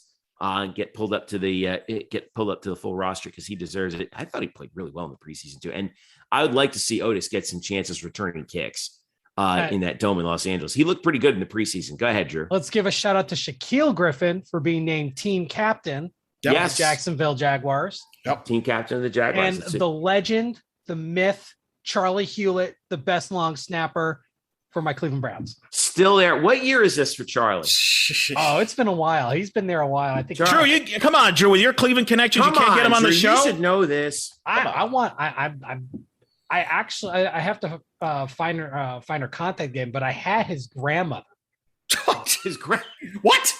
Get pulled up to the full roster, because he deserves it. I thought he played really well in the preseason too, and I would like to see Otis get some chances returning kicks in that dome in Los Angeles. He looked pretty good in the preseason. Go ahead, Drew. Let's give a shout out to Shaquille Griffin for being named team captain. Yes, of the Jacksonville Jaguars. Yep, team captain of the Jaguars. And the legend, the myth, Charlie Hewlett, the best long snapper for my Cleveland Browns. Still there. What year is this for Charlie? Oh, it's been a while. He's been there a while. I think. Drew, come on, Drew, with your Cleveland connections, you can't get him on the show. You should know this. I have to find her contact game, but I had his grandmother. What?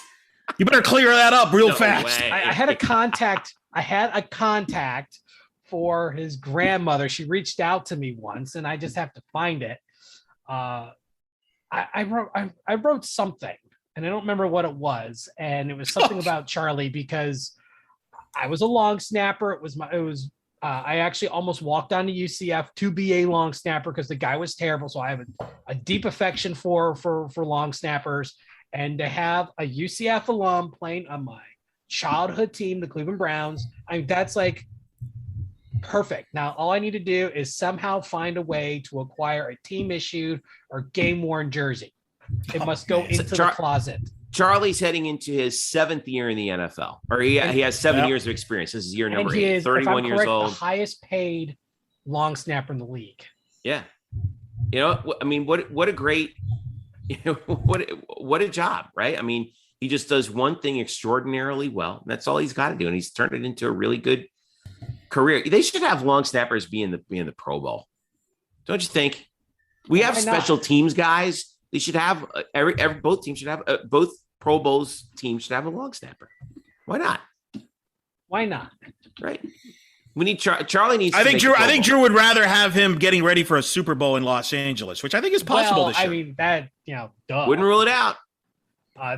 You better clear that up real fast. I had a contact. I had a contact for his grandmother. She reached out to me once, and I just have to find it. I wrote something, and I don't remember what it was, and it was something about Charlie, because I was a long snapper. I actually almost walked on to UCF to be a long snapper because the guy was terrible. So I have a deep affection for long snappers, and to have a UCF alum playing on my childhood team, the Cleveland Browns, I mean, that's like perfect. Now, all I need to do is somehow find a way to acquire a team issued or game worn jersey. It must go into the closet. Charlie's heading into his 7th year in the NFL, or he has 7 years of experience. This is year number 8. Is, 31 years old. The highest paid long snapper in the league. Yeah. You know, I mean, what a great, what a job, right? I mean, he just does one thing extraordinarily well. And that's all he's got to do. And he's turned it into a really good career. They should have long snappers be in the Pro Bowl. Don't you think? We have special teams guys. They should have both teams should have both Pro Bowls teams should have a long snapper. Why not? Why not? Right. We need Charlie needs. I think Drew would rather have him getting ready for a Super Bowl in Los Angeles, which I think is possible this year. I mean, that duh. Wouldn't rule it out.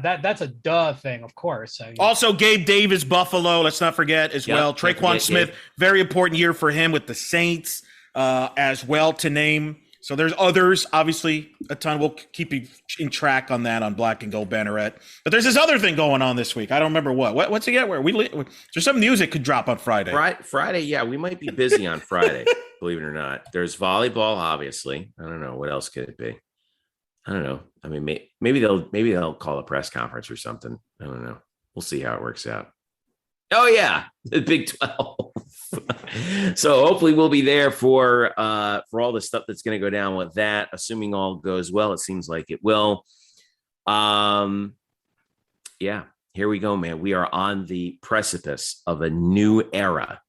That's a duh thing, of course. Also, Gabe Davis, Buffalo. Let's not forget as well. Traquan Smith, very important year for him with the Saints as well to name. So there's others, obviously a ton. We'll keep you in track on that on Black and Gold Banneret. But there's this other thing going on this week. I don't remember what's it yet? There's some music could drop on Friday. Friday, yeah, we might be busy on Friday. Believe it or not, there's volleyball. Obviously, I don't know what else could it be. I don't know. I mean, maybe they'll call a press conference or something. I don't know. We'll see how it works out. Oh yeah, the Big 12. So hopefully we'll be there for all the stuff that's going to go down with that. Assuming all goes well, it seems like it will. Yeah, here we go, man. We are on the precipice of a new era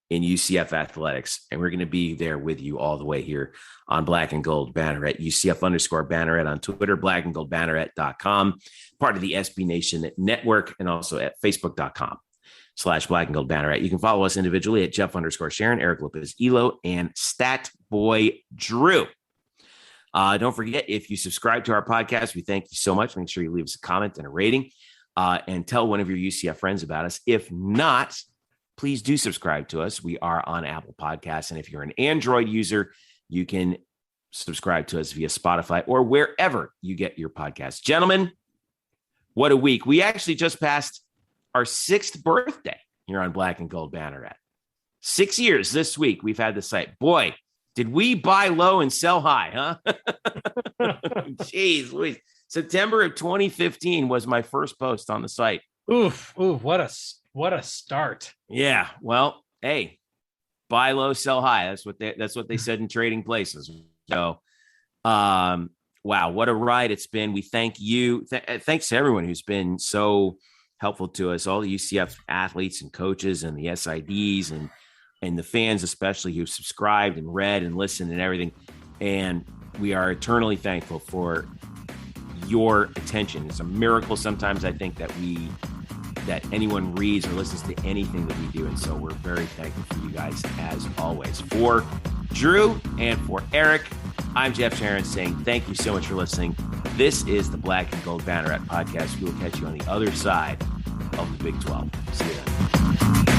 in UCF athletics, and we're going to be there with you all the way here on Black and Gold Banneret, UCF_Banneret on Twitter, blackandgoldbanneret.com, part of the SB Nation network, and also at facebook.com/Black and Gold Banneret. You can follow us individually at Jeff_Sharon, Eric Lopez Elo, and Stat Boy Drew. Don't forget, if you subscribe to our podcast, we thank you so much. Make sure you leave us a comment and a rating, and tell one of your UCF friends about us. If not, please do subscribe to us. We are on Apple Podcasts. And if you're an Android user, you can subscribe to us via Spotify or wherever you get your podcasts. Gentlemen, what a week. We actually just passed our 6th birthday here on Black and Gold Banneret. 6 years this week we've had the site. Boy, did we buy low and sell high, huh? Jeez Louise. September of 2015 was my first post on the site. Oof, what a start. Yeah, well, hey, buy low, sell high. That's what they said in Trading Places. So, wow, what a ride it's been. We thank you. Thanks to everyone who's been so helpful to us, all the UCF athletes and coaches and the SIDs and the fans, especially who subscribed and read and listened and everything. And we are eternally thankful for your attention. It's a miracle sometimes, I think, that anyone reads or listens to anything that we do. And so we're very thankful for you guys as always. For Drew and for Eric, I'm Jeff Sharon saying thank you so much for listening. This is the Black and Gold Banneret Podcast. We will catch you on the other side of the Big 12. See you then.